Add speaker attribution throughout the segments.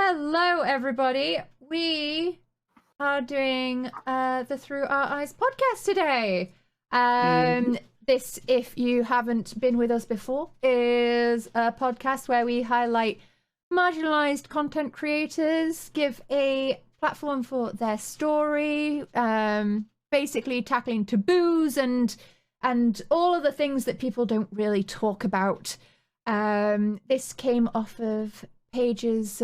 Speaker 1: Hello, everybody. We are doing the Through Our Eyes podcast today. This, if you haven't been with us before, is a podcast where we highlight marginalised content creators, give a platform for their story, basically tackling taboos and all of the things that people don't really talk about. This came off of Paige's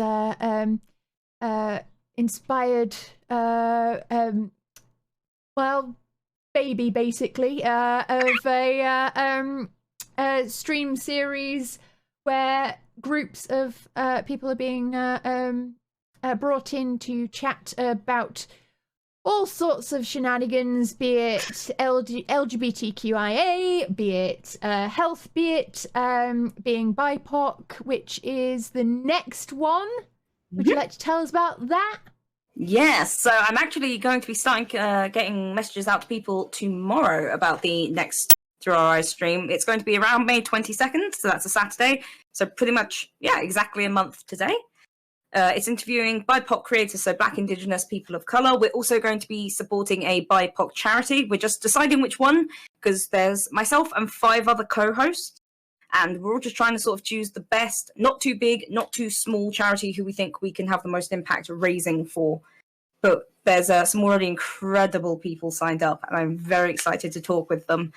Speaker 1: inspired baby, basically, of a stream series where groups of people are being brought in to chat about all sorts of shenanigans, be it LGBTQIA, be it health, be it being BIPOC, which is the next one. Would you like to tell us about that?
Speaker 2: Yes, so I'm actually going to be starting getting messages out to people tomorrow about the next Through Our Eyes stream. It's going to be around May 22nd, so that's a Saturday. So pretty much, exactly a month today. It's interviewing BIPOC creators, so Black, Indigenous, people of colour. We're also going to be supporting a BIPOC charity. We're just deciding which one, because there's myself and 5 other co-hosts, and we're all just trying to sort of choose the best, not too big, not too small charity who we think we can have the most impact raising for. But there's some already incredible people signed up, and I'm very excited to talk with them.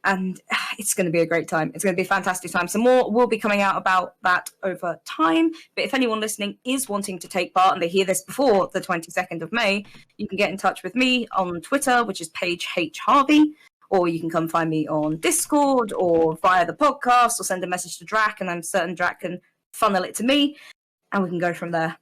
Speaker 2: And it's going to be a great time. It's going to be a fantastic time. So more will be coming out about that over time. But if anyone listening is wanting to take part and they hear this before the 22nd of May, you can get in touch with me on Twitter, which is Paige H. Harvey, or you can come find me on Discord or via the podcast or send a message to Drac, and I'm certain Drac can funnel it to me, and we can go from there.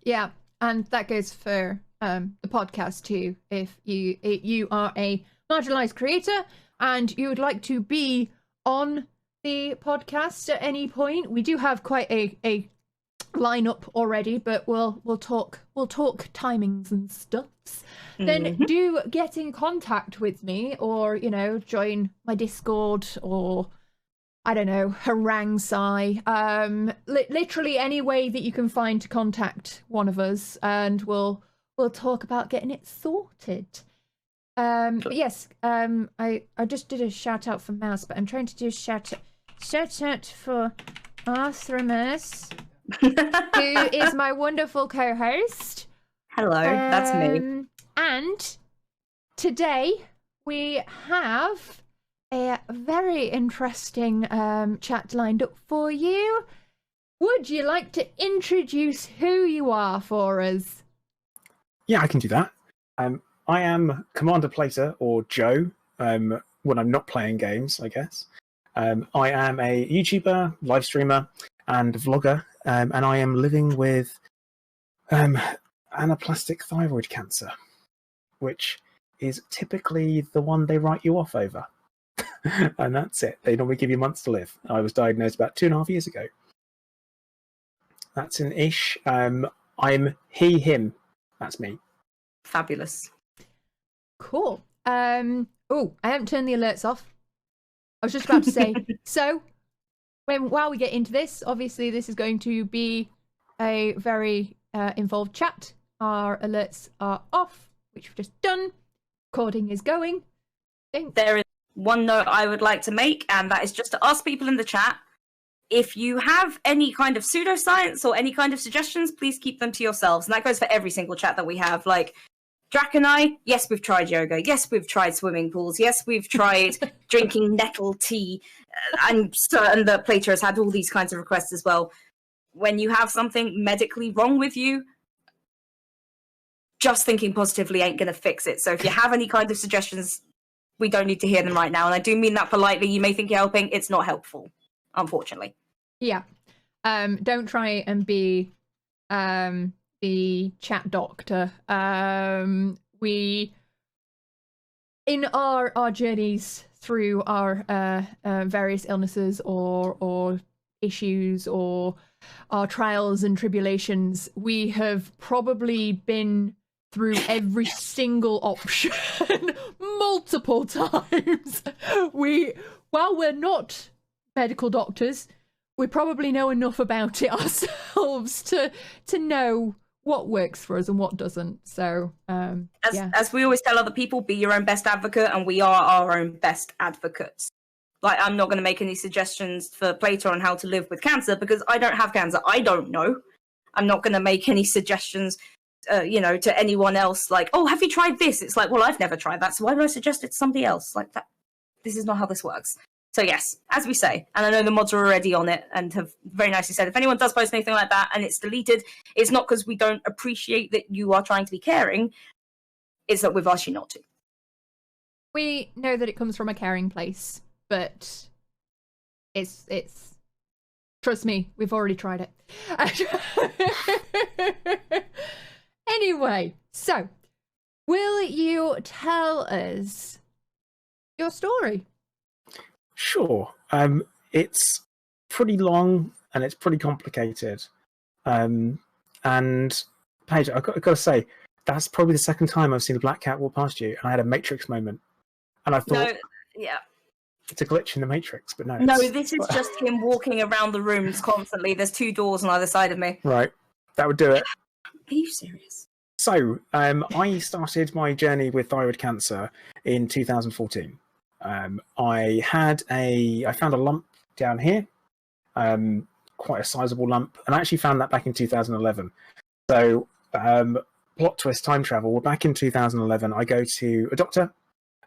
Speaker 1: Yeah, and that goes for the podcast too. If you are a marginalised creator and you would like to be on the podcast at any point, we do have quite a lineup already, but we'll talk timings and stuffs. Then do get in contact with me, or join my Discord, or I don't know, harangue Sai, literally any way that you can find to contact one of us, and we'll talk about getting it sorted. But yes, I just did a shout out for Mouse, but I'm trying to do a shout out for Arthremus, who is my wonderful co-host.
Speaker 2: Hello, that's me.
Speaker 1: And today we have a very interesting chat lined up for you. Would you like to introduce who you are for us?
Speaker 3: Yeah, I can do that. I am Commander Plater, or Joe, when I'm not playing games, I guess. I am a YouTuber, live streamer, and vlogger, and I am living with anaplastic thyroid cancer, which is typically the one they write you off over. And that's it. They normally give you months to live. I was diagnosed about 2.5 years ago. That's an ish. I'm he, him. That's me.
Speaker 2: Fabulous.
Speaker 1: Cool. Oh, I haven't turned the alerts off. I was just about to say, so while we get into this, obviously this is going to be a very involved chat. Our alerts are off, which we've just done. Recording is going.
Speaker 2: There is one note I would like to make, and that is just to ask people in the chat, if you have any kind of pseudoscience or any kind of suggestions, please keep them to yourselves. And that goes for every single chat that we have. Like, Drac and I, yes, we've tried yoga. Yes, we've tried swimming pools. Yes, we've tried drinking nettle tea. I'm certain that Plater has had all these kinds of requests as well. When you have something medically wrong with you, just thinking positively ain't going to fix it. So if you have any kind of suggestions, we don't need to hear them right now. And I do mean that politely. You may think you're helping. It's not helpful, unfortunately.
Speaker 1: Yeah. Don't try and be the chat doctor. We, in our journeys through our various illnesses or issues or our trials and tribulations, we have probably been through every single option multiple times. While we're not medical doctors, we probably know enough about it ourselves to know what works for us and what doesn't. So
Speaker 2: as we always tell other people, be your own best advocate, and we are our own best advocates. Like, I'm not going to make any suggestions for Plater on how to live with cancer because I don't have cancer. I don't know. I'm not going to make any suggestions, to anyone else. Like, oh, have you tried this? It's like, well, I've never tried that, so why would I suggest it to somebody else? Like that. This is not how this works. So yes, as we say, and I know the mods are already on it and have very nicely said, if anyone does post anything like that and it's deleted, it's not because we don't appreciate that you are trying to be caring. It's that we've asked you not to.
Speaker 1: We know that it comes from a caring place, but it's trust me, we've already tried it. Anyway, so will you tell us your story?
Speaker 3: Sure. It's pretty long and it's pretty complicated. And Paige, I've got to say, that's probably the second time I've seen a black cat walk past you, and I had a Matrix moment. And I thought, it's a glitch in the Matrix, but no.
Speaker 2: No, this is just him walking around the rooms constantly. There's 2 doors on either side of me.
Speaker 3: Right. That would do it.
Speaker 2: Are you serious?
Speaker 3: So, I started my journey with thyroid cancer in 2014. I found a lump down here, quite a sizable lump, and I actually found that back in 2011. So, plot twist, time travel. Well, back in 2011, I go to a doctor,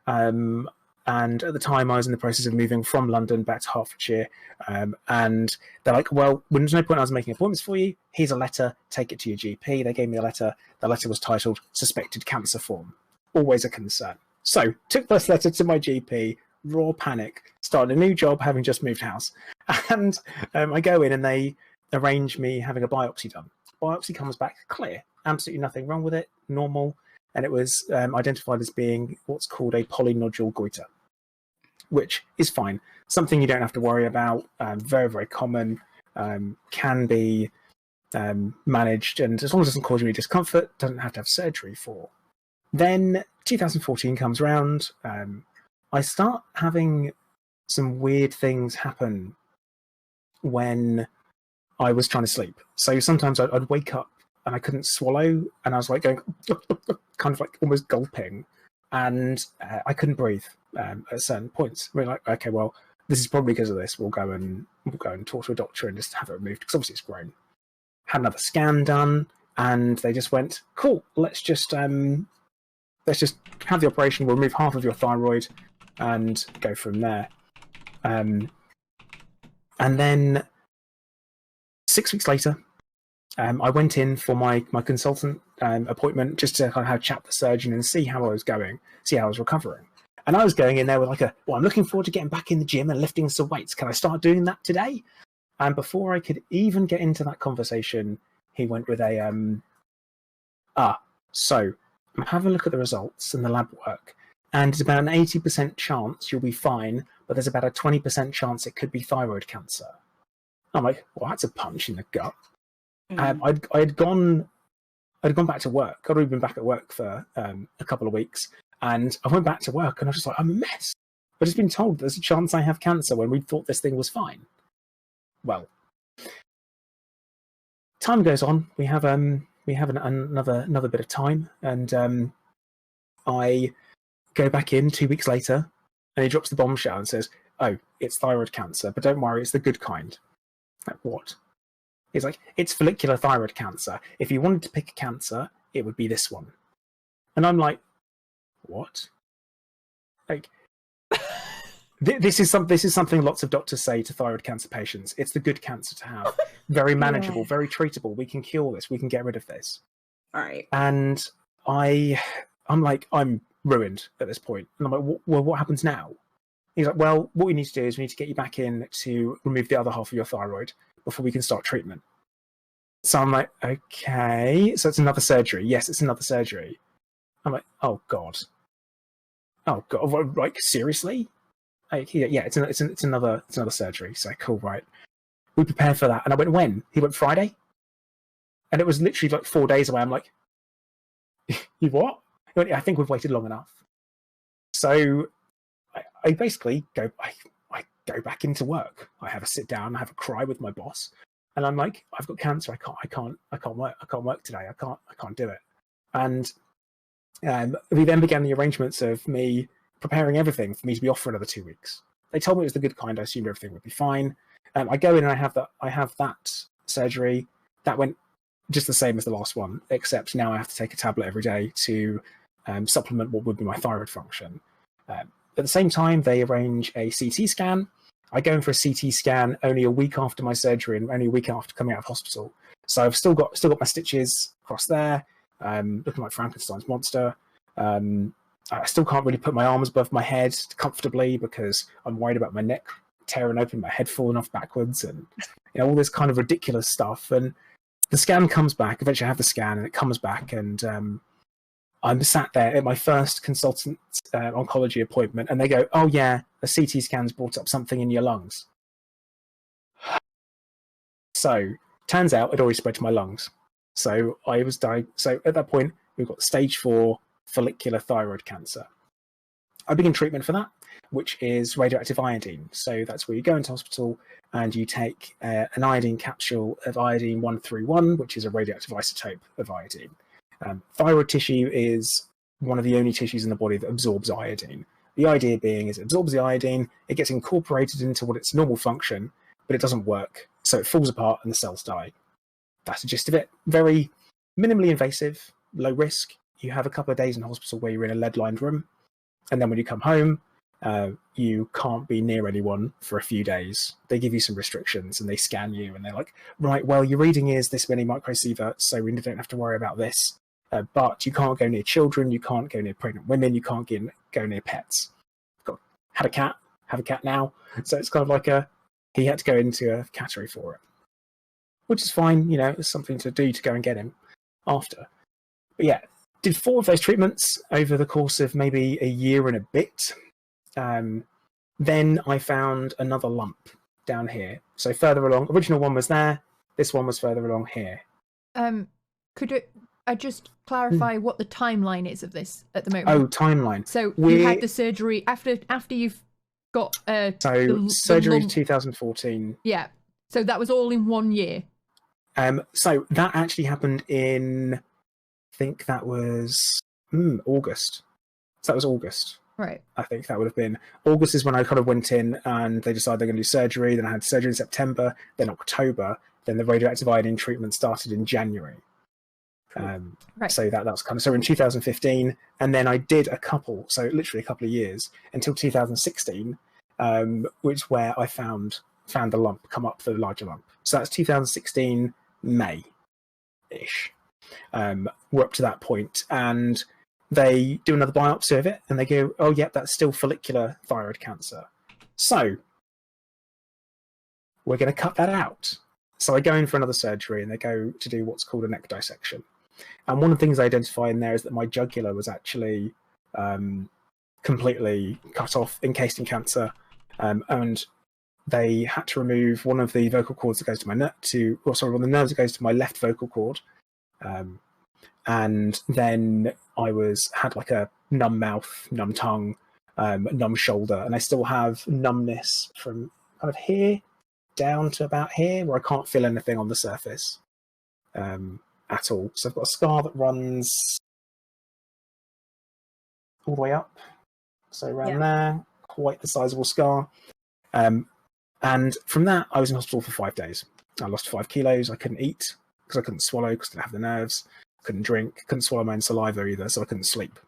Speaker 3: and at the time I was in the process of moving from London back to Hertfordshire, and they're like, well, there's no point I was making appointments for you. Here's a letter, take it to your GP. They gave me a letter. The letter was titled Suspected Cancer Form. Always a concern. So, took this letter to my GP, raw panic, started a new job having just moved house. And I go in and they arrange me having a biopsy done. Biopsy comes back clear, absolutely nothing wrong with it, normal. And it was identified as being what's called a polynodule goiter, which is fine. Something you don't have to worry about, very, very common, can be managed, and as long as it doesn't cause you any discomfort, doesn't have to have surgery for. Then 2014 comes around. I start having some weird things happen when I was trying to sleep. So sometimes I'd wake up and I couldn't swallow, and I was like going, kind of like almost gulping, and I couldn't breathe at certain points. We're like, okay, well, this is probably because of this. We'll go and talk to a doctor and just have it removed because obviously it's grown. Had another scan done, and they just went, cool, let's just have the operation. We'll remove half of your thyroid and go from there. And then 6 weeks later, I went in for my consultant appointment just to kind of have a chat with the surgeon and see how I was going, see how I was recovering. And I was going in there with I'm looking forward to getting back in the gym and lifting some weights. Can I start doing that today? And before I could even get into that conversation, he went with so have a look at the results and the lab work. And it's about an 80% chance you'll be fine, but there's about a 20% chance it could be thyroid cancer. I'm like, well, that's a punch in the gut. I'd gone back to work. I'd already been back at work for a couple of weeks, and I went back to work, and I was just like, I'm a mess. I've just been told there's a chance I have cancer when we thought this thing was fine. Well, time goes on. We have another bit of time, and I go back in 2 weeks later, and he drops the bombshell and says, "Oh, it's thyroid cancer, but don't worry, it's the good kind." Like, what? He's like, it's follicular thyroid cancer. If you wanted to pick a cancer, it would be this one. And I'm like, what? Like, this is something lots of doctors say to thyroid cancer patients. It's the good cancer to have. Very manageable, very treatable. We can cure this. We can get rid of this.
Speaker 2: All right.
Speaker 3: And I'm like, I'm ruined at this point. And I'm like, well, what happens now? He's like, well, what we need to do is we need to get you back in to remove the other half of your thyroid before we can start treatment. So I'm like, okay, so it's another surgery. Yes, it's another surgery. I'm like, oh god, like seriously? Like, yeah, it's another surgery. So cool, right? We prepare for that, and I went, when? He went, Friday, and it was literally like 4 days away. I'm like, you what? He went, I think we've waited long enough. So I basically go, I go back into work. I have a sit down, I have a cry with my boss, and I'm like, I've got cancer. I can't work today. I can't do it. And we then began the arrangements of me preparing everything for me to be off for another 2 weeks. They told me it was the good kind. I assumed everything would be fine. I go in and I have that surgery. That went just the same as the last one, except now I have to take a tablet every day to supplement what would be my thyroid function. At the same time, they arrange a CT scan. I go in for a CT scan only a week after my surgery and only a week after coming out of hospital. So I've still got my stitches across there, looking like Frankenstein's monster. I still can't really put my arms above my head comfortably because I'm worried about my neck tearing open, my head falling off backwards, and all this kind of ridiculous stuff. And the scan comes back. Eventually, I have the scan, and it comes back, and I'm sat there at my first consultant oncology appointment, and they go, "Oh yeah, a CT scan's brought up something in your lungs." So turns out it already spread to my lungs. So I was So at that point, we've got stage 4 follicular thyroid cancer. I begin treatment for that, which is radioactive iodine. So that's where you go into hospital and you take an iodine capsule of iodine 131, which is a radioactive isotope of iodine. Thyroid tissue is one of the only tissues in the body that absorbs iodine. The idea being is it absorbs the iodine, it gets incorporated into what its normal function, but it doesn't work. So it falls apart and the cells die. That's the gist of it. Very minimally invasive, low risk. You have a couple of days in hospital where you're in a lead-lined room. And then when you come home, you can't be near anyone for a few days. They give you some restrictions and they scan you and they're like, right, well, your reading is this many microsieverts, so we don't have to worry about this. But you can't go near children, you can't go near pregnant women, you can't go near pets. Have a cat now. So it's kind of like he had to go into a cattery for it, which is fine. It's something to do to go and get him after. But yeah, did 4 of those treatments over the course of maybe a year and a bit. Then I found another lump down here. So further along, original one was there. This one was further along here.
Speaker 1: Could I just clarify what the timeline is of this at the moment?
Speaker 3: Oh, timeline.
Speaker 1: So you had the surgery after you've got
Speaker 3: surgery
Speaker 1: lump.
Speaker 3: 2014.
Speaker 1: Yeah. So that was all in 1 year.
Speaker 3: So that actually happened in, I think that was August. So that was August.
Speaker 1: Right.
Speaker 3: I think that would have been August is when I kind of went in and they decided they're going to do surgery. Then I had surgery in September, then October, then the radioactive iodine treatment started in January.
Speaker 1: Right.
Speaker 3: So that's kind of, so in 2015, and then I did literally a couple of years until 2016, which where I found the lump come up, the larger lump. So that's 2016 May-ish. We're up to that point, and they do another biopsy of it, and they go, "Oh, yep, that's still follicular thyroid cancer." So we're going to cut that out. So I go in for another surgery, and they go to do what's called a neck dissection. And one of the things I identify in there is that my jugular was actually completely cut off, encased in cancer, and they had to remove one of the vocal cords that goes to my one of the nerves that goes to my left vocal cord. And then I had like a numb mouth, numb tongue, numb shoulder, and I still have numbness from kind of here down to about here, where I can't feel anything on the surface at all. So I've got a scar that runs all the way up, so around there, quite the sizable scar. And from that, I was in hospital for 5 days. I lost 5 kilos. I couldn't eat because I couldn't swallow because I didn't have the nerves. Couldn't drink, couldn't swallow my own saliva either, so I couldn't sleep.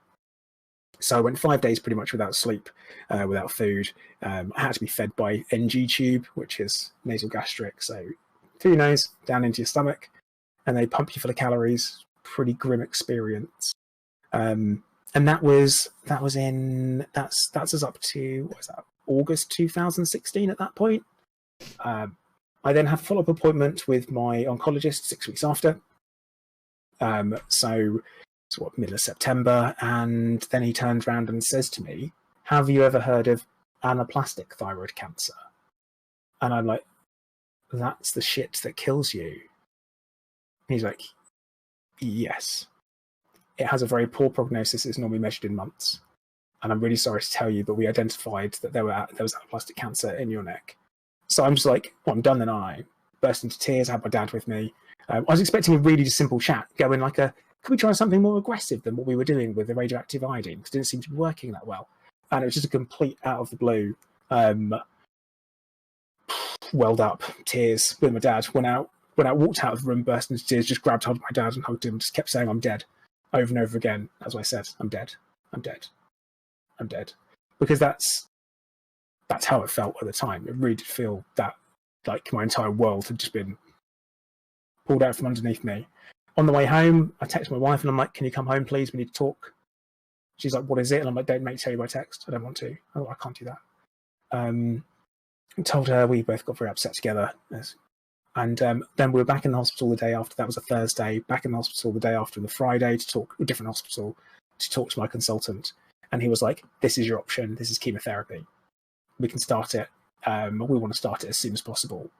Speaker 3: So I went 5 days pretty much without sleep, without food. I had to be fed by NG tube, which is nasal gastric, so through your nose, down into your stomach, and they pump you full of calories. Pretty grim experience. And that's us up to, what was that, August 2016 at that point. I then had a follow-up appointment with my oncologist 6 weeks after. So what, middle of September, and then he turns around and says to me, "Have you ever heard of anaplastic thyroid cancer?" And I'm like, "That's the shit that kills you." And he's like, "Yes. It has a very poor prognosis. It's normally measured in months. and I'm really sorry to tell you, but we identified that there was anaplastic cancer in your neck. So I'm just like, well, I'm done then, aren't I? Burst into tears, I had my dad with me. I was expecting a really simple chat, going like could we try something more aggressive than what we were doing with the radioactive iodine? Because it didn't seem to be working that well. And it was just a complete out of the blue, welled up tears with my dad. Went out, walked out of the room, burst into tears, just grabbed hold of my dad and hugged him, just kept saying, I'm dead, over and over again. As I said, I'm dead, I'm dead, I'm dead. Because that's how it felt at the time. It really did feel that like my entire world had just been pulled out from underneath me. On the way home, I text my wife and I'm like, can you come home, please? We need to talk. She's like, what is it? And I'm like, don't make me tell you by text. I don't want to. I can't do that. I told her, we both got very upset together. And then we were back in the hospital the day after. That was a Thursday. Back in the hospital the day after, the Friday, to talk, a different hospital, to talk to my consultant. And he was like, this is your option. This is chemotherapy. We can start it. We want to start it as soon as possible.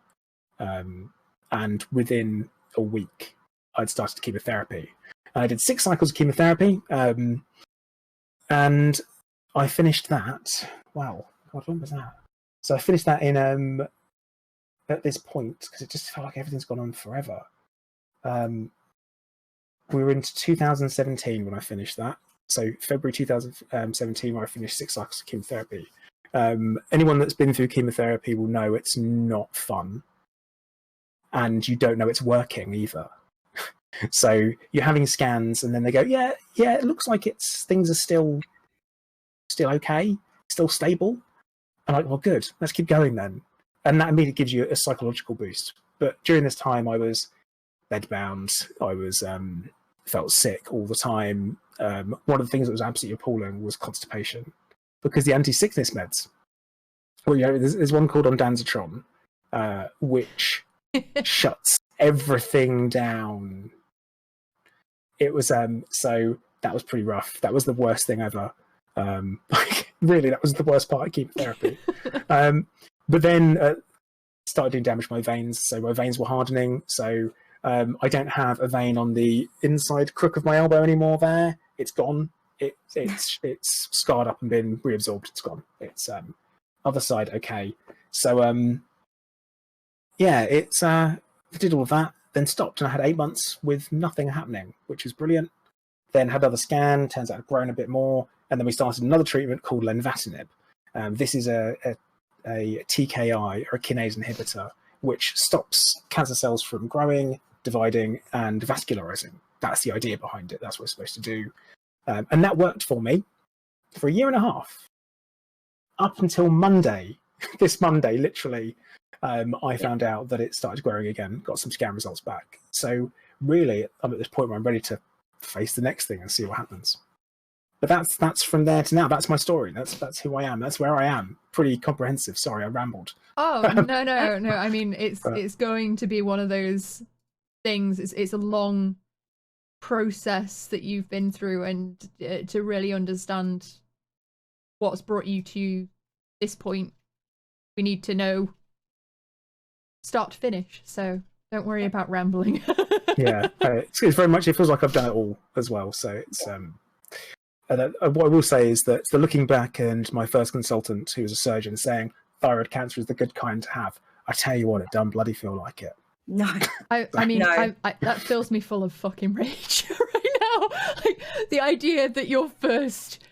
Speaker 3: And within a week, I'd started chemotherapy. And I did 6 cycles of chemotherapy. And I finished that. Wow, God, when was that? So I finished that in at this point, because it just felt like everything's gone on forever. We were into 2017 when I finished that. So February 2017, where I finished 6 cycles of chemotherapy. Anyone that's been through chemotherapy will know it's not fun, and you don't know it's working either. So you're having scans, and then they go, yeah, it looks like things are still okay, still stable. I'm like, well, good, let's keep going then. And that immediately gives you a psychological boost. But during this time, I was bedbound. I was felt sick all the time. One of the things that was absolutely appalling was constipation, because the anti-sickness meds. Well, there's one called ondansetron, which shuts everything down. It was so that was pretty rough. That was the worst thing ever. Really, that was the worst part of chemotherapy. But then started doing damage to my veins, so my veins were hardening. So I don't have a vein on the inside crook of my elbow anymore. There, it's gone. It's scarred up and been reabsorbed. It's gone. It's other side okay. So I did all of that, then stopped, and I had 8 months with nothing happening, which was brilliant. Then had another scan, turns out I'd grown a bit more, and then we started another treatment called lenvatinib. This is a TKI, or a kinase inhibitor, which stops cancer cells from growing, dividing, and vascularizing. That's the idea behind it. That's what it's supposed to do. And that worked for me for 1.5 years, up until Monday. This Monday, literally, I found out that it started growing again, got some scan results back. So really, I'm at this point where I'm ready to face the next thing and see what happens. But that's from there to now. That's my story. That's who I am. That's where I am. Pretty comprehensive. Sorry, I rambled.
Speaker 1: Oh, no. I mean, it's going to be one of those things. It's a long process that you've been through, and to really understand what's brought you to this point, we need to know start to finish. So don't worry about rambling.
Speaker 3: Yeah, it's very much. It feels like I've done it all as well. So it's what I will say is that looking back, and my first consultant, who was a surgeon, saying thyroid cancer is the good kind to have, I tell you what, it don't bloody feel like it.
Speaker 2: No,
Speaker 1: I mean, no. That fills me full of fucking rage right now. Like the idea that your first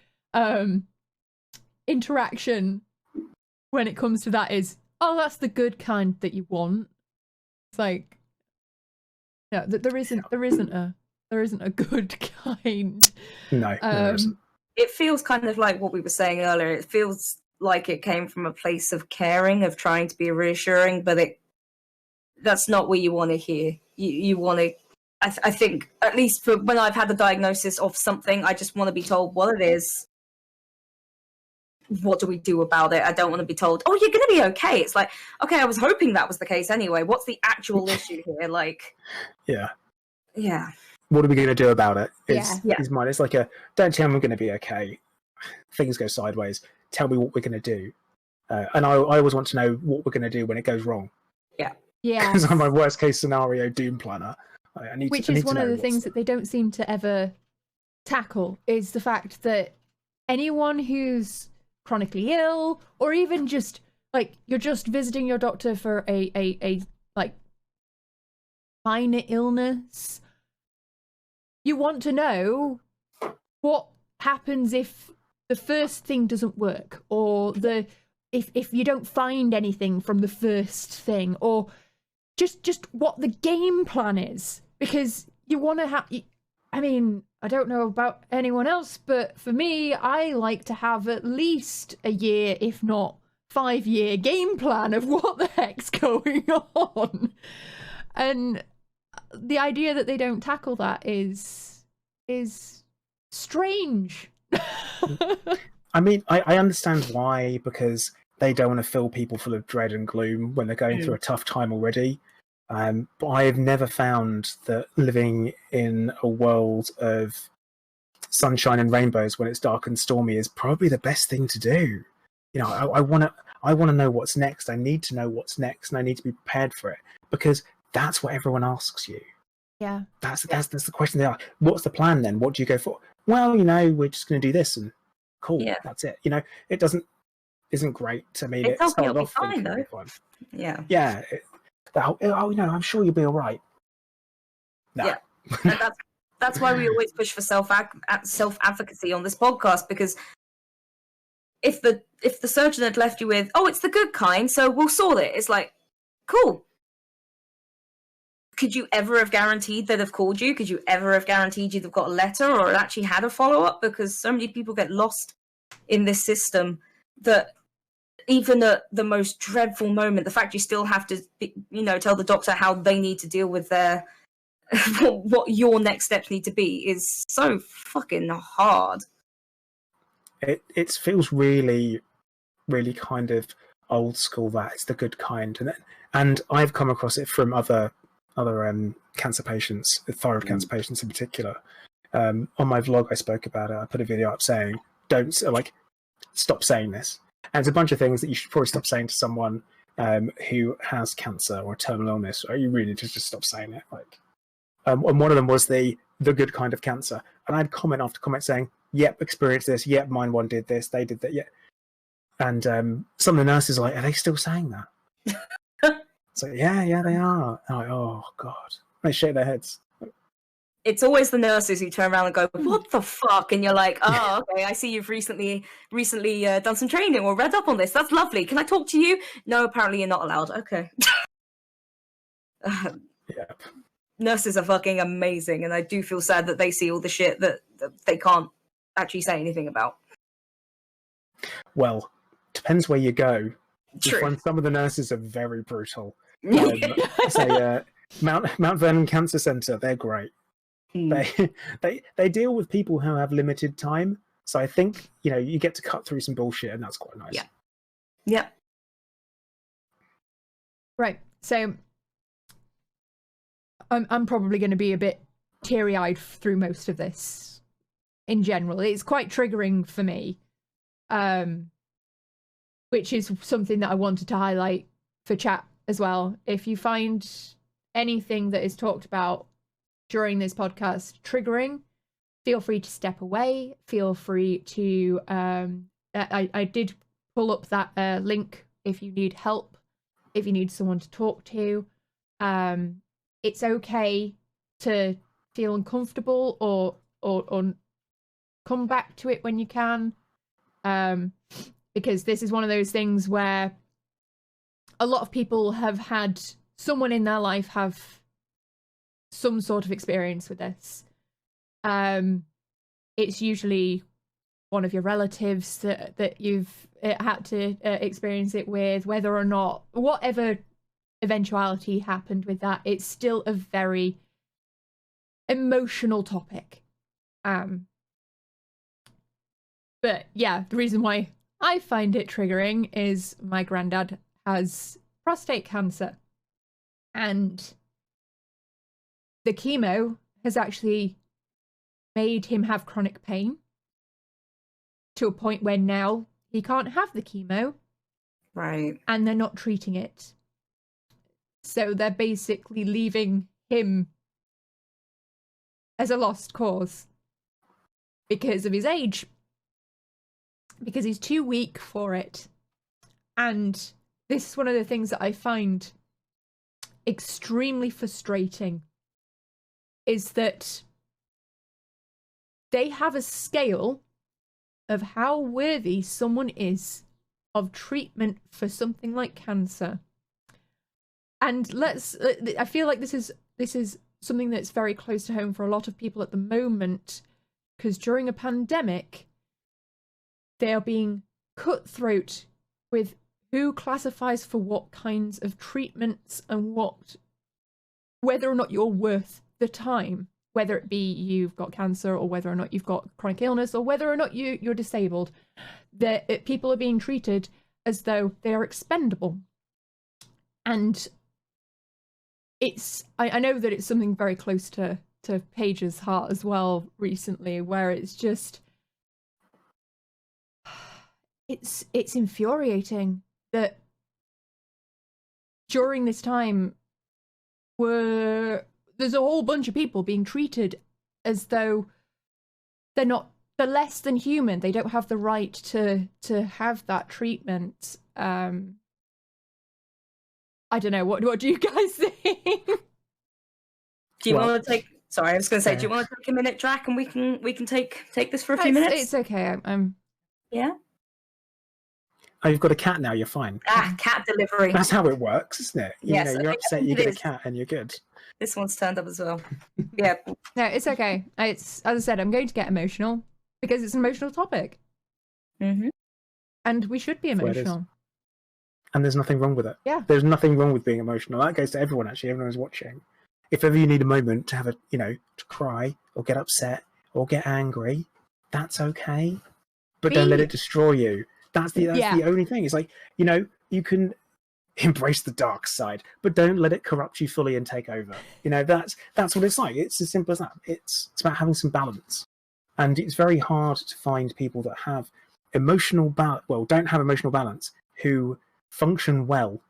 Speaker 1: interaction when it comes to that is, oh, that's the good kind that you want. It's like, no, there isn't a good kind.
Speaker 3: No, there isn't.
Speaker 2: It feels kind of like what we were saying earlier. It feels like it came from a place of caring, of trying to be reassuring, but that's not what you want to hear. You want to, I think, at least for when I've had the diagnosis of something, I just want to be told what it is. What do we do about it? I don't want to be told, oh, you're going to be okay. It's like, okay, I was hoping that was the case anyway. What's the actual issue here? Like,
Speaker 3: yeah.
Speaker 2: What
Speaker 3: are we going to do about it?
Speaker 2: Is
Speaker 3: mine. It's like don't tell me I'm going to be okay. Things go sideways. Tell me what we're going to do. And I always want to know what we're going to do when it goes wrong.
Speaker 2: Yeah.
Speaker 3: Because I'm my worst case scenario doom planner.
Speaker 1: Which is one of the things that they don't seem to ever tackle, is the fact that anyone who's chronically ill, or even just like you're just visiting your doctor for a like minor illness, you want to know what happens if the first thing doesn't work, or if you don't find anything from the first thing, or just what the game plan is, because you want to have. I mean, I don't know about anyone else, but for me, I like to have at least a year, if not 5-year game plan of what the heck's going on. And the idea that they don't tackle that is strange.
Speaker 3: I mean, I understand why, because they don't want to fill people full of dread and gloom when they're going through a tough time already. But I have never found that living in a world of sunshine and rainbows when it's dark and stormy is probably the best thing to do. You know, I want to know what's next. I need to know what's next, and I need to be prepared for it, because that's what everyone asks you.
Speaker 1: Yeah.
Speaker 3: That's the question they ask. What's the plan then? What do you go for? Well, you know, we're just going to do this, and cool.
Speaker 2: Yeah.
Speaker 3: That's it. You know, it isn't great. I mean,
Speaker 2: It tells me
Speaker 3: started
Speaker 2: it'll be
Speaker 3: off
Speaker 2: fine,
Speaker 3: thinking,
Speaker 2: though. Yeah.
Speaker 3: Yeah. Oh, you know, I'm sure you'll be all right. No.
Speaker 2: Yeah. And that's why we always push for self advocacy on this podcast, because if the surgeon had left you with, oh, it's the good kind, so we'll sort it, it's like, cool. Could you ever have guaranteed they'd have called you? Could you ever have guaranteed you'd have got a letter or actually had a follow-up? Because so many people get lost in this system that even at the most dreadful moment, the fact you still have to, you know, tell the doctor how they need to deal with their what your next steps need to be is so fucking hard.
Speaker 3: It feels really, really kind of old school. That it's the good kind, and I've come across it from other cancer patients, thyroid cancer patients in particular. On my vlog, I spoke about it. I put a video up saying, "Don't stop saying this." And it's a bunch of things that you should probably stop saying to someone who has cancer or terminal illness. Or you really need to just stop saying it. And one of them was the good kind of cancer, and I had comment after comment saying, "Yep, experienced this. Yep, mine one did this. They did that. Yeah." And some of the nurses are like, "Are they still saying that?" So yeah, they are. I'm like, oh god, they shake their heads.
Speaker 2: It's always the nurses who turn around and go, "What the fuck?" And you're like, "Oh, okay. I see you've recently done some training or read up on this. That's lovely. Can I talk to you?" No, apparently you're not allowed. Okay.
Speaker 3: Yep.
Speaker 2: Nurses are fucking amazing, and I do feel sad that they see all the shit that they can't actually say anything about.
Speaker 3: Well, depends where you go.
Speaker 2: True.
Speaker 3: You find some of the nurses are very brutal.
Speaker 2: Yeah.
Speaker 3: Mount Vernon Cancer Centre, they're great. They deal with people who have limited time, so I think, you know, you get to cut through some bullshit, and that's quite nice.
Speaker 2: Yeah.
Speaker 1: Right. So I'm probably going to be a bit teary-eyed through most of this. In general, it's quite triggering for me, which is something that I wanted to highlight for chat as well. If you find anything that is talked about during this podcast triggering, feel free to step away. Feel free to I did pull up that link if you need help, if you need someone to talk to. It's okay to feel uncomfortable or come back to it when you can, because this is one of those things where a lot of people have had someone in their life have some sort of experience with this. It's usually one of your relatives that you've had to experience it with, whether or not, whatever eventuality happened with that, it's still a very emotional topic. But yeah, the reason why I find it triggering is my granddad has prostate cancer, and the chemo has actually made him have chronic pain to a point where now he can't have the chemo.
Speaker 2: Right.
Speaker 1: And they're not treating it. So they're basically leaving him as a lost cause because of his age. because he's too weak for it. And this is one of the things that I find extremely frustrating, is that they have a scale of how worthy someone is of treatment for something like cancer. And I feel like this is something that's very close to home for a lot of people at the moment, because during a pandemic, they are being cutthroat with who classifies for what kinds of treatments and whether or not you're worth the time, whether it be you've got cancer or whether or not you've got chronic illness or whether or not you're disabled. That people are being treated as though they are expendable. And I know that it's something very close to Paige's heart as well recently, where it's just it's infuriating that during this time there's a whole bunch of people being treated as though they're less than human. They don't have the right to have that treatment. I don't know. What do you guys think?
Speaker 2: Do you want to take? Sorry, I was going to say, do you want to take a minute, Drac, and we can take this for a few minutes?
Speaker 1: It's okay. I'm.
Speaker 2: Yeah.
Speaker 3: Oh, you've got a cat now. You're fine.
Speaker 2: Cat delivery.
Speaker 3: That's how it works, isn't it?
Speaker 2: Yes,
Speaker 3: you're upset. You get a cat, and you're good.
Speaker 2: This one's turned up as well. Yeah.
Speaker 1: No, it's okay. It's, as I said, I'm going to get emotional because it's an emotional topic.
Speaker 2: Mm-hmm.
Speaker 1: And we should be emotional.
Speaker 3: And there's nothing wrong with it.
Speaker 1: Yeah.
Speaker 3: There's nothing wrong with being emotional. That goes to everyone, actually. Everyone who's watching. If ever you need a moment to have to cry or get upset or get angry, that's okay. But don't let it destroy you. That's the only thing. It's like, you can embrace the dark side, but don't let it corrupt you fully and take over. That's what it's like. It's as simple as that. It's about having some balance. And it's very hard to find people that have don't have emotional balance, who function well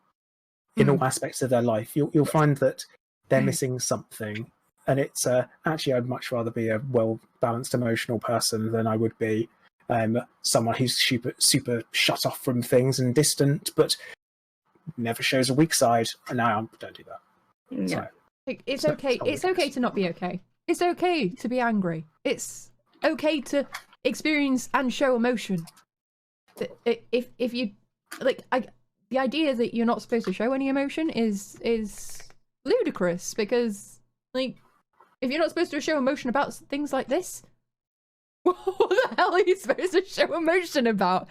Speaker 3: in all aspects of their life. You'll find that they're missing something. And it's actually, I'd much rather be a well-balanced emotional person than I would be someone who's super shut off from things and distant, but never shows a weak side. And now don't do that.
Speaker 2: Yeah.
Speaker 1: So, it's okay. It's okay to not be okay. It's okay to be angry. It's okay to experience and show emotion. If you the idea that you're not supposed to show any emotion is ludicrous, because if you're not supposed to show emotion about things like this, what the hell are you supposed to show emotion about?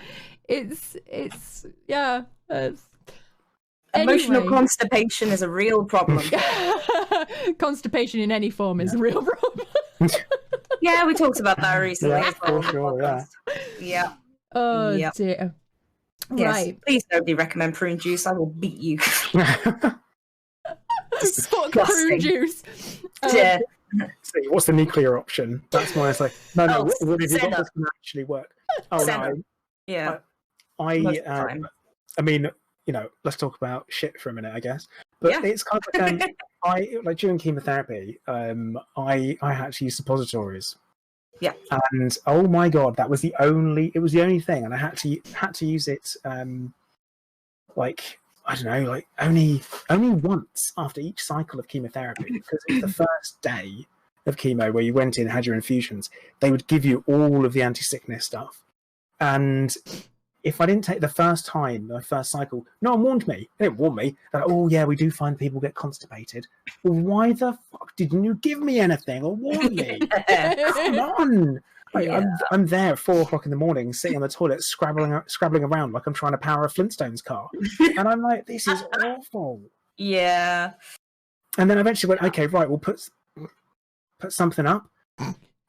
Speaker 2: Emotional constipation is a real problem.
Speaker 1: Constipation in any form is a real problem.
Speaker 2: Yeah, we talked about that recently.
Speaker 3: Yeah, for sure,
Speaker 2: yeah.
Speaker 1: Oh
Speaker 2: Yep.
Speaker 1: dear.
Speaker 2: Yes.
Speaker 1: Right.
Speaker 2: Please nobody recommend prune juice. I will beat you.
Speaker 1: Fuck prune juice.
Speaker 2: Yeah.
Speaker 3: See, what's the nuclear option? That's why it's like, no, what have you got that's going to actually work? Oh, no.
Speaker 2: Yeah.
Speaker 3: I mean, let's talk about shit for a minute, I guess. But it's kind of like, during chemotherapy, I had to use suppositories.
Speaker 2: Yeah.
Speaker 3: And oh my god, it was the only thing, and I had to use it I don't know, only once after each cycle of chemotherapy, because it's the first day of chemo where you went in, had your infusions. They would give you all of the anti-sickness stuff, and if I didn't take the first cycle, no one warned me. They didn't warn me. They're like, oh yeah, we do find people get constipated. Well, why the fuck didn't you give me anything or warn me? Come on. I'm there at 4:00 in the morning, sitting on the toilet, scrabbling around like I'm trying to power a Flintstones car, and I'm like, this is awful.
Speaker 2: Yeah.
Speaker 3: And then I eventually went, okay, right, we'll put something up.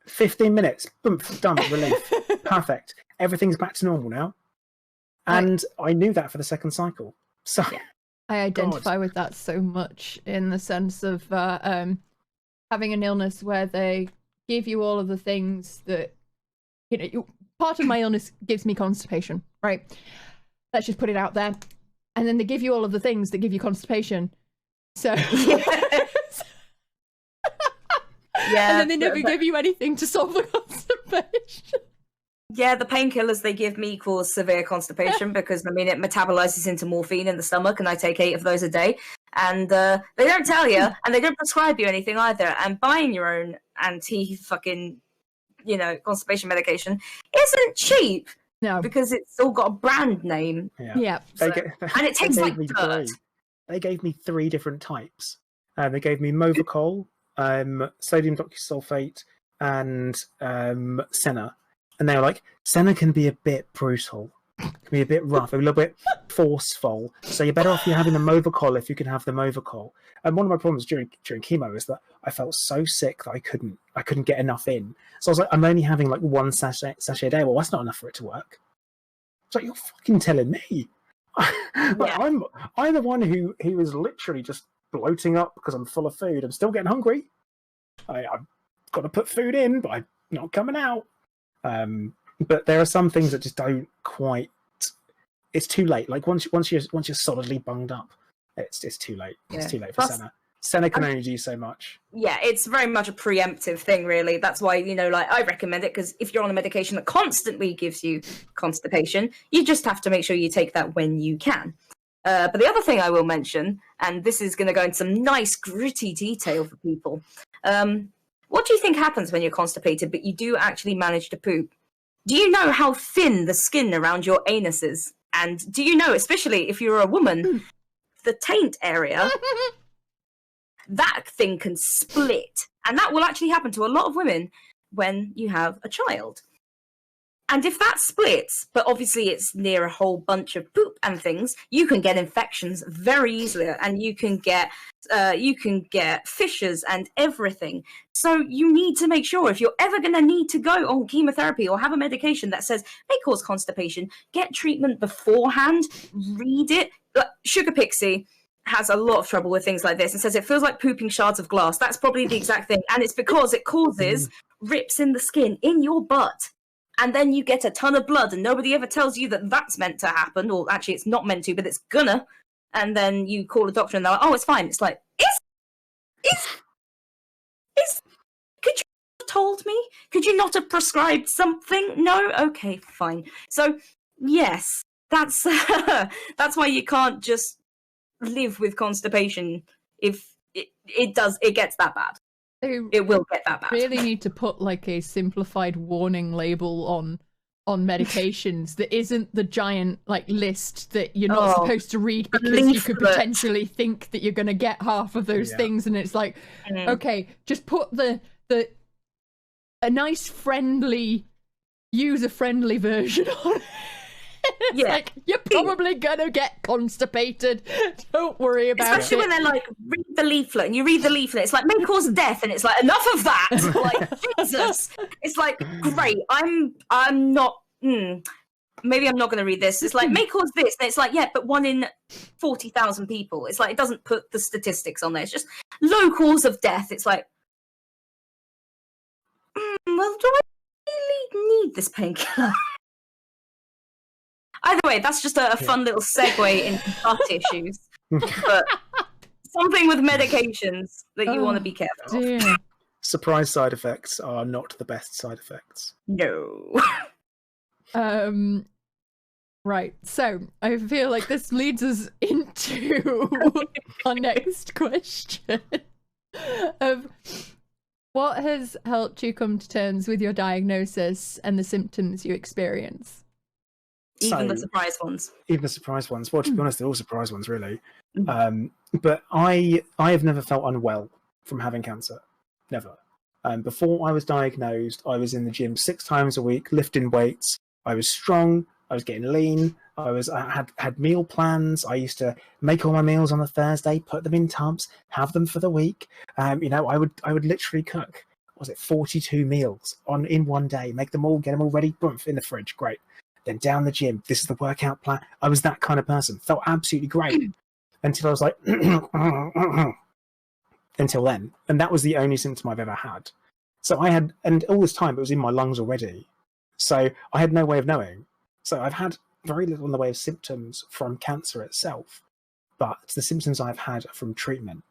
Speaker 3: 15 minutes, boom, done, relief, perfect. Everything's back to normal now. And I knew that for the second cycle. So
Speaker 1: I identify with that so much, in the sense of having an illness where they give you all of the things that, part of my illness gives me constipation, right? Let's just put it out there. And then they give you all of the things that give you constipation. So
Speaker 2: yeah.
Speaker 1: And then they never give you anything to solve the constipation.
Speaker 2: Yeah, the painkillers they give me cause severe constipation because, I mean, it metabolizes into morphine in the stomach, and I take 8 of those a day. And they don't tell you, and they don't prescribe you anything either. And buying your own constipation medication isn't cheap.
Speaker 1: No.
Speaker 2: Because it's all got a brand name.
Speaker 1: Yeah.
Speaker 2: And it tastes like dirt.
Speaker 3: They gave me 3 different types. They gave me Movicol, sodium doxysulfate, and Senna. And they were like, Senna can be a bit brutal, can be a bit rough, a little bit forceful. So you're better off you having the Movicol if you can have the Movicol. And one of my problems during chemo is that I felt so sick that I couldn't get enough in. So I was like, I'm only having like 1 sachet a day. Well, that's not enough for it to work. It's like, you're fucking telling me. Like, I'm the one who is literally just bloating up because I'm full of food. I'm still getting hungry. I've got to put food in, but I'm not coming out. But there are some things that just don't quite. It's too late. Like once you're solidly bunged up, it's too late. Yeah. It's too late for Senna. Senna can only do so much.
Speaker 2: Yeah, it's very much a preemptive thing, really. That's why, I recommend it, because if you're on a medication that constantly gives you constipation, you just have to make sure you take that when you can. But the other thing I will mention, and this is going to go into some nice gritty detail for people. What do you think happens when you're constipated, but you do actually manage to poop? Do you know how thin the skin around your anus is? And do you know, especially if you're a woman, the taint area, that thing can split. And that will actually happen to a lot of women when you have a child. And if that splits, but obviously it's near a whole bunch of poop and things, you can get infections very easily, and you can get fissures and everything. So you need to make sure, if you're ever going to need to go on chemotherapy or have a medication that says may cause constipation, get treatment beforehand, read it. Sugar Pixie has a lot of trouble with things like this and says it feels like pooping shards of glass. That's probably the exact thing. And it's because it causes rips in the skin in your butt. And then you get a ton of blood, and nobody ever tells you that that's meant to happen, or actually it's not meant to, but it's gonna. And then you call a doctor, and they're like, "Oh, it's fine." It's like, could you have told me? Could you not have prescribed something? No, okay, fine. So yes, that's that's why you can't just live with constipation if it gets that bad. It will get that bad.
Speaker 1: Really need to put like a simplified warning label on medications that isn't the giant like list that you're not supposed to read, because you could potentially think that you're going to get half of those things, and it's like, okay, just put a nice friendly user friendly version on it. It's like, you're probably gonna get constipated. Don't worry about it.
Speaker 2: Especially when they're like, read the leaflet, and you read the leaflet, it's like, may cause death, and it's like, enough of that. Like, Jesus. It's like, great, I'm not, maybe I'm not going to read this. It's like, may cause this, and it's like, yeah, but 1 in 40,000 people. It's like, it doesn't put the statistics on there. It's just low cause of death. It's like, well, do I really need this painkiller? Either way, that's just a fun little segue into butt issues. But something with medications that you want to be careful of.
Speaker 3: Surprise side effects are not the best side effects.
Speaker 2: No.
Speaker 1: Right, so I feel like this leads us into our next question of what has helped you come to terms with your diagnosis and the symptoms you experience?
Speaker 2: Even the surprise ones.
Speaker 3: Even the surprise ones. Well, to be honest, they're all surprise ones, really. But I have never felt unwell from having cancer. Never. Before I was diagnosed, I was in the gym 6 times a week, lifting weights. I was strong. I was getting lean. I had meal plans. I used to make all my meals on a Thursday, put them in tubs, have them for the week. I would literally cook. Was it 42 meals in one day? Make them all, get them all ready, boom, in the fridge. Great. Then down the gym. This is the workout plan. I was that kind of person. Felt absolutely great until I was like, until then. And that was the only symptom I've ever had. So and all this time it was in my lungs already. So I had no way of knowing. So I've had very little in the way of symptoms from cancer itself, but the symptoms I've had are from treatment.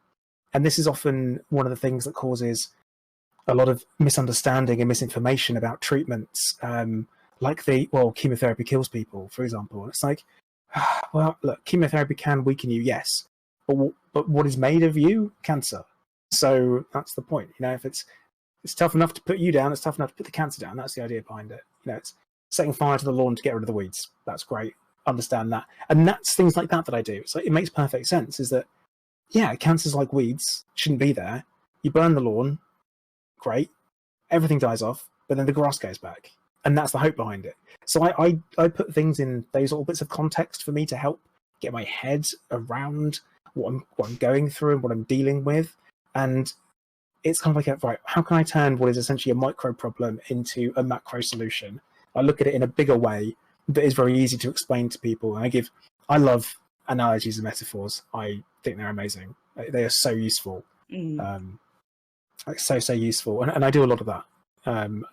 Speaker 3: And this is often one of the things that causes a lot of misunderstanding and misinformation about treatments. like chemotherapy kills people, for example. And it's like, well, look, chemotherapy can weaken you, yes, but what is made of you? Cancer. So that's the point. If it's tough enough to put you down, it's tough enough to put the cancer down. That's the idea behind it. It's setting fire to the lawn to get rid of the weeds. That's great. Understand that. And that's things like that I do. It's like, it makes perfect sense, is that, yeah, cancer's like weeds, shouldn't be there. You burn the lawn, great, everything dies off, but then the grass goes back. And that's the hope behind it. So I put things in those little bits of context for me to help get my head around what I'm going through and what I'm dealing with. And it's kind of like, right, how can I turn what is essentially a micro problem into a macro solution? I look at it in a bigger way that is very easy to explain to people. And I love analogies and metaphors. I think they're amazing. They are so useful. So useful. And I do a lot of that.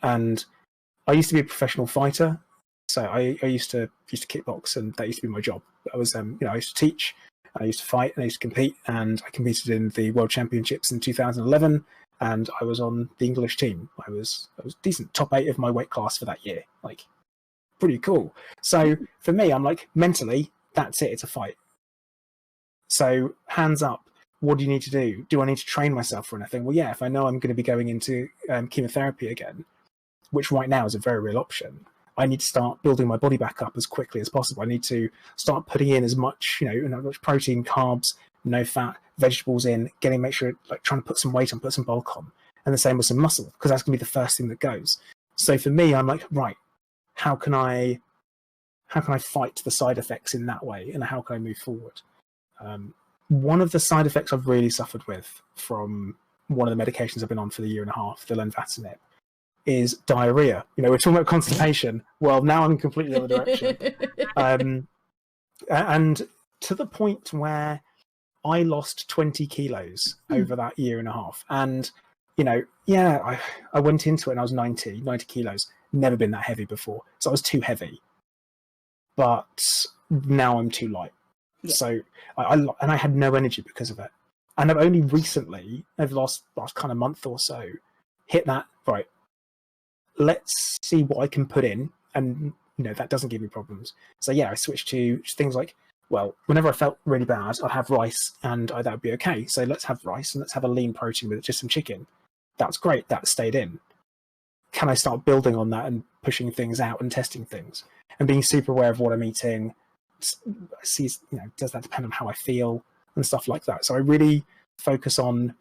Speaker 3: And I used to be a professional fighter. So I used to kickbox, and that used to be my job. I was, I used to teach, I used to fight, and I used to compete. And I competed in the World Championships in 2011. And I was on the English team. I was decent, top 8 of my weight class for that year. Like, pretty cool. So for me, I'm like, mentally, that's it. It's a fight. So hands up. What do you need to do? Do I need to train myself for anything? Well, yeah, if I know I'm going to be going into chemotherapy again, which right now is a very real option, I need to start building my body back up as quickly as possible. I need to start putting in as much, much protein, carbs, no fat, vegetables in, make sure, like, trying to put some weight on, put some bulk on, and the same with some muscle, because that's going to be the first thing that goes. So for me, I'm like, right, how can I fight the side effects in that way, and how can I move forward? One of the side effects I've really suffered with from one of the medications I've been on for the year and a half, the lenvatinib, is diarrhea. We're talking about constipation. Well, now I'm completely the other direction. And to the point where I lost 20 kilos over that year and a half. And, I went into it and I was 90 kilos. Never been that heavy before. So I was too heavy. But now I'm too light. Yeah. So I had no energy because of it. And I've only recently, over the last kind of month or so, hit that, right, let's see what I can put in. And, that doesn't give me problems. So yeah, I switched to things like, well, whenever I felt really bad, I'd have rice and that would be okay. So let's have rice and let's have a lean protein with it, just some chicken. That's great. That stayed in. Can I start building on that and pushing things out and testing things and being super aware of what I'm eating? See, does that depend on how I feel and stuff like that? So I really focus on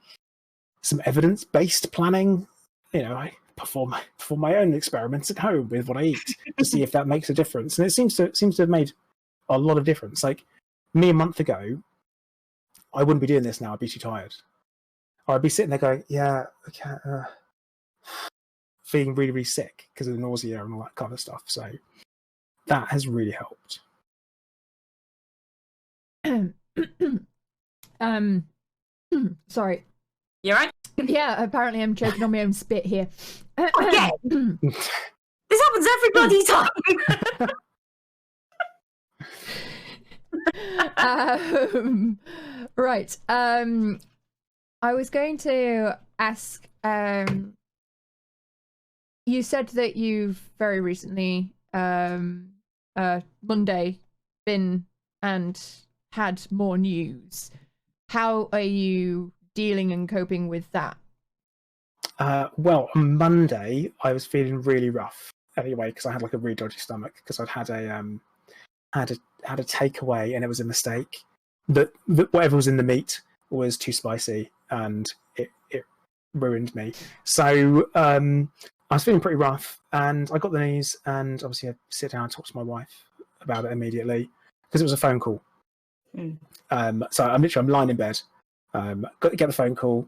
Speaker 3: some evidence-based planning. I perform my own experiments at home with what I eat to see if that makes a difference. And it seems to have made a lot of difference. Like me a month ago, I wouldn't be doing this now. I'd be too tired. Or I'd be sitting there going, yeah, okay, feeling really, really sick because of the nausea and all that kind of stuff. So that has really helped.
Speaker 1: Sorry.
Speaker 2: You right?
Speaker 1: Yeah, apparently I'm choking on my own spit here.
Speaker 2: Okay. This happens every bloody time.
Speaker 1: Right. I was going to ask, you said that you've very recently, Monday, been and had more news. How are you dealing and coping with that?
Speaker 3: Well, on Monday, I was feeling really rough anyway, because I had like a really dodgy stomach, because I'd had a takeaway and it was a mistake. That whatever was in the meat was too spicy and it ruined me. So I was feeling pretty rough, and I got the news, and obviously I sit down and talk to my wife about it immediately, because it was a phone call. So I'm lying in bed, got to get the phone call,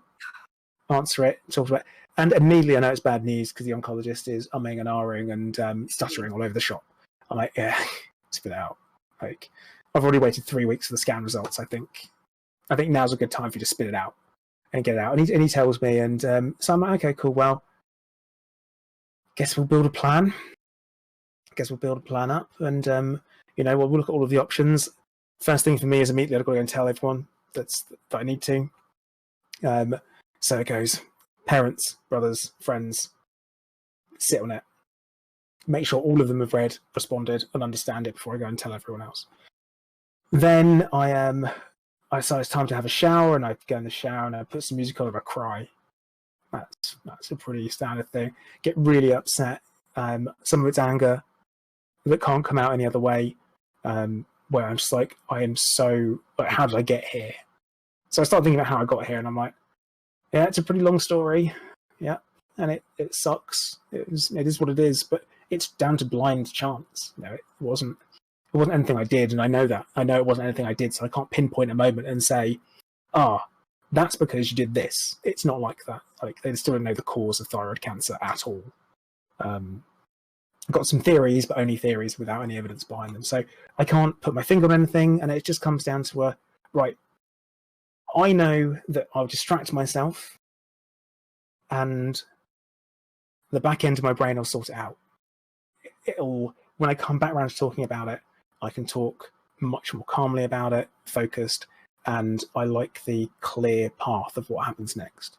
Speaker 3: answer it, talk about it, and immediately I know it's bad news because the oncologist is umming and ahhing and stuttering all over the shop. I'm like, yeah, spit it out. Like, I've already waited 3 weeks for the scan results. I think now's a good time for you to spit it out and get it out. And he tells me, and so I'm like, okay, cool. Well, guess we'll build a plan. Up, and we'll look at all of the options. First thing for me is immediately I've got to go and tell everyone that I need to. So it goes: parents, brothers, friends, sit on it. make sure all of them have read, responded, and understand it before I go and tell everyone else. Then I decide it's time to have a shower, and I go in the shower and I put some music on and I cry. That's a pretty standard thing. Get really upset. Some of it's anger that can't come out any other way. Where I'm just like, I am so like, how did I get here? So I start thinking about how I got here, and I'm like, yeah, it's a pretty long story. Yeah, and it sucks. It is what it is, but it's down to blind chance. You know, it wasn't anything I did, and I know that. I know it wasn't anything I did, so I can't pinpoint a moment and say, that's because you did this. It's not like that. Like, they still don't know the cause of thyroid cancer at all. I've got some theories, but only theories without any evidence behind them. So I can't put my finger on anything, and it just comes down to right, I know that I'll distract myself, and the back end of my brain will sort it out. When I come back around to talking about it, I can talk much more calmly about it, focused, and I like the clear path of what happens next.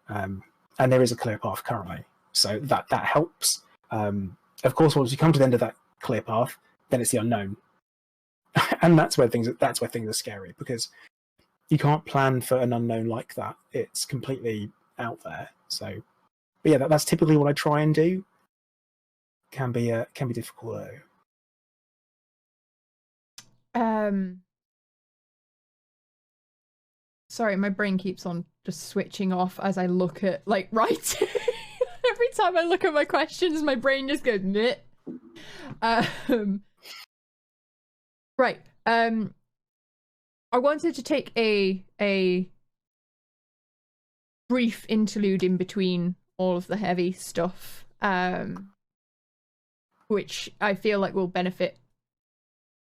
Speaker 3: And there is a clear path currently, so that helps. Of course, once you come to the end of that clear path, then it's the unknown, and that's where things are scary, because you can't plan for an unknown like that. It's completely out there. So, but yeah, that's typically what I try and do. Can be difficult though.
Speaker 1: Sorry, my brain keeps on just switching off as I look at writing. Every time I look at my questions, my brain just goes meh. Right. I wanted to take a brief interlude in between all of the heavy stuff, which I feel like will benefit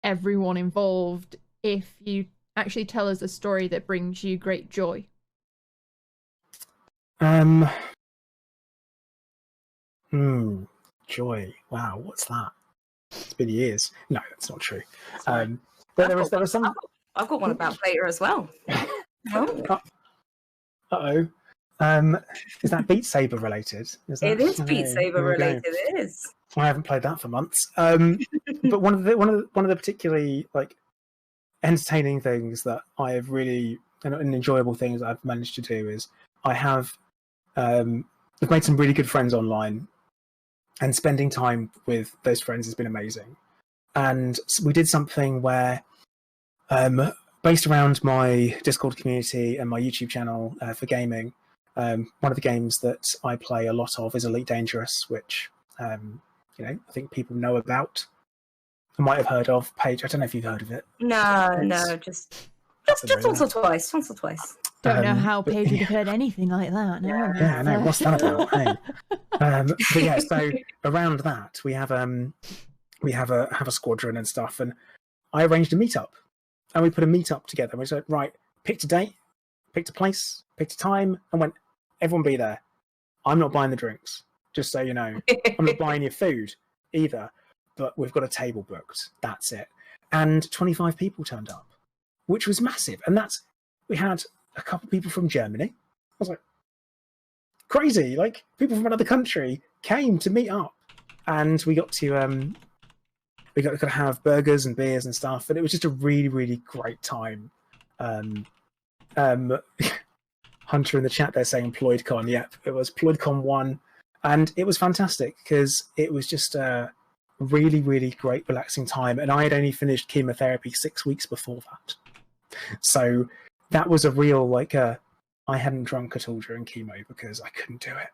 Speaker 1: everyone involved if you actually tell us a story that brings you great joy.
Speaker 3: Joy. Wow, what's that? It's been years. No, that's not true. But there was some.
Speaker 2: I've got one about Plater as well.
Speaker 3: Uh-oh. Is that Beat Saber related?
Speaker 2: It is Beat Saber related. It is.
Speaker 3: I haven't played that for months. But one of the particularly entertaining things that I have really and enjoyable things that I've managed to do is I've made some really good friends online, and spending time with those friends has been amazing. And we did something where, based around my Discord community and my YouTube channel for gaming, one of the games that I play a lot of is Elite Dangerous, which I think people know about. I might have heard of. Paige, I don't know if you've heard of it.
Speaker 2: No, just once or twice.
Speaker 1: Don't know how Paige would have heard anything like that. No,
Speaker 3: yeah, I know. What's that about? Hey. But yeah, so around that we have a squadron and stuff, and I arranged a meetup, and we put a meetup together. We said, right, picked a date, picked a place, picked a time, and went, everyone be there. I'm not buying the drinks, just so you know. I'm not buying your food either, but we've got a table booked. That's it. And 25 people turned up, which was massive. And we had a couple of people from Germany. I was like, crazy. Like, people from another country came to meet up, and we got to have burgers and beers and stuff, and it was just a really, really great time. Hunter in the chat there saying PloidCon. Yep, it was PloidCon 1, and it was fantastic because it was just a really, really great, relaxing time. And I had only finished chemotherapy 6 weeks before that, so that was a real I hadn't drunk at all during chemo because I couldn't do it,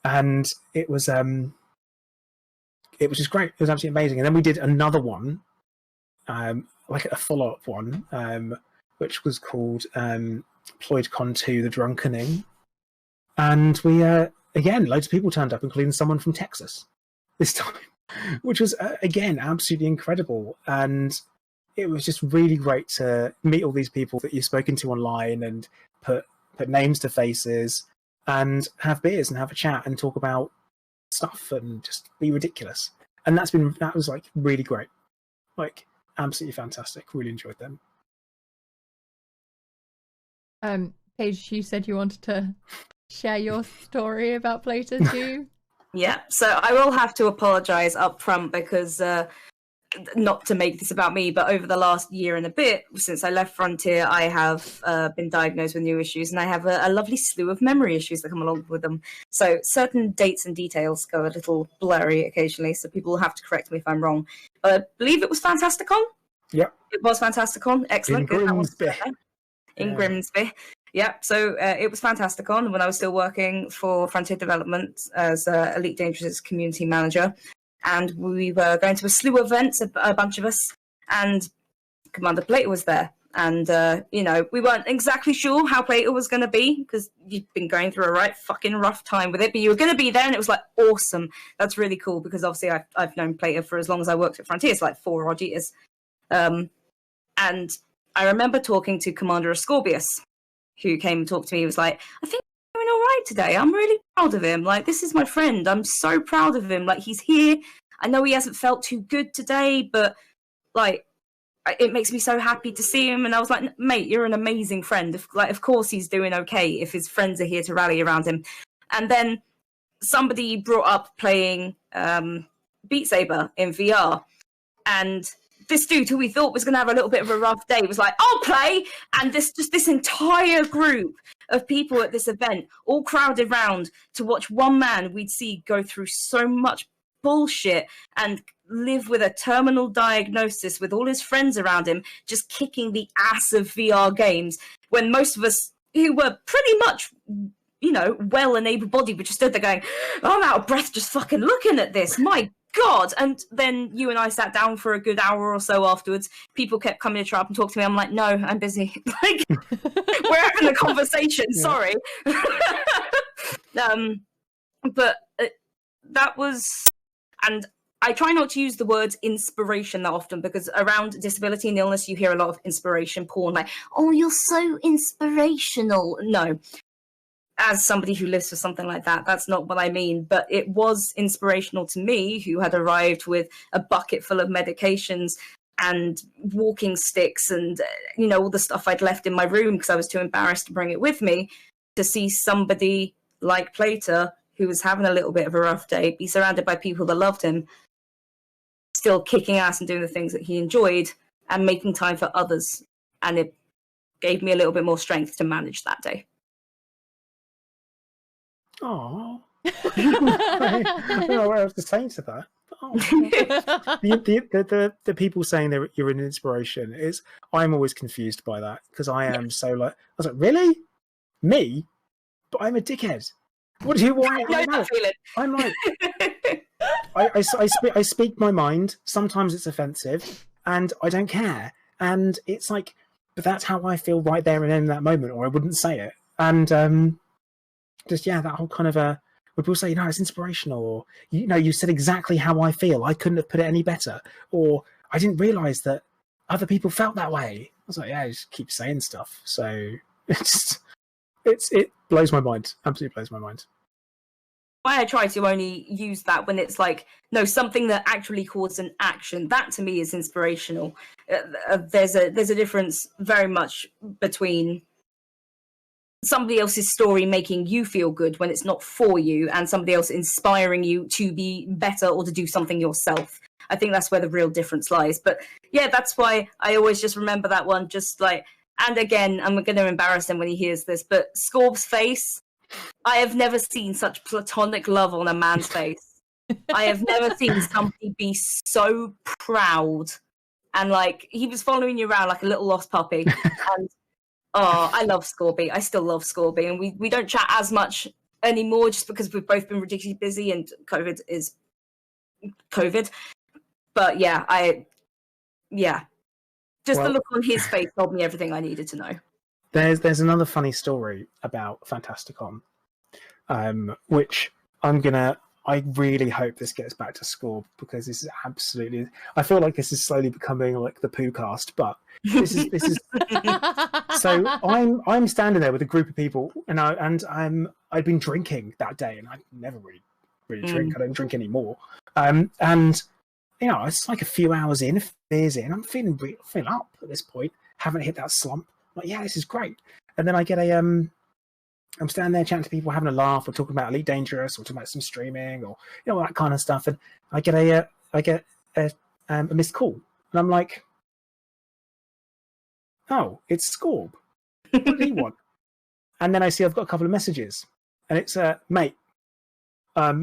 Speaker 3: and it was just great. It was absolutely amazing. And then we did another one, like a follow-up one, which was called PloidCon 2, The Drunkening. And we, again, loads of people turned up, including someone from Texas this time, which was, again, absolutely incredible. And it was just really great to meet all these people that you've spoken to online and put names to faces and have beers and have a chat and talk about stuff and just be ridiculous. And that was really great, absolutely fantastic. Really enjoyed them.
Speaker 1: Paige, you said you wanted to share your story about Plater too.
Speaker 2: Yeah, so I will have to apologise up front because, not to make this about me, but over the last year and a bit, since I left Frontier, I have been diagnosed with new issues, and I have a lovely slew of memory issues that come along with them. So certain dates and details go a little blurry occasionally, so people will have to correct me if I'm wrong. But I believe it was Fantasticon?
Speaker 3: Yep.
Speaker 2: It was Fantasticon. Excellent.
Speaker 3: In
Speaker 2: Good.
Speaker 3: Grimsby.
Speaker 2: In
Speaker 3: Yeah.
Speaker 2: Grimsby. Yeah, so it was Fantasticon when I was still working for Frontier Development as Elite Dangerous community manager. And we were going to a slew of events, a bunch of us, and Commander Plater was there. And, we weren't exactly sure how Plater was going to be, because you've been going through a right fucking rough time with it, but you were going to be there, and it was, like, awesome. That's really cool, because obviously I've known Plater for as long as I worked at Frontier, it's like 4 odd years. And I remember talking to Commander Ascorbius, who came and talked to me. He was like, I think I'm doing all right today. I'm really proud of him. Like, this is my friend. I'm so proud of him. Like, he's here. I know he hasn't felt too good today, but, like, it makes me so happy to see him. And I was like, mate, you're an amazing friend. Of course he's doing okay if his friends are here to rally around him. And then somebody brought up playing Beat Saber in VR. And this dude who we thought was going to have a little bit of a rough day was like, I'll play. And this entire group of people at this event all crowded round to watch one man we'd see go through so much bullshit and live with a terminal diagnosis with all his friends around him, just kicking the ass of VR games, when most of us who were pretty much, well and able-bodied, but just stood there going, I'm out of breath just fucking looking at this. My God. And then you and I sat down for a good hour or so afterwards. People kept coming to try up and talk to me. I'm like, no, I'm busy. Like, we're having a conversation. Yeah. Sorry. But that was, and I try not to use the words inspiration that often, because around disability and illness, you hear a lot of inspiration porn, like, oh, you're so inspirational. No. As somebody who lives for something like that, that's not what I mean. But it was inspirational to me, who had arrived with a bucket full of medications and walking sticks and, all the stuff I'd left in my room because I was too embarrassed to bring it with me, to see somebody like Plater, who was having a little bit of a rough day, be surrounded by people that loved him, still kicking ass and doing the things that he enjoyed and making time for others. And it gave me a little bit more strength to manage that day.
Speaker 3: Oh, I don't know what else to say to that. Oh. the people saying that you're an inspiration is, I'm always confused by that, because I am so like, I was like, really? Me? But I'm a dickhead. What do you want? I'm like, I speak my mind. Sometimes it's offensive, and I don't care. And it's like, but that's how I feel right there and then in that moment, or I wouldn't say it. And that whole kind of when people say, it's inspirational, or you said exactly how I feel. I couldn't have put it any better, or I didn't realize that other people felt that way. I was like, yeah, I just keep saying stuff. So it blows my mind. Absolutely blows my mind.
Speaker 2: Why I try to only use that when it's like, no, something that actually caused an action. That to me is inspirational. There's a difference very much between somebody else's story making you feel good when it's not for you, and somebody else inspiring you to be better or to do something yourself. I think that's where the real difference lies. But yeah, that's why I always just remember that one. Just like, and again, I'm going to embarrass him when he hears this, but Scorb's face, I have never seen such platonic love on a man's face. I have never seen somebody be so proud. And like, he was following you around like a little lost puppy. And oh, I love Scorby. I still love Scorby. And we don't chat as much anymore, just because we've both been ridiculously busy and COVID is COVID. But just the look on his face told me everything I needed to know.
Speaker 3: There's another funny story about Fantasticon, which I really hope this gets back to Scorb, because this is absolutely, I feel like this is slowly becoming like the poo cast, but this is so I'm standing there with a group of people, and I'd been drinking that day, and I never really drink. I don't drink anymore. And it's like a few hours in, a few beers in, I'm feeling up at this point. Haven't hit that slump. I'm like, yeah, this is great. And then I get a I'm standing there chatting to people, having a laugh, or talking about Elite Dangerous, or talking about some streaming, or that kind of stuff. And I get a missed call, and I'm like, "Oh, it's Scorb. What did he want?" And then I see I've got a couple of messages, and it's mate, I've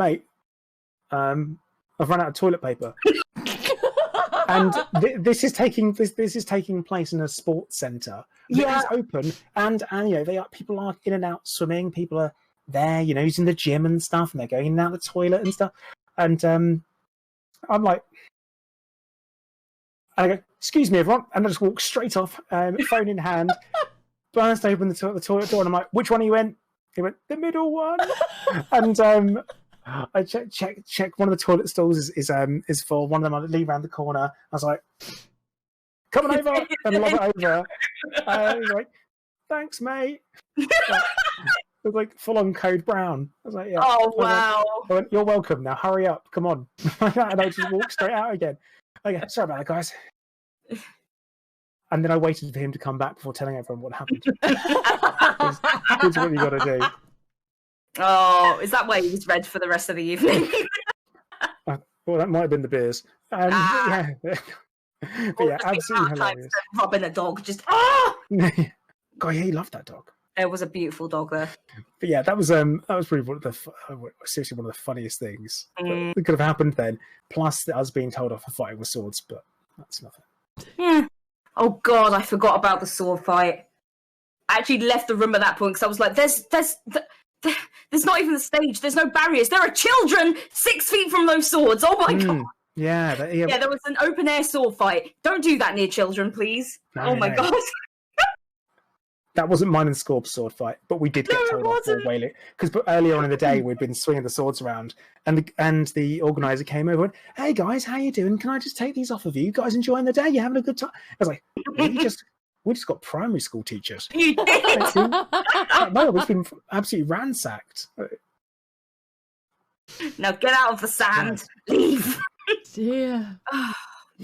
Speaker 3: run out of toilet paper. And this is taking place in a sports centre.
Speaker 2: Yeah.
Speaker 3: It's open, and people are in and out swimming. People are there, using the gym and stuff, and they're going in and out the toilet and stuff. And I'm like, I go, "Excuse me, everyone," and I just walk straight off, phone in hand, burst open the toilet door, and I'm like, "Which one are you in?" He went, "The middle one." And I check one of the toilet stalls is full. One of them I leave around the corner. I was like, "Come on over," and lob it over. He's like, "Thanks, mate." It was like full on Code Brown. I was like, "Yeah."
Speaker 2: Oh wow!
Speaker 3: I went, "You're welcome. Now hurry up. Come on." And I just walked straight out again. Okay, sorry about that, guys. And then I waited for him to come back before telling everyone what happened. It's what you got to do.
Speaker 2: Oh, is that why he was red for the rest of the evening?
Speaker 3: Well, that might have been the beers. Yeah. But yeah, absolutely hilarious.
Speaker 2: Robbing a dog, just
Speaker 3: God, yeah, he loved that dog.
Speaker 2: There was a beautiful dog there.
Speaker 3: But yeah, that was probably seriously one of the funniest things that could have happened then. Plus, us being told off for fighting with swords, but that's nothing.
Speaker 2: Yeah. Oh God, I forgot about the sword fight. I actually left the room at that point because I was like, there's not even a stage. There's no barriers. There are children 6 feet from those swords. Oh my God.
Speaker 3: Yeah,
Speaker 2: there was an open air sword fight. Don't do that near children, please. Oh my God.
Speaker 3: That wasn't mine and Scorp's sword fight, but we did get told off for wailing because earlier on in the day we'd been swinging the swords around, and the organizer came over and, "Hey guys, how you doing? Can I just take these off of you? You guys enjoying the day? You having a good time?" I was like, we just got primary school teachers.
Speaker 2: You did.
Speaker 3: No, it's been absolutely ransacked.
Speaker 2: Now get out of the sand. Leave.
Speaker 1: Yeah.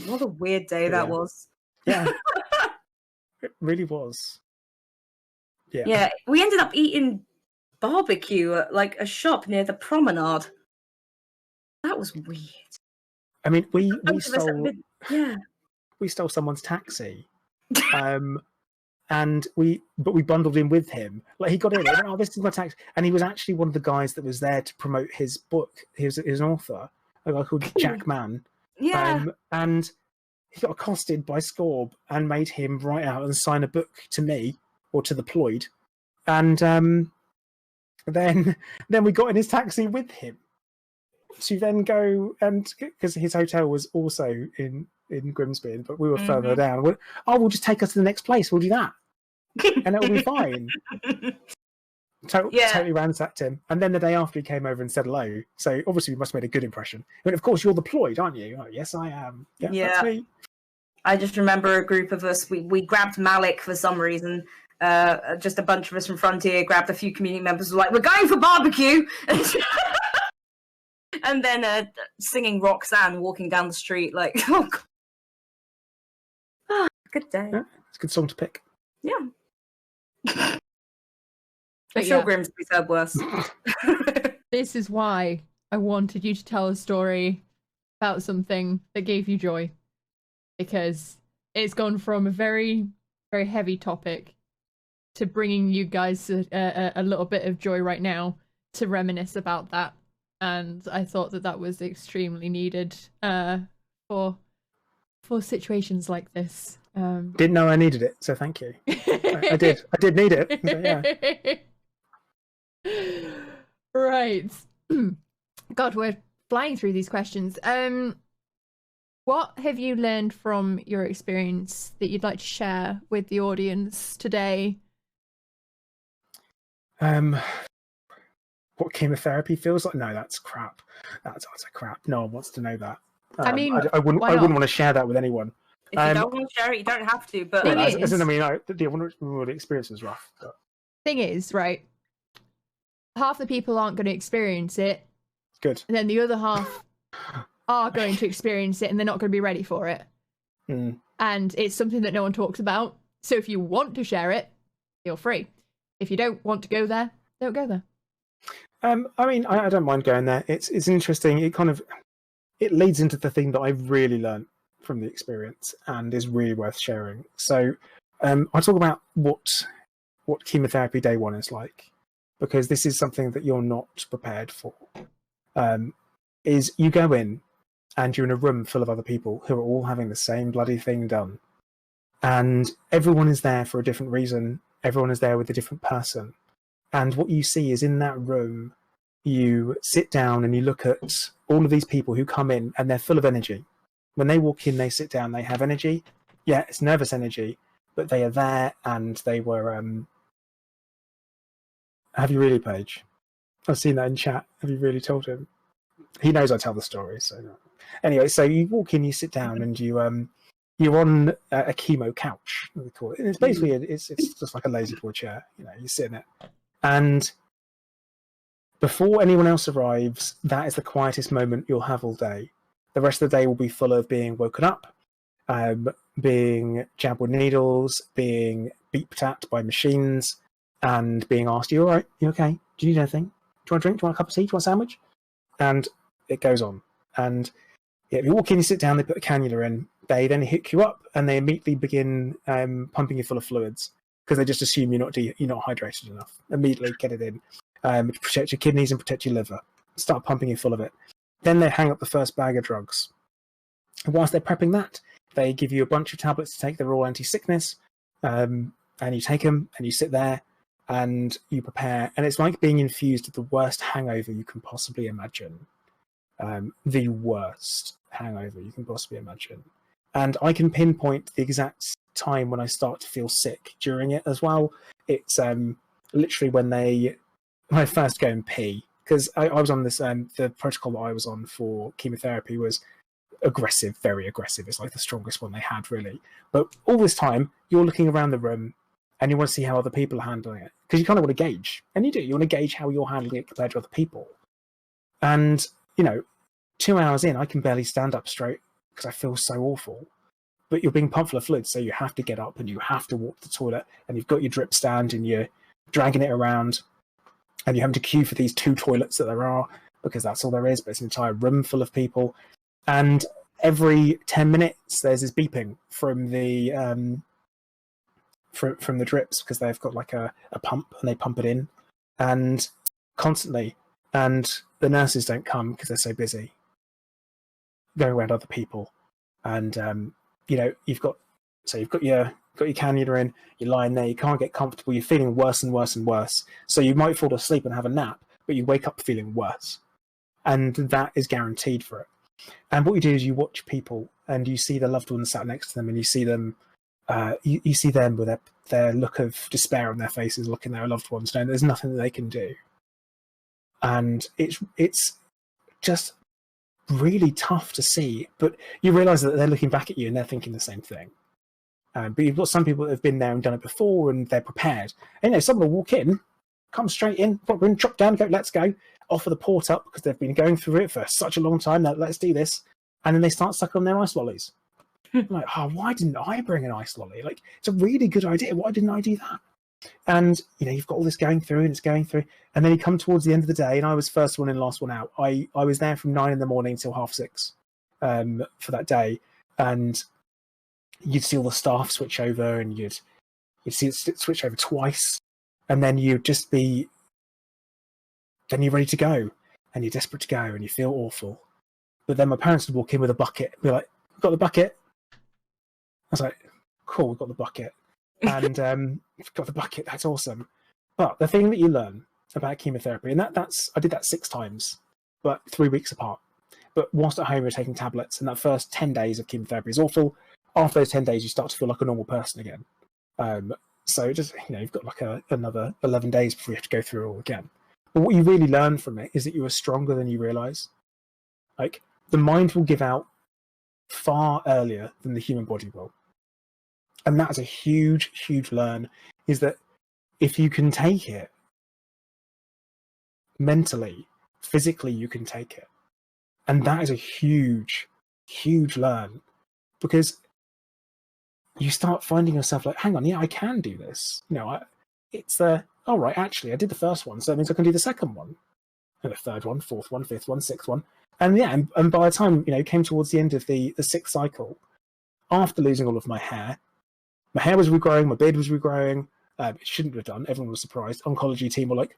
Speaker 2: What a weird day that was.
Speaker 3: Yeah. It really was. Yeah.
Speaker 2: Yeah, we ended up eating barbecue at like a shop near the promenade. That was weird.
Speaker 3: I mean, we stole someone's taxi. And we bundled in with him. Like, he got in, and went, "Oh, this is my taxi," and he was actually one of the guys that was there to promote his book. He was an author, a guy called Jack Mann.
Speaker 2: Yeah.
Speaker 3: And he got accosted by Scorb and made him write out and sign a book to me or to the Ployd. And then we got in his taxi with him to then go, and because his hotel was also in Grimsby, but we were further down. We'll just take us to the next place. We'll do that, and it'll be fine. Totally ransacked him. And then the day after, he came over and said hello. So obviously we must have made a good impression. But of course, you're the Ployd, aren't you? Oh, yes, I am. Yeah, that's me.
Speaker 2: I just remember a group of us. We grabbed Malik for some reason. Just a bunch of us from Frontier grabbed a few community members. Were like, "We're going for barbecue," and then singing Roxanne walking down the street. Like, oh, God. Good day.
Speaker 3: Yeah, it's a good song to pick.
Speaker 2: Yeah. I'm sure Grimsby's heard worse.
Speaker 1: This is why I wanted you to tell a story about something that gave you joy. Because it's gone from a very, very heavy topic to bringing you guys a little bit of joy right now to reminisce about that. And I thought that was extremely needed for situations like this.
Speaker 3: Didn't know I needed it, so thank you. I did need it. So, yeah.
Speaker 1: Right. God, we're flying through these questions. What have you learned from your experience that you'd like to share with the audience today?
Speaker 3: What chemotherapy feels like? No, that's crap. That's utter crap. No one wants to know that.
Speaker 1: I mean,
Speaker 3: I wouldn't want to share that with anyone.
Speaker 2: If you don't want to share it, you don't have to. But
Speaker 3: the experience was rough. But...
Speaker 1: Thing is, right? Half the people aren't going to experience it.
Speaker 3: Good.
Speaker 1: And then the other half are going to experience it, and they're not going to be ready for it. And it's something that no one talks about. So if you want to share it, feel free. If you don't want to go there, don't go there.
Speaker 3: I mean, I don't mind going there. It's interesting. It leads into the thing that I've really learned from the experience and is really worth sharing. So I'll talk about what chemotherapy day one is like, because this is something that you're not prepared for. Is you go in and you're in a room full of other people who are all having the same bloody thing done. And everyone is there for a different reason. Everyone is there with a different person. And what you see is in that room, you sit down and you look at all of these people who come in and they're full of energy. When they walk in, they sit down, they have energy. Yeah, it's nervous energy, but they are there and they were... Have you really, Paige? I've seen that in chat. Have you really told him? He knows I tell the story. So anyway, so you walk in, you sit down, and you're on a chemo couch. We call it. And it's basically it's just like a lazy boy chair. You know, you sit in it, and before anyone else arrives, that is the quietest moment you'll have all day. The rest of the day will be full of being woken up, being jabbed with needles, being beeped at by machines, and being asked, "You all right? You okay? Do you need anything? Do you want a drink? Do you want a cup of tea? Do you want a sandwich?" And it goes on. And yeah, if you walk in, you sit down, they put a cannula in, they then hook you up, and they immediately begin pumping you full of fluids because they just assume you're not hydrated enough. Immediately get it in to protect your kidneys and protect your liver. Start pumping you full of it. Then they hang up the first bag of drugs. And whilst they're prepping that, they give you a bunch of tablets to take. They're all anti-sickness, and you take them and you sit there and you prepare, and it's like being infused with the worst hangover you can possibly imagine. The worst hangover you can possibly imagine. And I can pinpoint the exact time when I start to feel sick during it as well. It's literally when I first go and pee, because I was on this, the protocol that I was on for chemotherapy was aggressive, very aggressive. It's like the strongest one they had, really. But all this time, you're looking around the room, and you want to see how other people are handling it. Because you kind of want to gauge. And you do. You want to gauge how you're handling it compared to other people. And, 2 hours in, I can barely stand up straight because I feel so awful. But you're being pumped full of fluid, so you have to get up and you have to walk to the toilet. And you've got your drip stand and you're dragging it around. And you're having to queue for these 2 toilets that there are, because that's all there is. But it's an entire room full of people. And every 10 minutes, there's this beeping from the... from the drips, because they've got like a pump and they pump it in, and constantly, and the nurses don't come because they're so busy going around other people. And you've got your cannula in, you're lying there, you can't get comfortable, you're feeling worse and worse and worse, so you might fall asleep and have a nap, but you wake up feeling worse, and that is guaranteed for it. And what you do is you watch people and you see their loved ones sat next to them, and you see them you see them with their look of despair on their faces, looking at their loved ones, knowing there's nothing that they can do. And it's just really tough to see, but you realise that they're looking back at you and they're thinking the same thing. But you've got some people that have been there and done it before, and they're prepared. And someone will walk in, come straight in, pop in, chop down, go, let's go, offer the port up because they've been going through it for such a long time. Now let's do this, and then they start sucking on their ice lollies. I'm like, why didn't I bring an ice lolly? Like, it's a really good idea. Why didn't I do that? And, you've got all this going through, and it's going through. And then you come towards the end of the day, and I was first one in, last one out. I was there from 9 a.m. till 6:30 for that day. And you'd see all the staff switch over, and you'd see it switch over twice. And then you'd just be... Then you're ready to go. And you're desperate to go, and you feel awful. But then my parents would walk in with a bucket and be like, "Got the bucket?" I was like, "Cool, we've got the bucket." And we've got the bucket, that's awesome. But the thing that you learn about chemotherapy, and I did that 6 times, but 3 weeks apart. But whilst at home, you're taking tablets, and that first 10 days of chemotherapy is awful. After those 10 days, you start to feel like a normal person again. So just, you've got like another 11 days before you have to go through it all again. But what you really learn from it is that you are stronger than you realise. Like, the mind will give out far earlier than the human body will. And that is a huge, huge learn, is that if you can take it mentally, physically, you can take it. And that is a huge, huge learn, because you start finding yourself like, hang on, yeah, I can do this. It's all right, actually, I did the first one, so that means I can do the second one, and the third one, fourth one, fifth one, sixth one. And yeah, and by the time, it came towards the end of the sixth cycle, after losing all of my hair was regrowing, my beard was regrowing. It shouldn't have done. Everyone was surprised. Oncology team were like,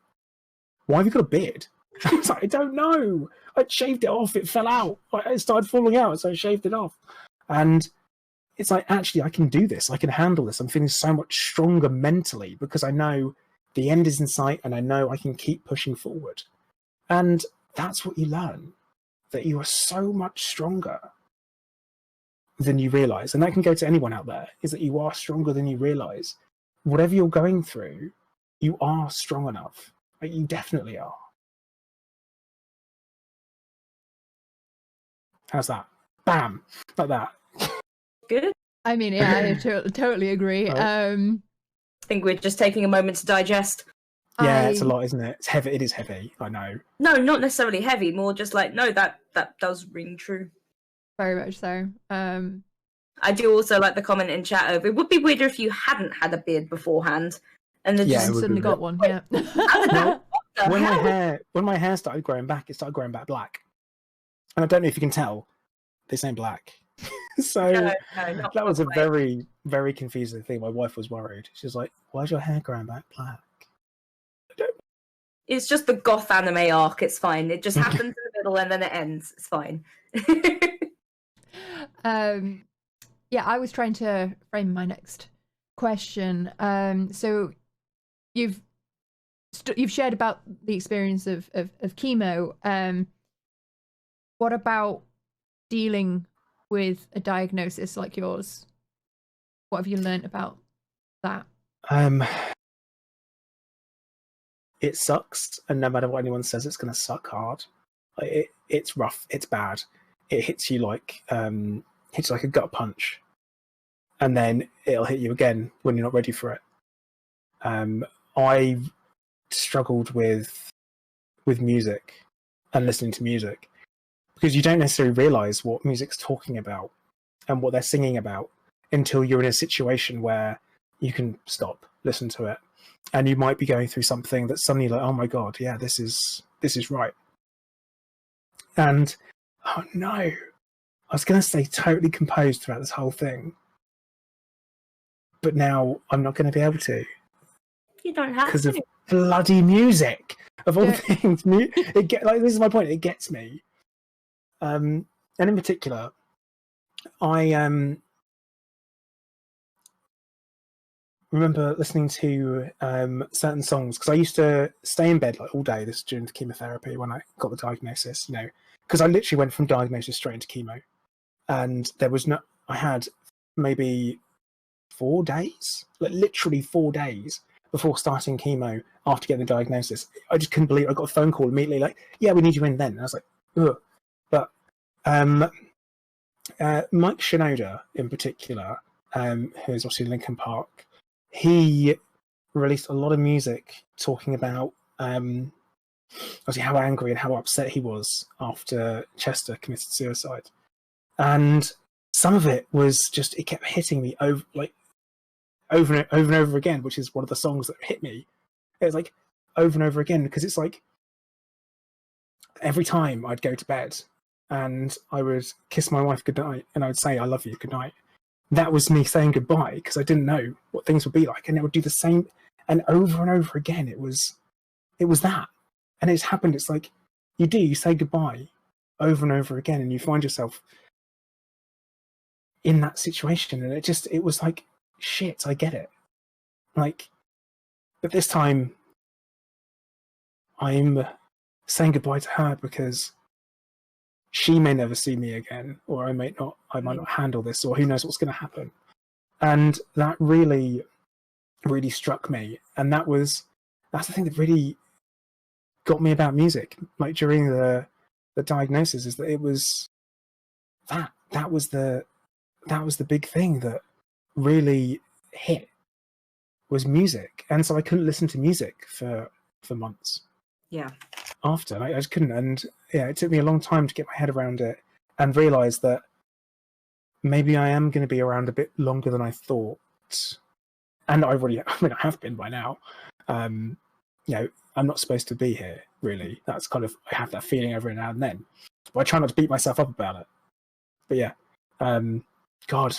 Speaker 3: why have you got a beard? I was like, I don't know. I shaved it off. It fell out. It started falling out, so I shaved it off. And it's like, actually, I can do this. I can handle this. I'm feeling so much stronger mentally because I know the end is in sight and I know I can keep pushing forward. And that's what you learn, that you are so much stronger than you realize. And that can go to anyone out there, is that you are stronger than you realize. Whatever you're going through, you are strong enough. Like, you definitely are. How's that? Bam! Like that.
Speaker 2: Good.
Speaker 1: I mean, yeah, I totally agree.
Speaker 3: Right.
Speaker 2: I think we're just taking a moment to digest.
Speaker 3: Yeah, it's a lot, isn't it? It's heavy. It is heavy, I know.
Speaker 2: No, not necessarily heavy, more just like, no, that does ring true.
Speaker 1: Very much so.
Speaker 2: I do also like the comment in chat of, it would be weirder if you hadn't had a beard beforehand. And then
Speaker 3: Yeah,
Speaker 2: just
Speaker 3: it would
Speaker 1: Suddenly
Speaker 3: be
Speaker 1: got one, yeah.
Speaker 3: When my hair started growing back, it started growing back black. And I don't know if you can tell, this ain't black. So
Speaker 2: No,
Speaker 3: that was a
Speaker 2: way.
Speaker 3: very, very confusing thing. My wife was worried. She was like, why's your hair growing back black?
Speaker 2: It's just the goth anime arc, it's fine. It just happens in the middle and then it ends. It's fine.
Speaker 1: Yeah, I was trying to frame my next question. So you've shared about the experience of chemo. What about dealing with a diagnosis like yours? What have you learned about that?
Speaker 3: It sucks, and no matter what anyone says, it's going to suck hard. It's rough. It's bad. It hits you like a gut punch, and then it'll hit you again when you're not ready for it. I struggled with music and listening to music because you don't necessarily realize what music's talking about and what they're singing about until you're in a situation where you can stop, listen to it. And you might be going through something that's suddenly like, oh my God, yeah, this is right. And, oh no, I was going to stay totally composed throughout this whole thing. But now I'm not going to be able to.
Speaker 2: You don't have
Speaker 3: because
Speaker 2: to.
Speaker 3: of bloody music, of all things. This is my point, it gets me. And in particular, I remember listening to certain songs because I used to stay in bed like all day. This during the chemotherapy when I got the diagnosis, because I literally went from diagnosis straight into chemo, and I had maybe 4 days, like literally 4 days before starting chemo after getting the diagnosis. I just couldn't believe it. I got a phone call immediately like, yeah, we need you in then. And I was like, ugh. But Mike Shinoda in particular, who's obviously Linkin Park, he released a lot of music talking about obviously how angry and how upset he was after Chester committed suicide. And some of it was just, it kept hitting me over and over again, which is one of the songs that hit me. It was like over and over again, because it's like every time I'd go to bed and I would kiss my wife goodnight and I would say, I love you, goodnight. That was me saying goodbye because I didn't know what things would be like. And it would do the same, and over again. It was that. And it's happened. It's like you say goodbye over and over again, and you find yourself in that situation. And it was like, shit, I get it. Like, but this time I'm saying goodbye to her because she may never see me again, or I might not handle this, or who knows what's going to happen. And that really, really struck me. And that's the thing that really got me about music, like during the diagnosis, is that it was that was the big thing that really hit, was music. And so I couldn't listen to music for months.
Speaker 2: Yeah.
Speaker 3: After I just couldn't, and yeah, it took me a long time to get my head around it and realize that maybe I am going to be around a bit longer than I thought. And I have been by now, You know, I'm not supposed to be here, really. That's kind of, I have that feeling every now and then. But I try not to beat myself up about it. But yeah, God,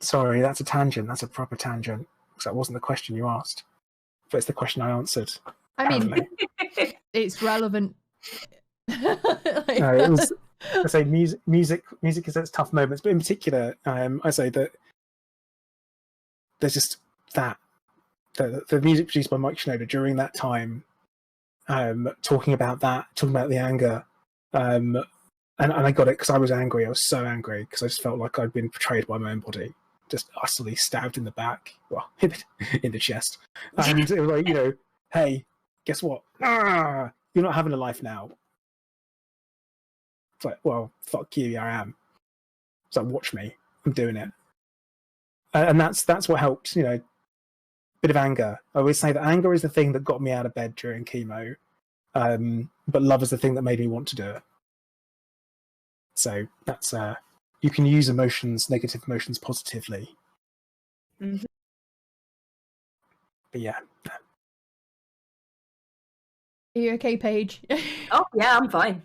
Speaker 3: sorry, that's a tangent. That's a proper tangent. Because that wasn't the question you asked. But it's the question I answered.
Speaker 1: I mean,
Speaker 3: apparently.
Speaker 1: it's relevant.
Speaker 3: No, it was, I say music is its tough moments, but in particular, I say that there's just that the music produced by Mike Shinoda during that time, talking about the anger, and I got it because I was angry. I was so angry because I just felt like I'd been betrayed by my own body, just utterly stabbed in the back, well, in the chest, and it was like, you know, hey, guess what? You're not having a life now. It's like, well, fuck you, I am. So watch me, I'm doing it, and that's what helped. You know, bit of anger. I always say that anger is the thing that got me out of bed during chemo, but love is the thing that made me want to do it. So that's you can use negative emotions, positively.
Speaker 2: Mm-hmm.
Speaker 3: But yeah.
Speaker 1: Are you okay, Paige?
Speaker 2: Oh yeah, I'm fine.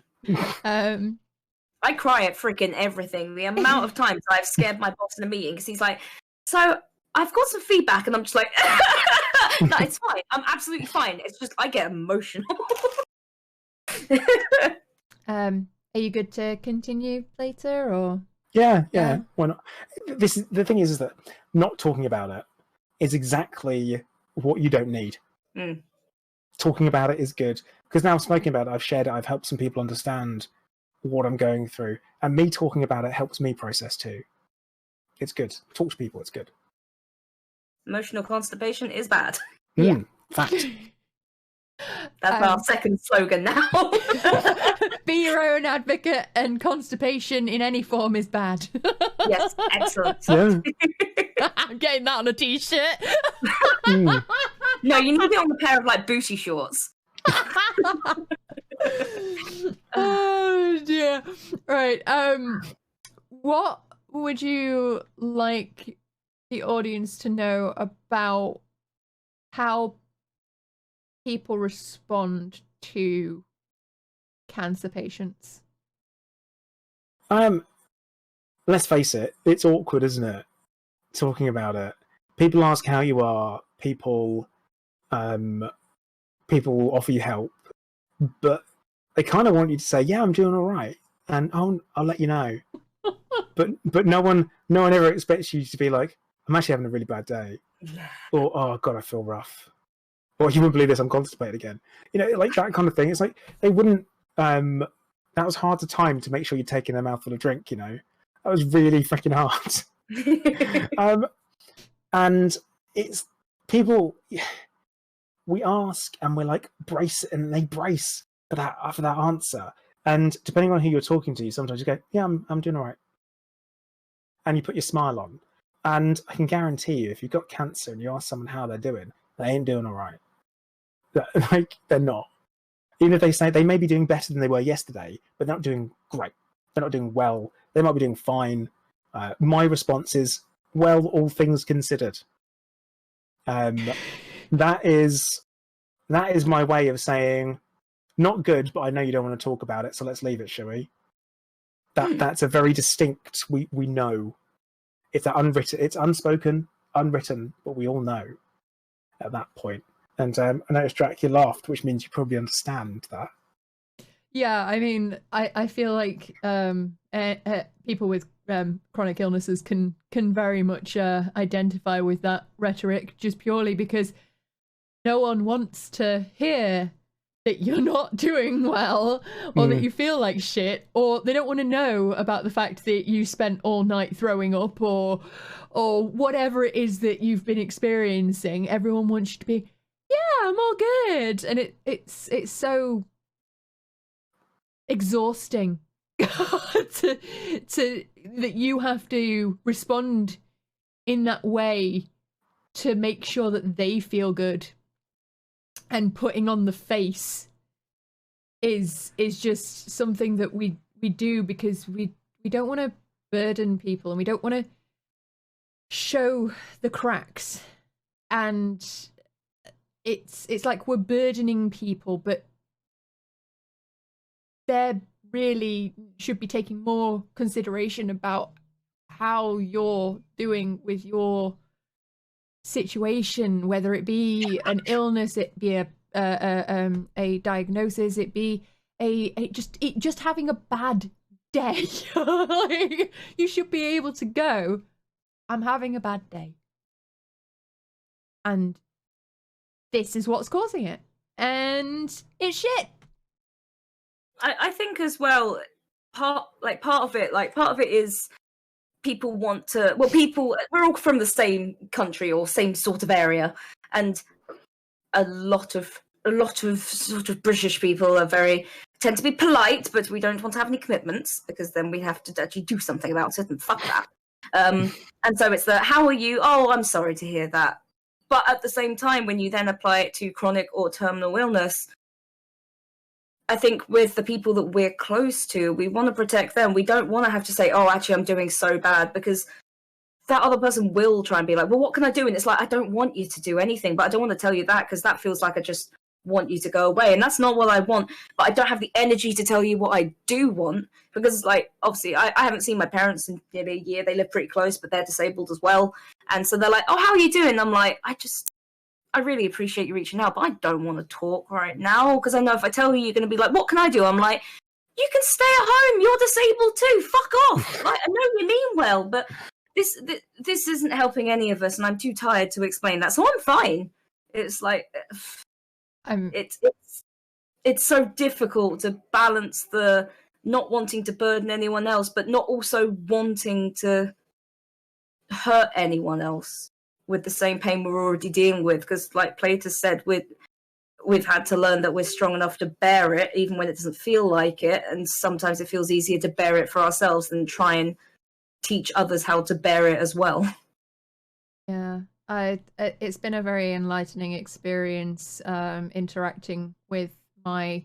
Speaker 1: I
Speaker 2: cry at freaking everything. The amount of times I've scared my boss in a meeting because he's like, so I've got some feedback, and I'm just like, no, it's fine. I'm absolutely fine. It's just I get emotional.
Speaker 1: Are you good to continue later, or?
Speaker 3: Yeah. Why not? The thing is that not talking about it is exactly what you don't need.
Speaker 2: Mm.
Speaker 3: Talking about it is good, because now I'm speaking about it, I've shared it, I've helped some people understand what I'm going through, and me talking about it helps me process too. It's good. Talk to people, it's good.
Speaker 2: Emotional constipation is bad.
Speaker 1: Yeah.
Speaker 3: Fact.
Speaker 2: That's our second slogan now.
Speaker 1: Be your own advocate, and constipation in any form is bad.
Speaker 2: Yes, excellent.
Speaker 3: Yeah.
Speaker 1: I'm getting that on a t-shirt.
Speaker 2: No, you need it on a pair of like booty shorts.
Speaker 1: Oh dear. Right. What would you like the audience to know about how people respond to cancer patients?
Speaker 3: Let's face it, it's awkward, isn't it? Talking about it. People ask how you are, people offer you help, but they kind of want you to say, yeah, I'm doing all right, and I'll let you know. but no one ever expects you to be like, I'm actually having a really bad day, or oh god, I feel rough, or you wouldn't believe this, I'm constipated again. You know, like that kind of thing. It's like they wouldn't. That was hard to time to make sure you're taking a mouthful of drink. You know, that was really freaking hard. And it's people. We ask and we're like, brace, and they brace for that answer. And depending on who you're talking to, sometimes you go, yeah, I'm doing all right, and you put your smile on. And I can guarantee you, if you've got cancer and you ask someone how they're doing, they ain't doing all right. Like, they're not. Even if they say they may be doing better than they were yesterday, but they're not doing great. They're not doing well. They might be doing fine. My response is, well, all things considered. That is my way of saying, not good, but I know you don't want to talk about it, so let's leave it, shall we? That's a very distinct. We know. It's unwritten. It's unspoken, unwritten, but we all know at that point. And I noticed Drac, you laughed, which means you probably understand that.
Speaker 1: Yeah, I mean, I feel like people with chronic illnesses can very much identify with that rhetoric, just purely because no one wants to hear that you're not doing well, or that you feel like shit, or they don't want to know about the fact that you spent all night throwing up, or whatever it is that you've been experiencing. Everyone wants you to be, yeah, I'm all good, and it's so exhausting to that you have to respond in that way to make sure that they feel good. And putting on the face is just something that we do because we don't want to burden people, and we don't want to show the cracks. And it's like we're burdening people, but they're really should be taking more consideration about how you're doing with your situation, whether it be an illness, it be a diagnosis, it be just having a bad day. Like, you should be able to go, I'm having a bad day, and this is what's causing it, and it's shit.
Speaker 2: I think as well, part of it is people want to. Well, we're all from the same country or same sort of area, and a lot of sort of British people tend to be polite, but we don't want to have any commitments because then we have to actually do something about it, and fuck that. And so it's how are you? Oh, I'm sorry to hear that. But at the same time, when you then apply it to chronic or terminal illness, I think with the people that we're close to, we want to protect them. We don't want to have to say, oh, actually, I'm doing so bad, because that other person will try and be like, well, what can I do? And it's like, I don't want you to do anything, but I don't want to tell you that because that feels like I just want you to go away. And that's not what I want, but I don't have the energy to tell you what I do want, because like, obviously I haven't seen my parents in nearly a year. They live pretty close, but they're disabled as well. And so they're like, oh, how are you doing? And I'm like, I really appreciate you reaching out, but I don't want to talk right now, because I know if I tell you, you're going to be like, what can I do? I'm like, you can stay at home. You're disabled too. Fuck off. Like, I know you mean well, but this isn't helping any of us, and I'm too tired to explain that. So I'm fine. It's like, it's so difficult to balance the not wanting to burden anyone else, but not also wanting to hurt anyone else with the same pain we're already dealing with. Because like Plater said, we've had to learn that we're strong enough to bear it even when it doesn't feel like it, and sometimes it feels easier to bear it for ourselves than try and teach others how to bear it as well.
Speaker 1: Yeah, it's been a very enlightening experience interacting with my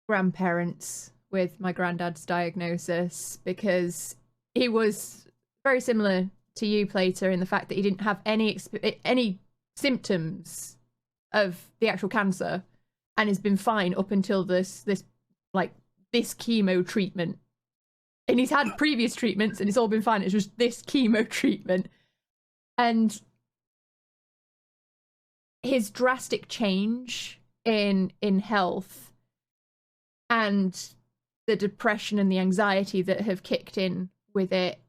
Speaker 1: grandparents with my granddad's diagnosis, because he was very similar to you, Plater, in the fact that he didn't have any symptoms of the actual cancer, and has been fine up until this chemo treatment. And he's had previous treatments and it's all been fine. It's just this chemo treatment. And his drastic change in health and the depression and the anxiety that have kicked in with it,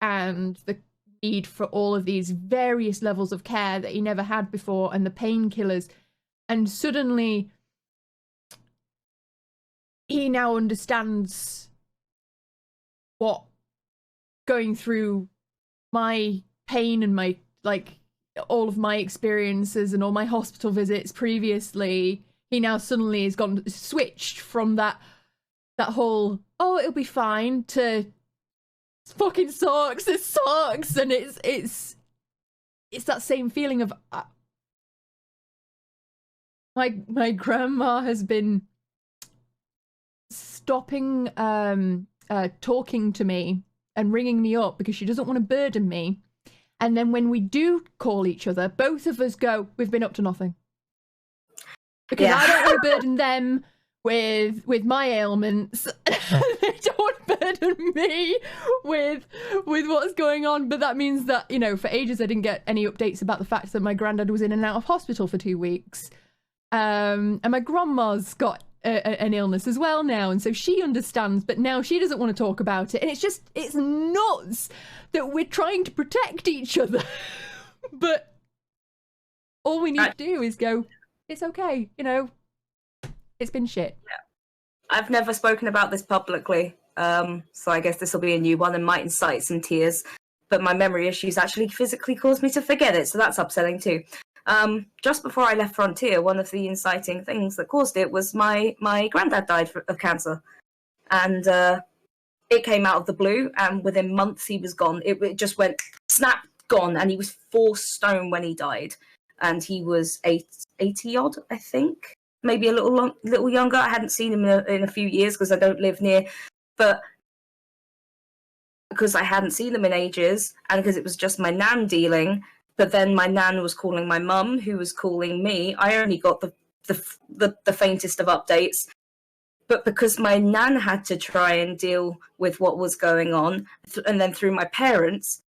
Speaker 1: and the need for all of these various levels of care that he never had before, and the painkillers, and suddenly he now understands what going through my pain and my all of my experiences and all my hospital visits previously, he now suddenly has switched from that whole, oh, it'll be fine, to it fucking sucks, it sucks. And it's that same feeling of my grandma has been stopping talking to me and ringing me up because she doesn't want to burden me. And then when we do call each other, both of us go, we've been up to nothing. Because I don't want to burden them with my ailments. They don't want to burden me with what's going on. But that means that, you know, for ages I didn't get any updates about the fact that my granddad was in and out of hospital for 2 weeks. And my grandma's got an illness as well now, and so she understands, but now she doesn't want to talk about it. And it's nuts that we're trying to protect each other. But all we need to do is go, it's okay, you know, it's been shit.
Speaker 2: Yeah. I've never spoken about this publicly, so I guess this will be a new one and might incite some tears, but my memory issues actually physically caused me to forget it, so that's upsetting too. Just before I left Frontier, one of the inciting things that caused it was my granddad died of cancer. And it came out of the blue, and within months he was gone. It just went snap, gone, and he was 4 stone when he died. And he was 80 odd, I think. Maybe a little younger. I hadn't seen him in a few years because I don't live near. But because I hadn't seen him in ages, and because it was just my nan dealing, But then my nan was calling my mum, who was calling me. I only got the faintest of updates. But because my nan had to try and deal with what was going on, and then through my parents,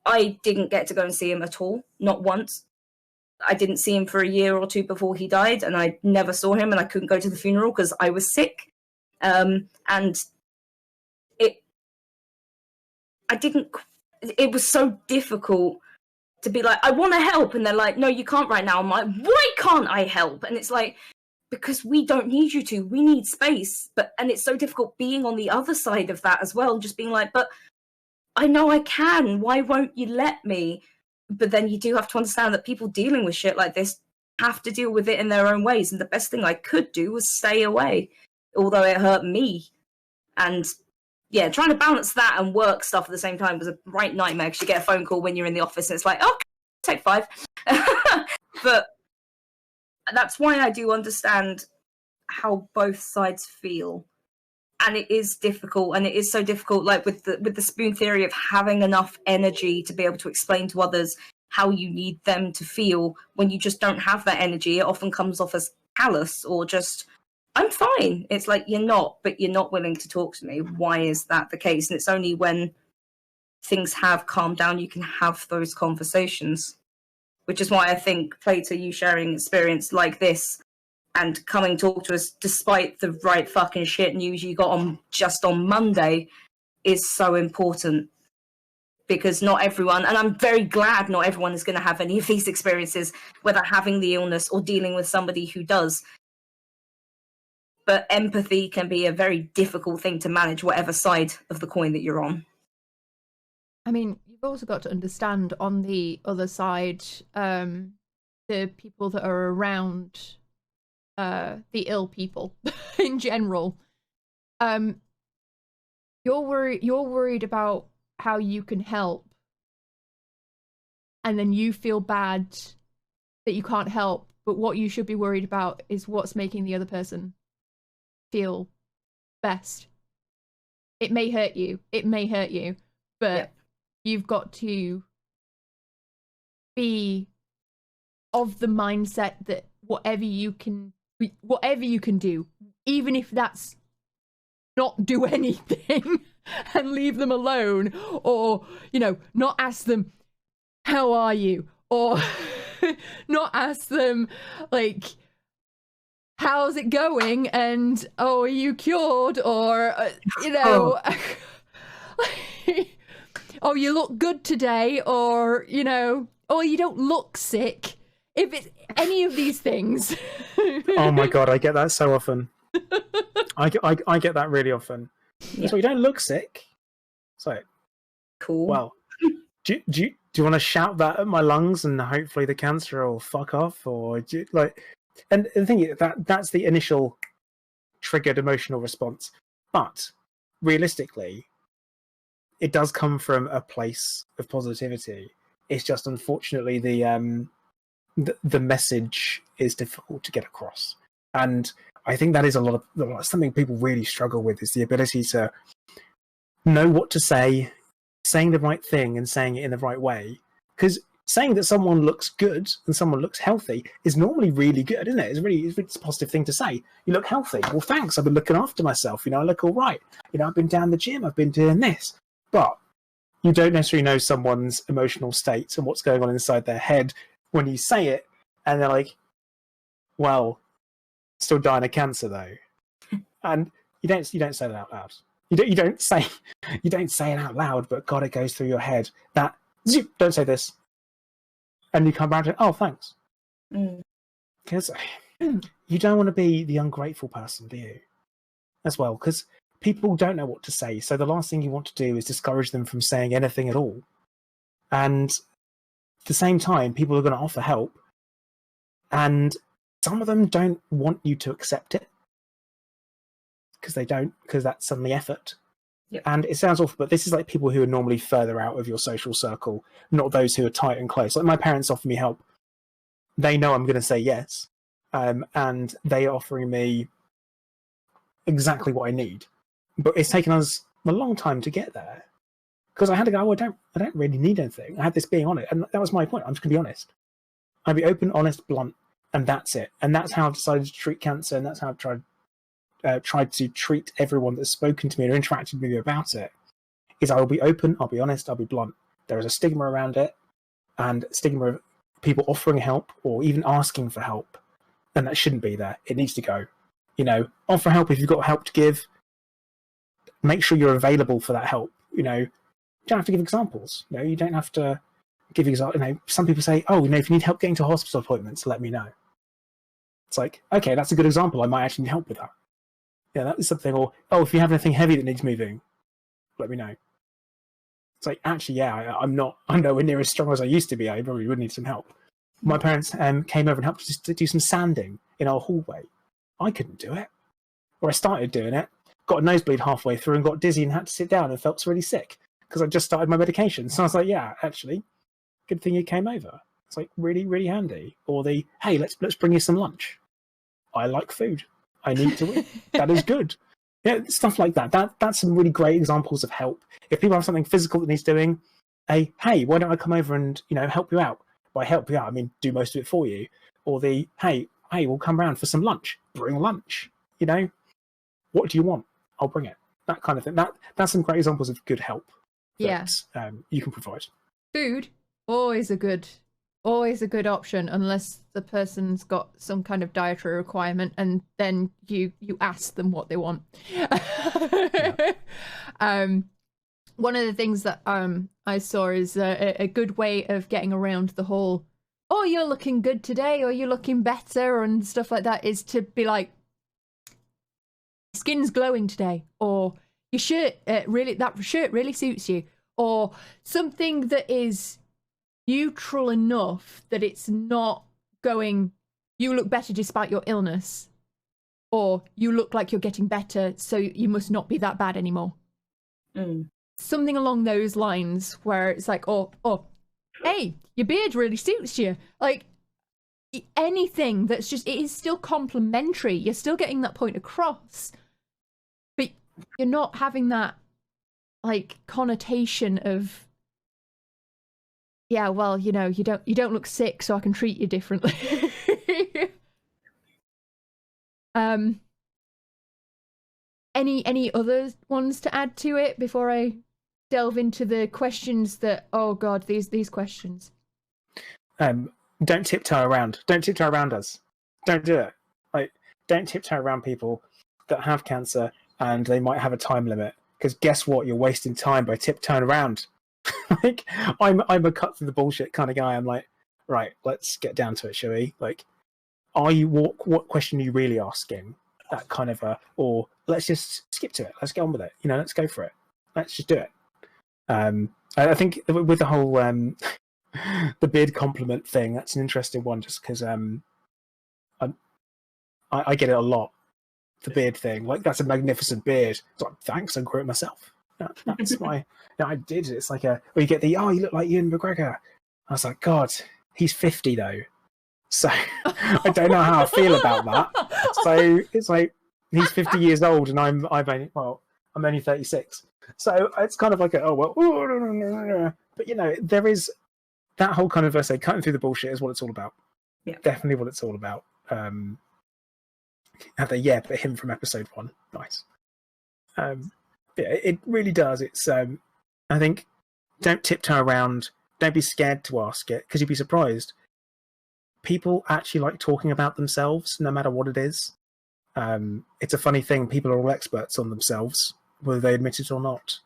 Speaker 2: I didn't get to go and see him at all, not once. I didn't see him for a year or two before he died, and I never saw him, and I couldn't go to the funeral because I was sick. And it was so difficult to be like, I want to help, and they're like, no, you can't right now. I'm like, why can't I help? And it's like, because we don't need you to, we need space. And it's so difficult being on the other side of that as well, just being like, but I know I can, why won't you let me? But then you do have to understand that people dealing with shit like this have to deal with it in their own ways, and the best thing I could do was stay away, although it hurt me. And yeah, trying to balance that and work stuff at the same time was a right nightmare, because you get a phone call when you're in the office and it's like, oh, take 5. But that's why I do understand how both sides feel. And it is difficult, and it is so difficult, like with the spoon theory of having enough energy to be able to explain to others how you need them to feel. When you just don't have that energy, it often comes off as callous or just, I'm fine. It's like, you're not, but you're not willing to talk to me. Why is that the case? And it's only when things have calmed down you can have those conversations, which is why I think, Plater, you sharing experience like this and coming to talk to us despite the right fucking shit news you got on Monday is so important. Because not everyone, and I'm very glad not everyone is going to have any of these experiences, whether having the illness or dealing with somebody who does. But empathy can be a very difficult thing to manage, whatever side of the coin that you're on.
Speaker 1: I mean, you've also got to understand on the other side, the people that are around the ill people in general. You're worried about how you can help, and then you feel bad that you can't help, but what you should be worried about is what's making the other person feel best. It may hurt you, but yep. You've got to be of the mindset that whatever you can do, even if that's not do anything and leave them alone, or, you know, not ask them, how are you? Or not ask them, like, how's it going? And, oh, are you cured? Or, you know, oh, you look good today. Or, you know, oh, you don't look sick. If it's any of these things.
Speaker 3: Oh my God, I get that so often. I get that really often. Yeah. So you don't look sick. So
Speaker 2: cool.
Speaker 3: Well, do you want to shout that at my lungs and hopefully the cancer will fuck off, or do you, like? And the thing is that's the initial triggered emotional response. But realistically, it does come from a place of positivity. It's just unfortunately the message is difficult to get across, and I think that is something people really struggle with, is the ability to know what to say, saying the right thing and saying it in the right way. Because saying that someone looks good and someone looks healthy is normally really good, isn't it? It's a positive thing to say. You look healthy. Well, thanks. I've been looking after myself. You know, I look all right. You know, I've been down the gym. I've been doing this. But you don't necessarily know someone's emotional state and what's going on inside their head when you say it, and they're like, well, still dying of cancer though. And you don't say that out loud. You don't say it out loud, but God, it goes through your head that don't say this, and you come back to, oh, thanks, because you don't want to be the ungrateful person, do you? As well, because people don't know what to say, so the last thing you want to do is discourage them from saying anything at all. And at the same time, people are going to offer help, and some of them don't want you to accept it because that's suddenly effort. Yep. And it sounds awful, but this is like people who are normally further out of your social circle, not those who are tight and close. Like my parents offer me help. They know I'm going to say yes, and they are offering me exactly what I need. But it's taken us a long time to get there. because I had to go, I don't really need anything. I had this being on it, and that was my point. I'm just going to be honest. I'd be open, honest, blunt, and that's it. And that's how I've decided to treat cancer, and that's how I've tried to treat everyone that's spoken to me or interacted with me about it. Is I will be open, I'll be honest, I'll be blunt. There is a stigma around it, and stigma of people offering help or even asking for help, and that shouldn't be there. It needs to go. You know, offer help if you've got help to give. Make sure you're available for that help. You know, you don't have to give examples. You know, you don't have to give examples. You know, some people say, "Oh, you know, if you need help getting to hospital appointments, let me know." It's like, okay, that's a good example. I might actually need help with that. Yeah, that is something. Or, oh, if you have anything heavy that needs moving, let me know. It's like, actually, yeah, I'm nowhere near as strong as I used to be. I probably would need some help. My parents came over and helped us to do some sanding in our hallway. I couldn't do it. Or I started doing it, got a nosebleed halfway through and got dizzy and had to sit down and felt really sick because I just started my medication. So I was like, yeah, actually, good thing you came over. It's like really, really handy. Or hey, let's bring you some lunch. I like food. I need to eat. That is good. Yeah, stuff like that. That's some really great examples of help. If people have something physical that needs doing, hey, why don't I come over and, you know, help you out? By help you out, I mean do most of it for you. Or hey, we'll come round for some lunch. Bring lunch. You know, what do you want? I'll bring it. That kind of thing. That's some great examples of good help that you can provide.
Speaker 1: Food, always a good option, unless the person's got some kind of dietary requirement, and then you ask them what they want. One of the things that I saw is a good way of getting around the whole, oh, you're looking good today, or you're looking better, and stuff like that, is to be like, skin's glowing today, or your shirt that shirt really suits you, or something that is neutral enough that it's not going, you look better despite your illness, or you look like you're getting better, so you must not be that bad anymore. Something along those lines, where it's like, oh, hey, your beard really suits you. Like, anything that's just, it is still complimentary. You're still getting that point across, but you're not having that, like, connotation of, yeah, well, you know, you don't look sick, so I can treat you differently. Any other ones to add to it before I delve into the questions that, oh god, these questions?
Speaker 3: Don't tiptoe around. Don't tiptoe around us. Don't do it. Like, don't tiptoe around people that have cancer and they might have a time limit. Because guess what? You're wasting time by tiptoeing around. Like, I'm a cut through the bullshit kind of guy. I'm like, right, let's get down to it, shall we? Like, what question are you really asking? That kind of or let's just skip to it. Let's get on with it. You know, let's go for it. Let's just do it. I think with the whole the beard compliment thing, that's an interesting one, just because I get it a lot. The beard thing, like, that's a magnificent beard. It's like, thanks, I grew it myself. That's my. No, I did. It's like or you get you look like Ewan McGregor. I was like, God, he's 50 though, so I don't know how I feel about that. So it's like, he's 50 years old and I'm only 36. So it's kind of like but you know, there is that whole kind of, I say, cutting through the bullshit is what it's all about.
Speaker 2: Yeah,
Speaker 3: definitely what it's all about. But him from episode 1, nice. Yeah, it really does. It's I think, don't tiptoe around. Don't be scared to ask it, because you'd be surprised. People actually like talking about themselves, no matter what it is. It's a funny thing. People are all experts on themselves, whether they admit it or not.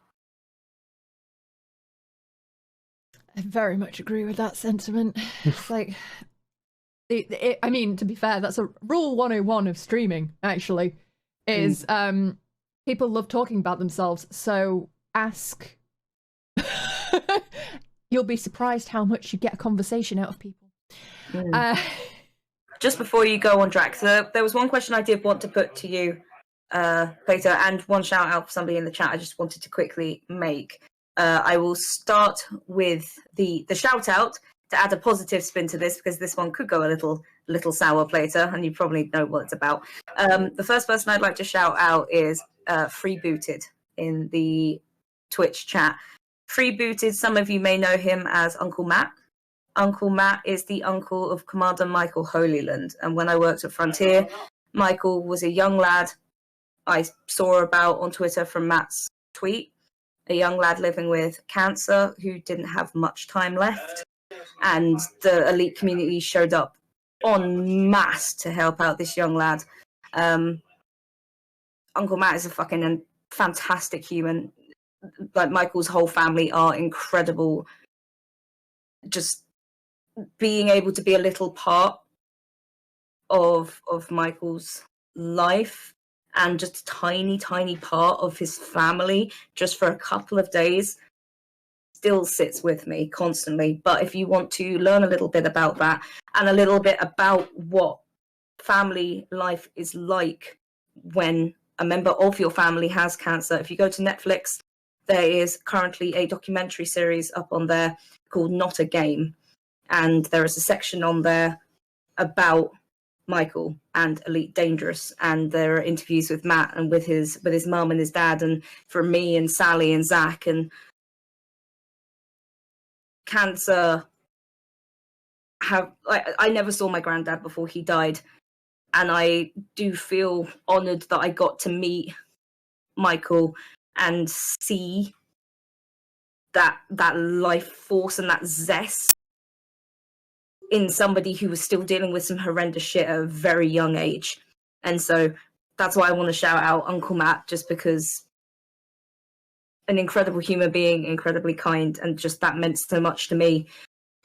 Speaker 1: I very much agree with that sentiment. It's like, I mean, to be fair, that's a rule 101 of streaming, actually, is people love talking about themselves, so ask. You'll be surprised how much you get a conversation out of people.
Speaker 2: Just before you go on, Drax, there was one question I did want to put to you, Plater, and one shout out for somebody in the chat I just wanted to quickly make. I will start with the shout out to add a positive spin to this, because this one could go a little sour, Plater, and you probably know what it's about. The first person I'd like to shout out is Freebooted in the Twitch chat. freebooted. Some of you may know him as Uncle Matt. Uncle Matt is the uncle of Commander Michael Holyland. And when I worked at Frontier, Michael was a young lad I saw about on Twitter from Matt's tweet, a young lad living with cancer who didn't have much time left. And the elite community showed up en masse to help out this young lad. Uncle Matt is a fucking fantastic human. Like, Michael's whole family are incredible. Just being able to be a little part of Michael's life, and just a tiny part of his family just for a couple of days, still sits with me constantly. But if you want to learn a little bit about that and a little bit about what family life is like when a member of your family has cancer, if you go to Netflix, there is currently a documentary series up on there called Not a Game. And there is a section on there about Michael and Elite Dangerous, and there are interviews with Matt and with his mum and his dad, and from me and Sally and Zach. And cancer, I never saw my granddad before he died, and I do feel honoured that I got to meet Michael and see that life force and that zest in somebody who was still dealing with some horrendous shit at a very young age. And so that's why I want to shout out Uncle Matt, just because an incredible human being, incredibly kind, and just that meant so much to me.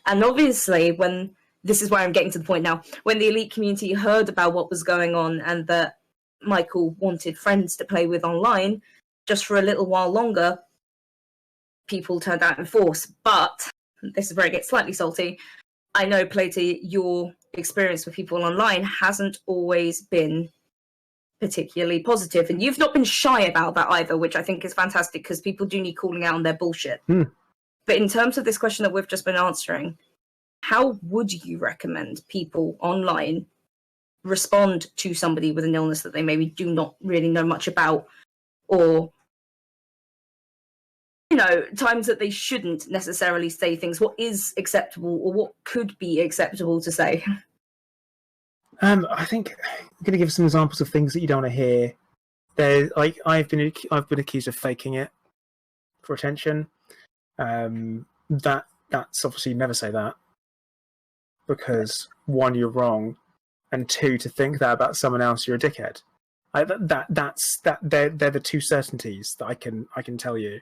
Speaker 2: And obviously, when this is where I'm getting to the point now, when the elite community heard about what was going on and that Michael wanted friends to play with online, just for a little while longer, people turned out in force. But this is where it gets slightly salty. I know, Plater, your experience with people online hasn't always been particularly positive, and you've not been shy about that either, which I think is fantastic, because people do need calling out on their bullshit. But in terms of this question that we've just been answering, how would you recommend people online respond to somebody with an illness that they maybe do not really know much about, or, you know, times that they shouldn't necessarily say things? What is acceptable, or what could be acceptable to say?
Speaker 3: I think I'm going to give some examples of things that you don't want to hear. There, like, I've been accused of faking it for attention. That's obviously, never say that, because one, you're wrong, and two, to think that about someone else, you're a dickhead. They're the two certainties that I can tell you.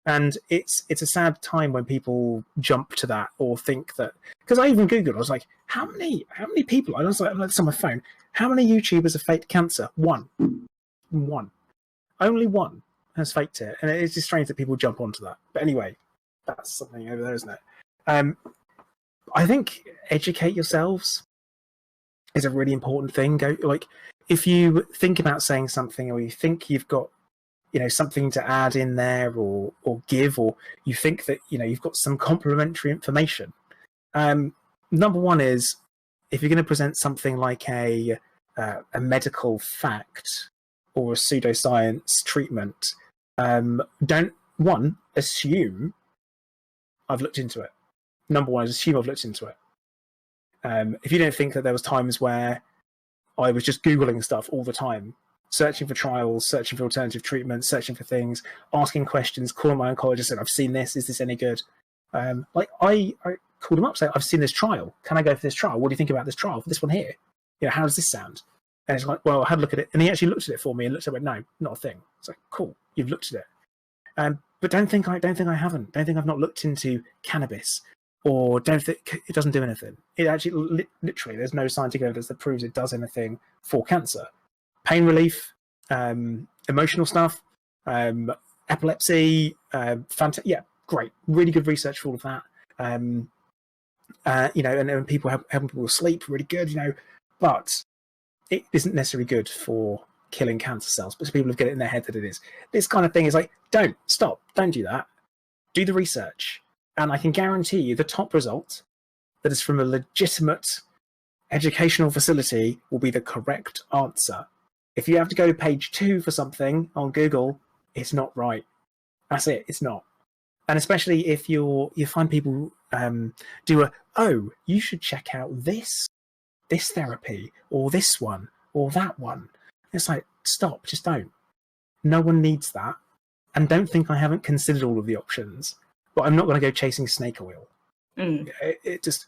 Speaker 3: And it's a sad time when people jump to that, or think that, because I even Googled, I was like, how many people, I was like, it's on my phone, how many YouTubers have faked cancer? One. Only one has faked it. And it's just strange that people jump onto that. But anyway, that's something over there, isn't it? I think educate yourselves is a really important thing. If you think about saying something, or you think you've got, you know, something to add in there, or give, or you think that, you know, you've got some complementary information. Number one is, if you're going to present something like a medical fact or a pseudoscience treatment, don't assume I've looked into it. Number one is assume I've looked into it. If you don't think that there was times where I was just Googling stuff all the time, searching for trials, searching for alternative treatments, searching for things, asking questions, calling my oncologist, and I've seen this, is this any good? I called him up, saying, I've seen this trial. Can I go for this trial? What do you think about this trial, for this one here? You know, how does this sound? And it's like, well, I had a look at it. And he actually looked at it for me and looked at it and went, no, not a thing. It's like, cool, you've looked at it. But don't think I haven't. Don't think I've not looked into cannabis, or don't think it doesn't do anything. It actually, literally, there's no scientific evidence that proves it does anything for cancer. Pain relief, emotional stuff, epilepsy, yeah, great, really good research for all of that. You know, and people helping people sleep, really good, you know, but it isn't necessarily good for killing cancer cells. But people have got it in their head that it is. This kind of thing is like, don't do that. Do the research, and I can guarantee you the top result that is from a legitimate educational facility will be the correct answer. If you have to go to page 2 for something on Google, it's not right. That's it. It's not. And especially if you find people do you should check out this therapy or this one or that one. It's like, stop, just don't. No one needs that. And don't think I haven't considered all of the options, but I'm not going to go chasing snake oil. It just...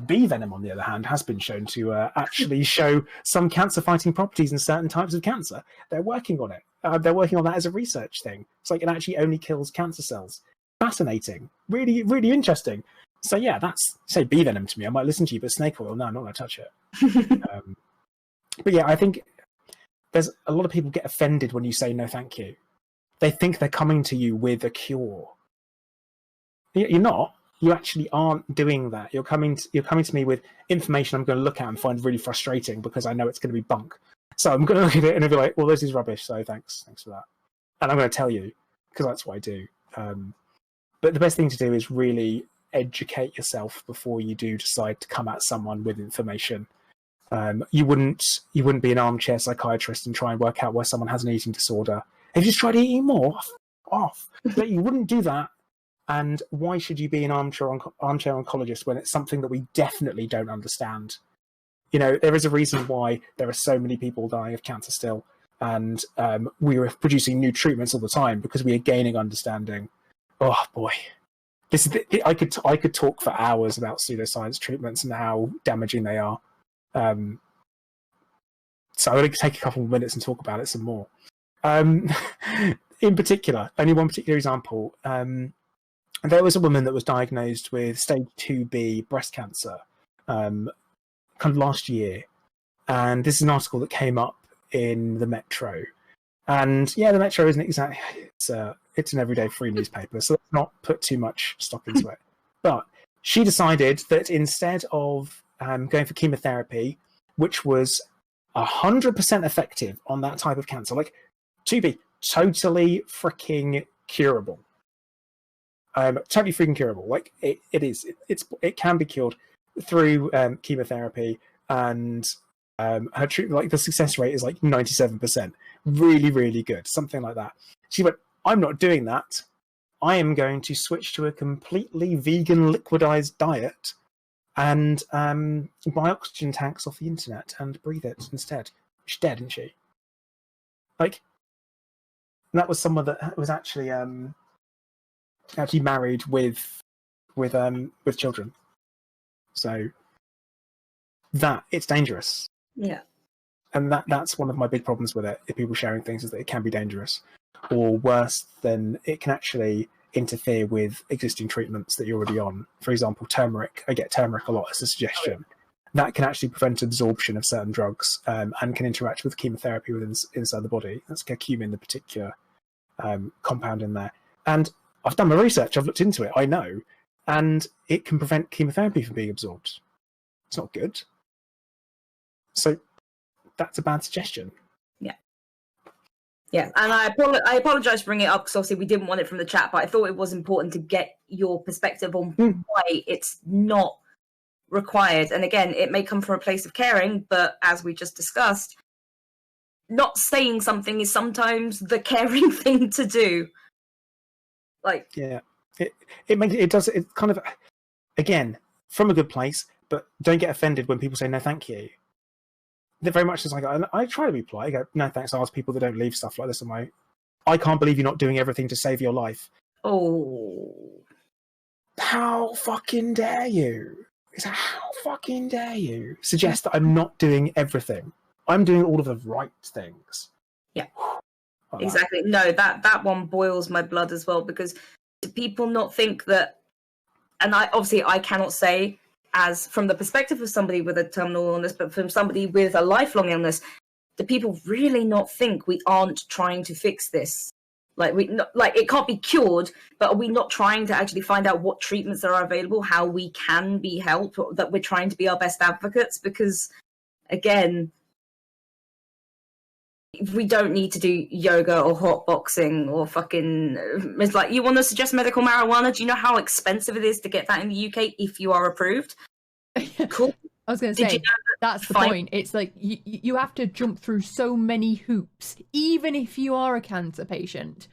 Speaker 3: Bee venom, on the other hand, has been shown to actually show some cancer-fighting properties in certain types of cancer. They're working on it. They're working on that as a research thing. It's like it actually only kills cancer cells. Fascinating. Really, really interesting. So yeah, that's, say, bee venom to me. I might listen to you, but snake oil, no, I'm not going to touch it. But yeah, I think there's a lot of people get offended when you say no thank you. They think they're coming to you with a cure. You're not. You actually aren't doing that. You're coming to me with information I'm going to look at and find really frustrating because I know it's going to be bunk. So I'm going to look at it and I'll be like, well, this is rubbish, so thanks for that. And I'm going to tell you, because that's what I do. But the best thing to do is really educate yourself before you do decide to come at someone with information. You wouldn't be an armchair psychiatrist and try and work out why someone has an eating disorder. Have you just tried eating more? Off. But you wouldn't do that. And why should you be an armchair oncologist when it's something that we definitely don't understand? You know, there is a reason why there are so many people dying of cancer still, and we are producing new treatments all the time because we are gaining understanding. Oh boy, I could talk for hours about pseudoscience treatments and how damaging they are. So I'm going to take a couple of minutes and talk about it some more. In particular, only one particular example. There was a woman that was diagnosed with stage 2B breast cancer kind of last year. And this is an article that came up in the Metro. And yeah, the Metro isn't exactly... It's an everyday free newspaper, so let's not put too much stock into it. But she decided that instead of going for chemotherapy, which was 100% effective on that type of cancer, like 2B, totally freaking curable. Totally freaking curable. Like it can be cured through chemotherapy, and her treatment, like the success rate is like 97%. Really, really good. Something like that. She went, I'm not doing that. I am going to switch to a completely vegan liquidized diet and buy oxygen tanks off the internet and breathe it instead. She's dead, isn't she? Like, that was someone that was actually married with children. So that it's dangerous.
Speaker 2: Yeah.
Speaker 3: And that's one of my big problems with it, if people sharing things, is that it can be dangerous. Or worse than, it can actually interfere with existing treatments that you're already on. For example, turmeric. I get turmeric a lot as a suggestion. That can actually prevent absorption of certain drugs, and can interact with chemotherapy inside the body. That's curcumin, the particular compound in there. And I've done my research, I've looked into it, I know, and it can prevent chemotherapy from being absorbed. It's not good. So that's a bad suggestion.
Speaker 2: Yeah, and I apologise for bringing it up because obviously we didn't want it from the chat, but I thought it was important to get your perspective on why it's not required. And again, it may come from a place of caring, but as we just discussed, not saying something is sometimes the caring thing to do. Like, yeah,
Speaker 3: it does it kind of, again, from a good place, but don't get offended when people say no thank you. They're very much just like, I try to be polite. I go, no thanks. I ask people that don't leave stuff like this on my... I can't believe you're not doing everything to save your life.
Speaker 2: Oh.
Speaker 3: How fucking dare you? How fucking dare you suggest that I'm not doing everything? I'm doing all of the right things.
Speaker 2: Yeah. Like exactly. That. No, that one boils my blood as well, because do people not think that... And I cannot say... as from the perspective of somebody with a terminal illness, but from somebody with a lifelong illness, do people really not think we aren't trying to fix this? Like it can't be cured, but are we not trying to actually find out what treatments are available, how we can be helped, that we're trying to be our best advocates? Because again, we don't need to do yoga or hot boxing or fucking... It's like, you want to suggest medical marijuana? Do you know how expensive it is to get that in the UK if you are approved? Cool.
Speaker 1: I was going to say, that's the point. It's like you have to jump through so many hoops, even if you are a cancer patient,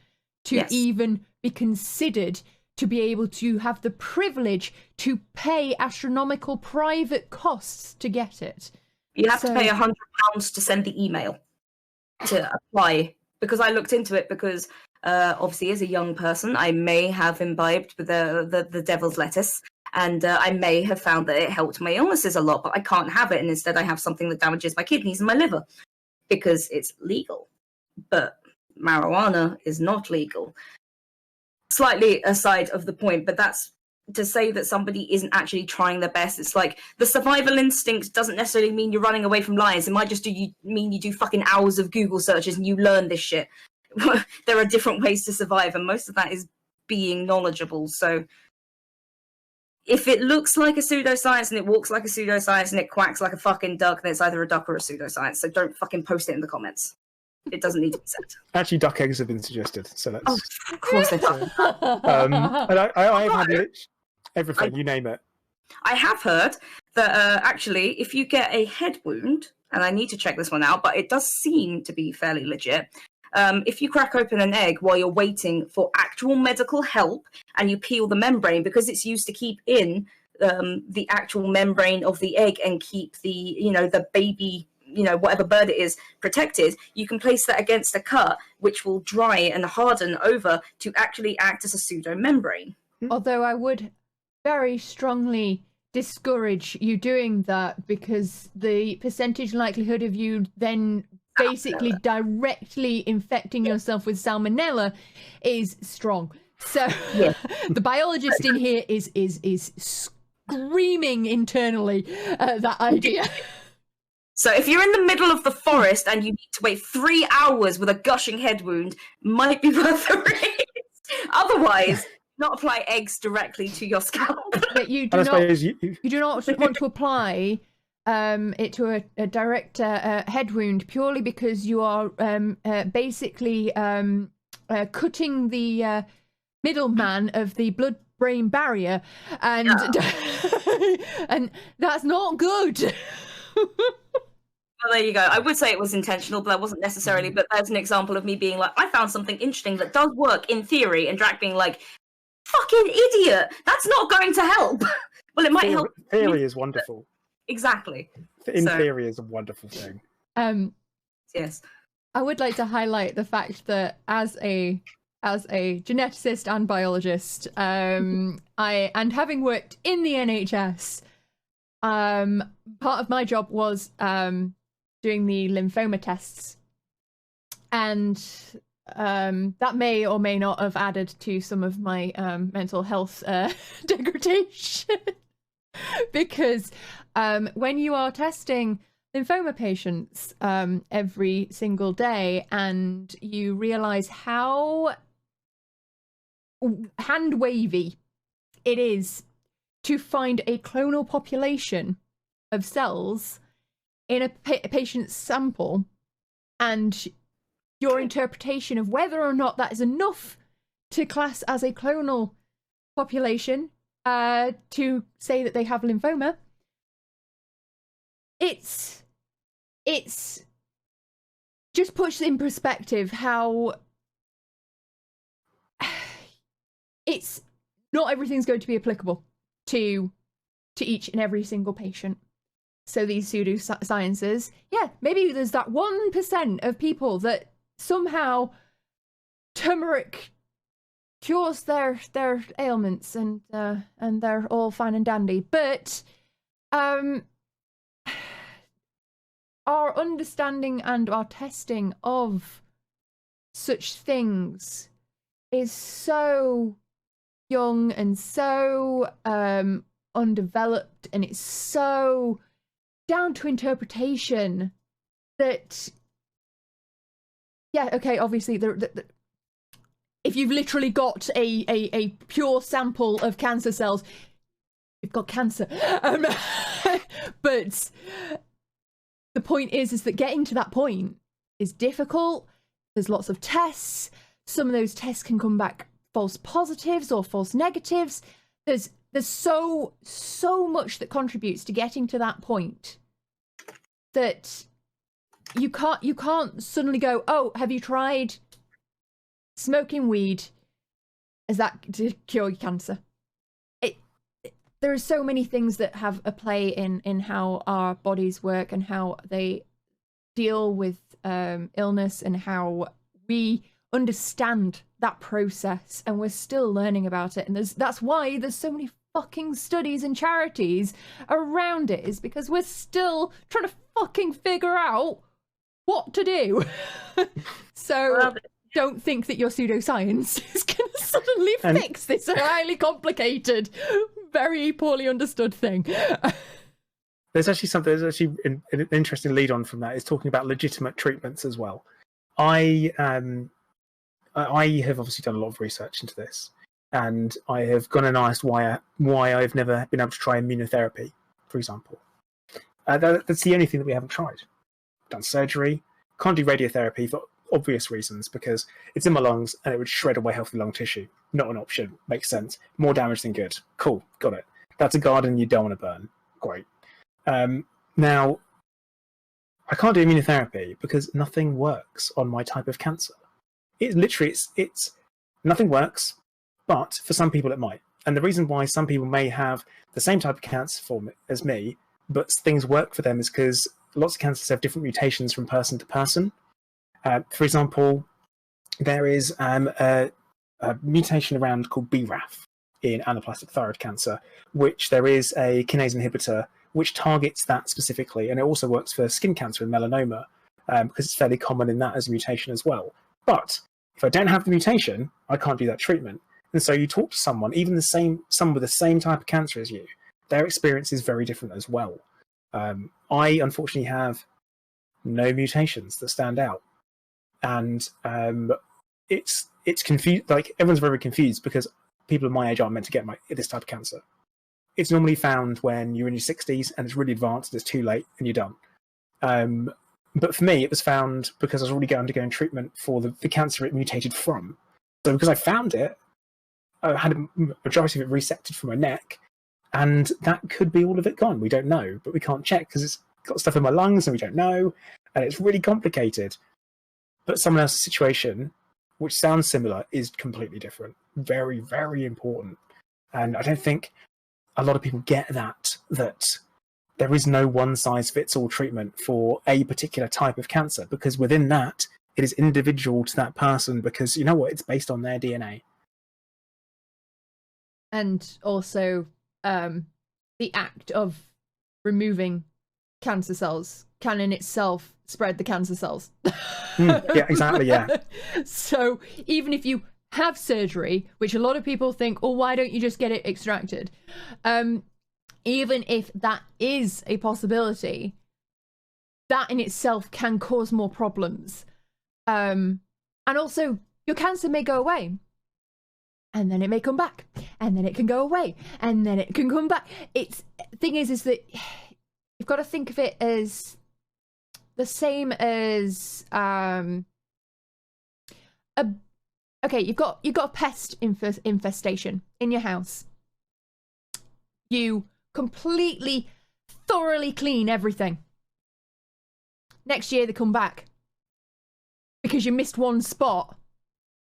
Speaker 1: to even be considered to be able to have the privilege to pay astronomical private costs to get it.
Speaker 2: You have to pay £100 to send the email to apply. Because I looked into it, because obviously as a young person, I may have imbibed with the devil's lettuce, and I may have found that it helped my illnesses a lot, but I can't have it, and instead I have something that damages my kidneys and my liver, because it's legal. But marijuana is not legal. Slightly aside of the point, but that's to say that somebody isn't actually trying their best. It's like the survival instinct doesn't necessarily mean you're running away from lions. It might just mean you do fucking hours of Google searches and you learn this shit. There are different ways to survive, and most of that is being knowledgeable. So if it looks like a pseudoscience and it walks like a pseudoscience and it quacks like a fucking duck, then it's either a duck or a pseudoScience. So don't fucking post it in the comments. It doesn't need to be said.
Speaker 3: Actually, duck eggs have been suggested, so that's...
Speaker 2: Oh, of course they do.
Speaker 3: And I've had everything, you name it.
Speaker 2: I have heard that actually, if you get a head wound, and I need to check this one out, but it does seem to be fairly legit. If you crack open an egg while you're waiting for actual medical help and you peel the membrane, because it's used to keep in the actual membrane of the egg and keep the, the baby, whatever bird it is, protected, you can place that against a cut, which will dry and harden over to actually act as a pseudo membrane.
Speaker 1: Although I would very strongly discourage you doing that, because the percentage likelihood of you then basically directly infecting yourself with salmonella is strong. So
Speaker 2: yeah.
Speaker 1: The biologist in here is screaming internally that idea.
Speaker 2: So if you're in the middle of the forest and you need to wait 3 hours with a gushing head wound, might be worth the risk. Otherwise, not apply eggs directly to your scalp.
Speaker 1: But you do not want to apply it to a direct head wound, purely because you are basically cutting the middleman of the blood-brain barrier, and and that's not good.
Speaker 2: Well, there you go. I would say it was intentional, but that wasn't necessarily. But there's an example of me being like, I found something interesting that does work in theory, and Drac being like, fucking idiot, that's not going to help. Well, it might help.
Speaker 3: Theory is wonderful.
Speaker 2: Exactly.
Speaker 3: Theory is a wonderful thing.
Speaker 2: Yes.
Speaker 1: I would like to highlight the fact that as a geneticist and biologist, and having worked in the NHS, part of my job was doing the lymphoma tests, and that may or may not have added to some of my mental health degradation. Because when you are testing lymphoma patients every single day, and you realize how hand wavy it is to find a clonal population of cells in a patient's sample, and your interpretation of whether or not that is enough to class as a clonal population to say that they have lymphoma, it's just puts in perspective how it's not everything's going to be applicable to each and every single patient. So these pseudosciences, yeah, maybe there's that 1% of people that somehow turmeric cures their ailments, and they're all fine and dandy. But our understanding and our testing of such things is so young and so undeveloped, and it's so down to interpretation that, yeah, okay, obviously if you've literally got a pure sample of cancer cells, you've got cancer. But the point is that getting to that point is difficult. There's lots of tests. Some of those tests can come back false positives or false negatives. There's so much that contributes to getting to that point that you can't suddenly go, oh, have you tried smoking weed is that to cure cancer. There are so many things that have a play in how our bodies work and how they deal with illness and how we understand that process, and we're still learning about it. And that's why there's so many fucking studies and charities around it, is because we're still trying to fucking figure out what to do. So don't think that your pseudoscience is going to suddenly fix this highly complicated, very poorly understood thing.
Speaker 3: There's actually an interesting lead on from that is talking about legitimate treatments as well. I have obviously done a lot of research into this, and I have gone and asked why I've never been able to try immunotherapy, for example. That's the only thing that we haven't tried. Done surgery, can't do radiotherapy for obvious reasons, because it's in my lungs and it would shred away healthy lung tissue. Not an option. Makes sense. More damage than good. Cool, got it. That's a garden you don't want to burn. Great. Now, I can't do immunotherapy because nothing works on my type of cancer. It's nothing works, but for some people it might. And the reason why some people may have the same type of cancer form as me, but things work for them, is because lots of cancers have different mutations from person to person. For example, there is a mutation around called BRAF in anaplastic thyroid cancer, which there is a kinase inhibitor which targets that specifically, and it also works for skin cancer and melanoma, because it's fairly common in that as a mutation as well. But if I don't have the mutation, I can't do that treatment. And so you talk to someone, even someone with the same type of cancer as you, their experience is very different as well. I unfortunately have no mutations that stand out. And it's confused. Like, everyone's very confused because people of my age aren't meant to get this type of cancer. It's normally found when you're in your 60s and it's really advanced, it's too late, and you're done. But for me, it was found because I was already undergoing treatment for the cancer it mutated from. So because I found it, I had a majority of it resected from my neck, and that could be all of it gone. We don't know, but we can't check because it's got stuff in my lungs and we don't know, and it's really complicated. But someone else's situation, which sounds similar, is completely different. Very, very important. And I don't think a lot of people get that there is no one-size-fits-all treatment for a particular type of cancer, because within that, it is individual to that person, because, you know what, it's based on their DNA.
Speaker 1: And also, the act of removing cancer cells can in itself spread the cancer cells.
Speaker 3: Yeah, exactly, yeah.
Speaker 1: So even if you have surgery, which a lot of people think, oh, why don't you just get it extracted? Even if that is a possibility, that in itself can cause more problems. And also, your cancer may go away, and then it may come back, and then it can go away, and then it can come back. Thing is that you've got to think of it as the same as okay, you've got a pest infestation in your house. You completely, thoroughly clean everything. Next year they come back because you missed one spot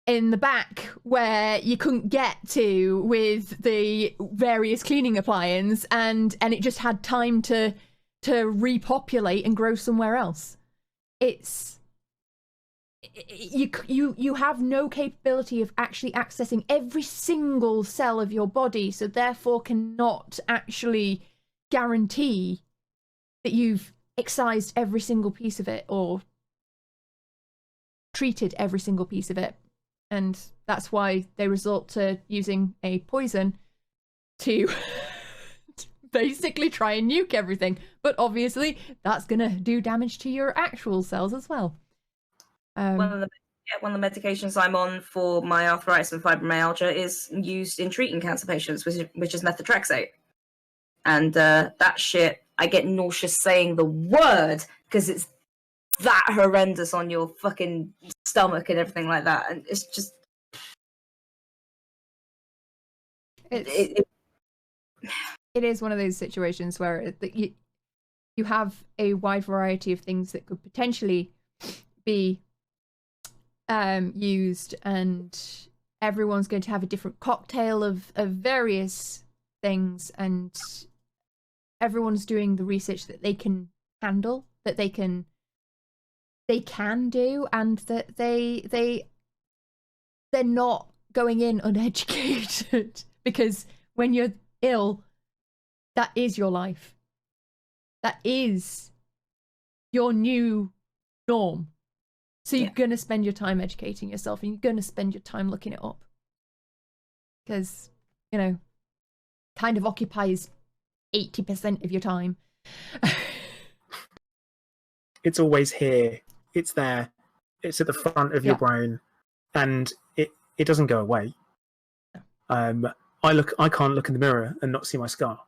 Speaker 1: in the back where you couldn't get to with the various cleaning appliances, and it just had time to repopulate and grow somewhere else. You have no capability of actually accessing every single cell of your body, so therefore cannot actually guarantee that you've excised every single piece of it or treated every single piece of it. And that's why they resort to using a poison to basically try and nuke everything. But obviously that's going to do damage to your actual cells as well.
Speaker 2: One of the medications I'm on for my arthritis and fibromyalgia is used in treating cancer patients, which is methotrexate. And that shit, I get nauseous saying the word because it's that horrendous on your fucking stomach and everything like that. And it's just...
Speaker 1: It is one of those situations where you have a wide variety of things that could potentially be used, and everyone's going to have a different cocktail of various things, and everyone's doing the research that they can handle, that they can do, and that they're not going in uneducated. Because when you're ill, that is your life. That is your new norm. So you're going to spend your time educating yourself, and you're going to spend your time looking it up. Because, you know, kind of occupies 80% of your time.
Speaker 3: It's always here. It's there. It's at the front of your brain, and it doesn't go away. No. I can't look in the mirror and not see my scar.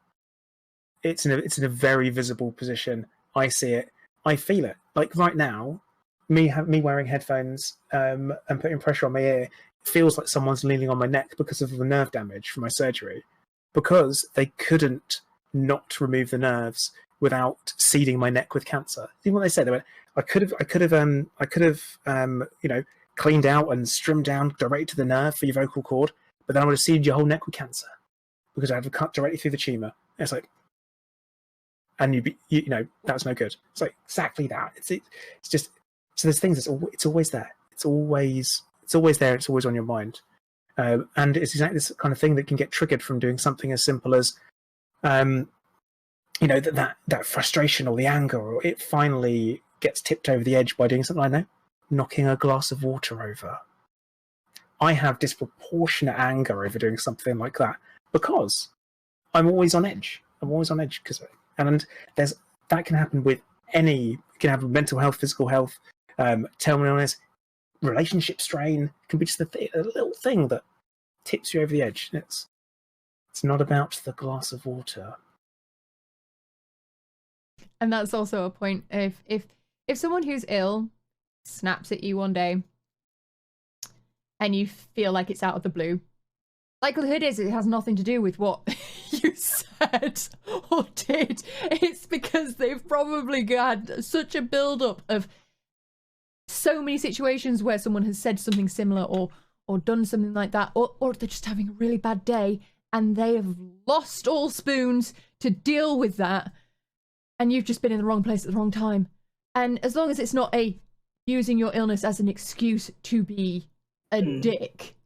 Speaker 3: It's in a very visible position. I see it. I feel it. Like right now, me wearing headphones and putting pressure on my ear feels like someone's leaning on my neck because of the nerve damage from my surgery. Because they couldn't not remove the nerves without seeding my neck with cancer. See what they said? They went, I could have cleaned out and trimmed down directly to the nerve for your vocal cord, but then I would have seeded your whole neck with cancer because I had to cut directly through the tumour. And it's like, and that's no good. It's like exactly that. It's just so there's things. It's always there. It's always there. It's always on your mind. And it's exactly this kind of thing that can get triggered from doing something as simple as, that frustration or the anger, or it finally gets tipped over the edge by doing something, I know, knocking a glass of water over. I have disproportionate anger over doing something like that because I'm always on edge. Because that can happen with it can happen with mental health, physical health, terminal illness, relationship strain. It can be just a little thing that tips you over the edge. It's not about the glass of water.
Speaker 1: And that's also a point. If someone who's ill snaps at you one day and you feel like it's out of the blue, likelihood is it has nothing to do with what you said or did. It's because they've probably had such a build-up of so many situations where someone has said something similar or done something like that, or they're just having a really bad day and they have lost all spoons to deal with that, and you've just been in the wrong place at the wrong time. And as long as it's not using your illness as an excuse to be a dick,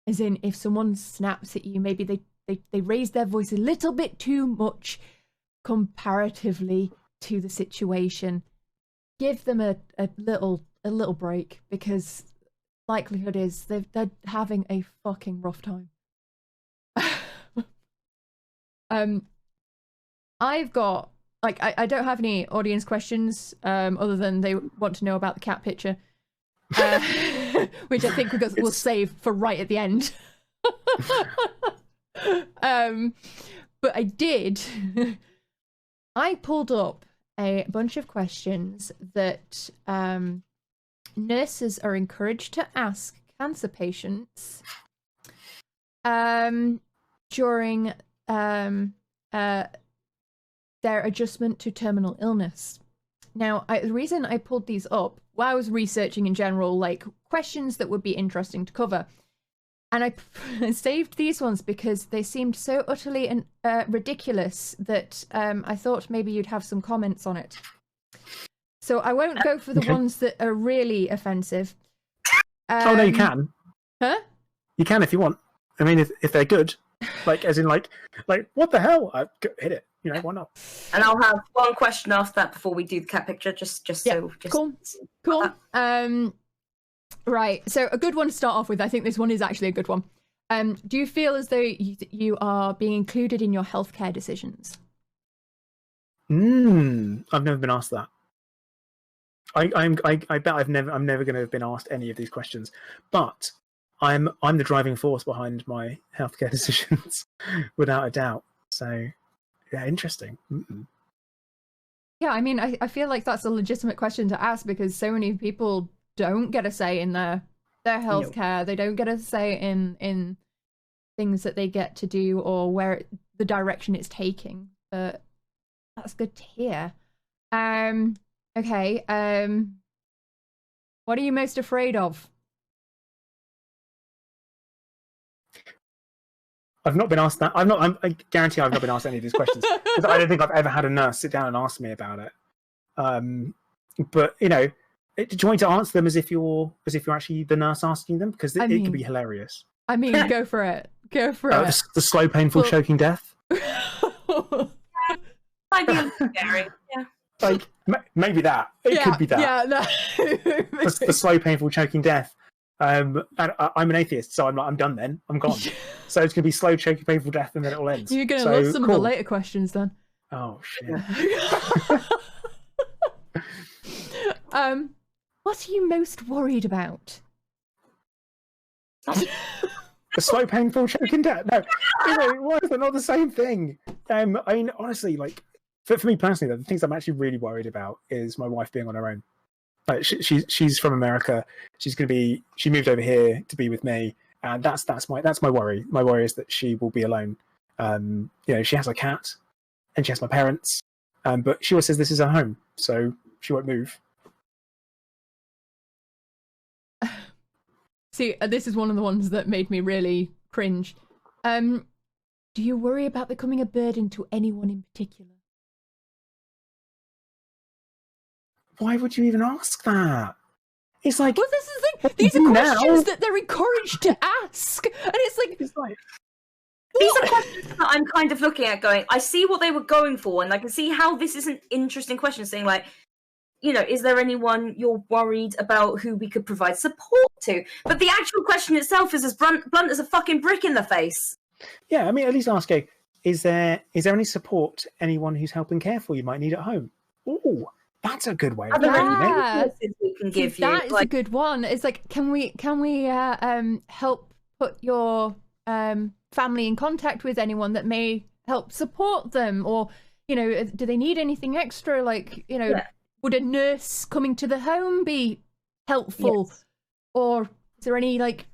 Speaker 1: as in if someone snaps at you, maybe they raise their voice a little bit too much comparatively to the situation, give them a little break, because likelihood is they're having a fucking rough time. I've got, I don't have any audience questions other than they want to know about the cat picture, which I think we'll save for right at the end. But I pulled up a bunch of questions that nurses are encouraged to ask cancer patients during their adjustment to terminal illness. Now, the reason I pulled these up, while I was researching in general, like questions that would be interesting to cover, and I saved these ones because they seemed so utterly ridiculous that I thought maybe you'd have some comments on it. So I won't go for the ones that are really offensive.
Speaker 3: Oh no, you can.
Speaker 1: Huh?
Speaker 3: You can if you want. I mean, if they're good, like as in like what the hell? Hit it. Why not?
Speaker 2: And I'll have one question after that before we do the cat picture. Just
Speaker 1: cool. Right. So a good one to start off with. I think this one is actually a good one. Do you feel as though you are being included in your healthcare decisions?
Speaker 3: I've never been asked that. I bet I'm never going to have been asked any of these questions, but I'm the driving force behind my healthcare decisions, without a doubt. So, yeah, interesting.
Speaker 1: Yeah, I mean, I feel like that's a legitimate question to ask because so many people don't get a say in their healthcare. Nope. They don't get a say in things that they get to do or where the direction it's taking. But that's good to hear. Okay. What are you most afraid of?
Speaker 3: I've not been asked that. I guarantee I've not been asked any of these questions because I don't think I've ever had a nurse sit down and ask me about it. But you know, do you want me to answer them as if you're actually the nurse asking them? Because it could be hilarious.
Speaker 1: I mean, go for it. Go for it.
Speaker 3: The slow, painful, choking death.
Speaker 2: Might be scary. Yeah.
Speaker 3: Like maybe that. It could be that.
Speaker 1: Yeah, no.
Speaker 3: The slow, painful, choking death. And I'm an atheist, so I'm done then. I'm gone. So it's gonna be slow, choking, painful death, and then it all ends.
Speaker 1: You're gonna love some of the later questions then.
Speaker 3: Oh shit.
Speaker 1: What are you most worried about?
Speaker 3: The slow, painful, choking death. No, why is that not the same thing? I mean, honestly, like for me personally, the things I'm actually really worried about is my wife being on her own. Like she's from America. She moved over here to be with me, and that's my worry. My worry is that she will be alone. You know, she has a cat, and she has my parents, but she always says this is her home, so she won't move.
Speaker 1: See, this is one of the ones that made me really cringe. Do you worry about becoming a burden to anyone in particular?
Speaker 3: Why would you even ask that? It's like,
Speaker 1: well, this is the thing. These are questions that they're encouraged to ask, and it's like
Speaker 2: these are questions that I'm kind of looking at, going, I see what they were going for, and I can see how this is an interesting question. Saying like, you know, is there anyone you're worried about who we could provide support to? But the actual question itself is as blunt as a fucking brick in the face.
Speaker 3: Yeah, I mean, at least ask, is there any support anyone who's helping care for you might need at home? Oh, that's a good way of putting it.
Speaker 2: We can give you.
Speaker 1: That is a good one. It's like, can we help put your family in contact with anyone that may help support them, or you know, do they need anything extra? Like, you know, would a nurse coming to the home be helpful, or is there any like,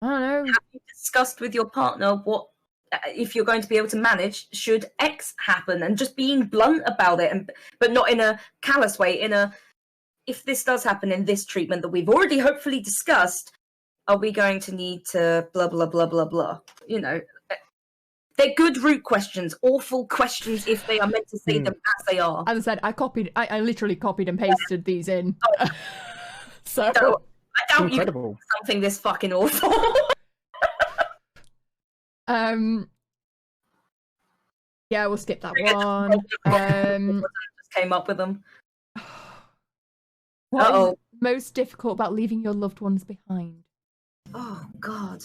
Speaker 1: I don't know?
Speaker 2: Have you discussed with your partner what? If you're going to be able to manage, should X happen, and just being blunt about it, but not in a callous way. If this does happen in this treatment that we've already hopefully discussed, are we going to need to blah blah blah blah blah? You know, they're good root questions, awful questions if they are meant to say them as they are.
Speaker 1: As I said, I literally copied and pasted these in. So
Speaker 2: I doubt you can something this fucking awful.
Speaker 1: Yeah, we'll skip that one.
Speaker 2: Just came up with them.
Speaker 1: What is most difficult about leaving your loved ones behind?
Speaker 2: Oh God.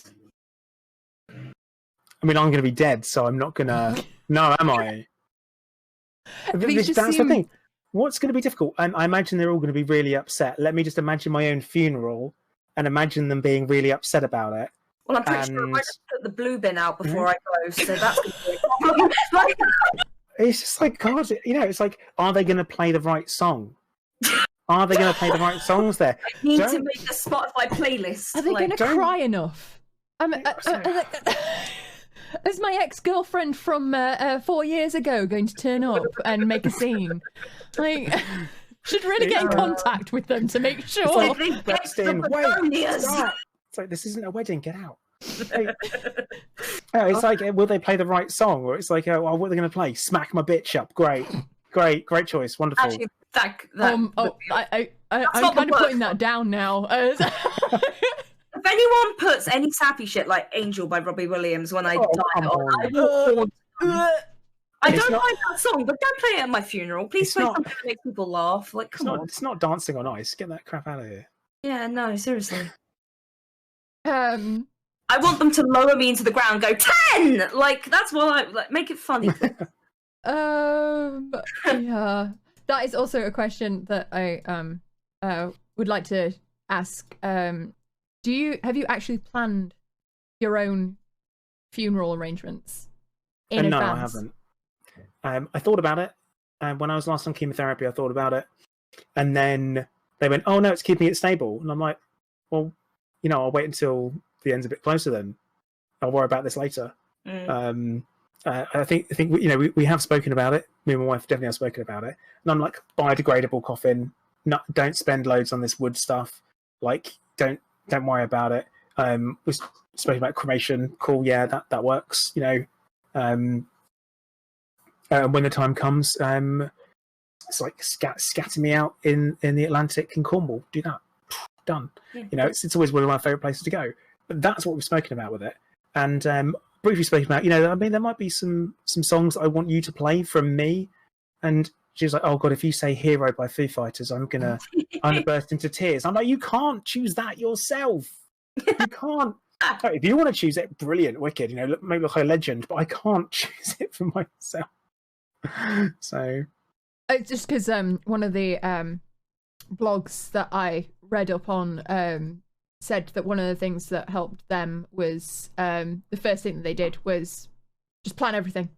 Speaker 3: I mean, I'm going to be dead, so I'm not going to. No, am I? That's the thing. What's going to be difficult? I imagine they're all going to be really upset. Let me just imagine my own funeral and imagine them being really upset about it.
Speaker 2: Well, I'm pretty sure I might have put the blue bin out before I go, so that's going to be a problem.
Speaker 3: It's just like, God, you know, it's like, are they going to play the right song? Are they going to play the right songs there?
Speaker 2: I need to make a Spotify playlist.
Speaker 1: Are they going to cry enough? Is my ex-girlfriend from 4 years ago going to turn up and make a scene? Like, should really get in contact with them to make sure.
Speaker 3: It's like, this isn't a wedding, get out. It's like, will they play the right song? Or it's like, what are they going to play? Smack My Bitch Up. Great choice. Wonderful.
Speaker 2: Actually,
Speaker 1: I'm kind of putting that down now.
Speaker 2: If anyone puts any sappy shit like Angel by Robbie Williams when I die, I don't like that song, but don't play it at my funeral. Please play something that makes people laugh. Like, come on.
Speaker 3: It's not Dancing on Ice. Get that crap out of here.
Speaker 2: Yeah, no, seriously. I want them to lower me into the ground and go 10. Like, that's what I like. Make it funny.
Speaker 1: Yeah, that is also a question that I would like to ask. Have you actually planned your own funeral arrangements in advance?
Speaker 3: No, I haven't. I thought about it, and when I was last on chemotherapy, I thought about it, and then they went, "Oh no, it's keeping it stable," and I'm like, "Well, you know, I'll wait until the end's a bit closer. Then I'll worry about this later." I think you know we have spoken about it. Me and my wife definitely have spoken about it, and I'm like, biodegradable coffin. Don't spend loads on this wood stuff. Like, don't worry about it. We spoke about cremation. Cool, yeah, that works. When the time comes, it's like scatter me out in the Atlantic in Cornwall. Do that. Done.
Speaker 2: Yeah.
Speaker 3: It's always one of my favourite places to go. But that's what we've spoken about with it. And briefly spoken about, there might be some songs that I want you to play from me. And she was like, oh God, if you say Hero by Foo Fighters, I'm gonna burst into tears. I'm like, you can't choose that yourself. You can't. If you want to choose it, brilliant, wicked. Maybe look like a legend, but I can't choose it for myself. So
Speaker 1: it's just because one of the blogs that I read up on said that one of the things that helped them was the first thing that they did was just plan everything,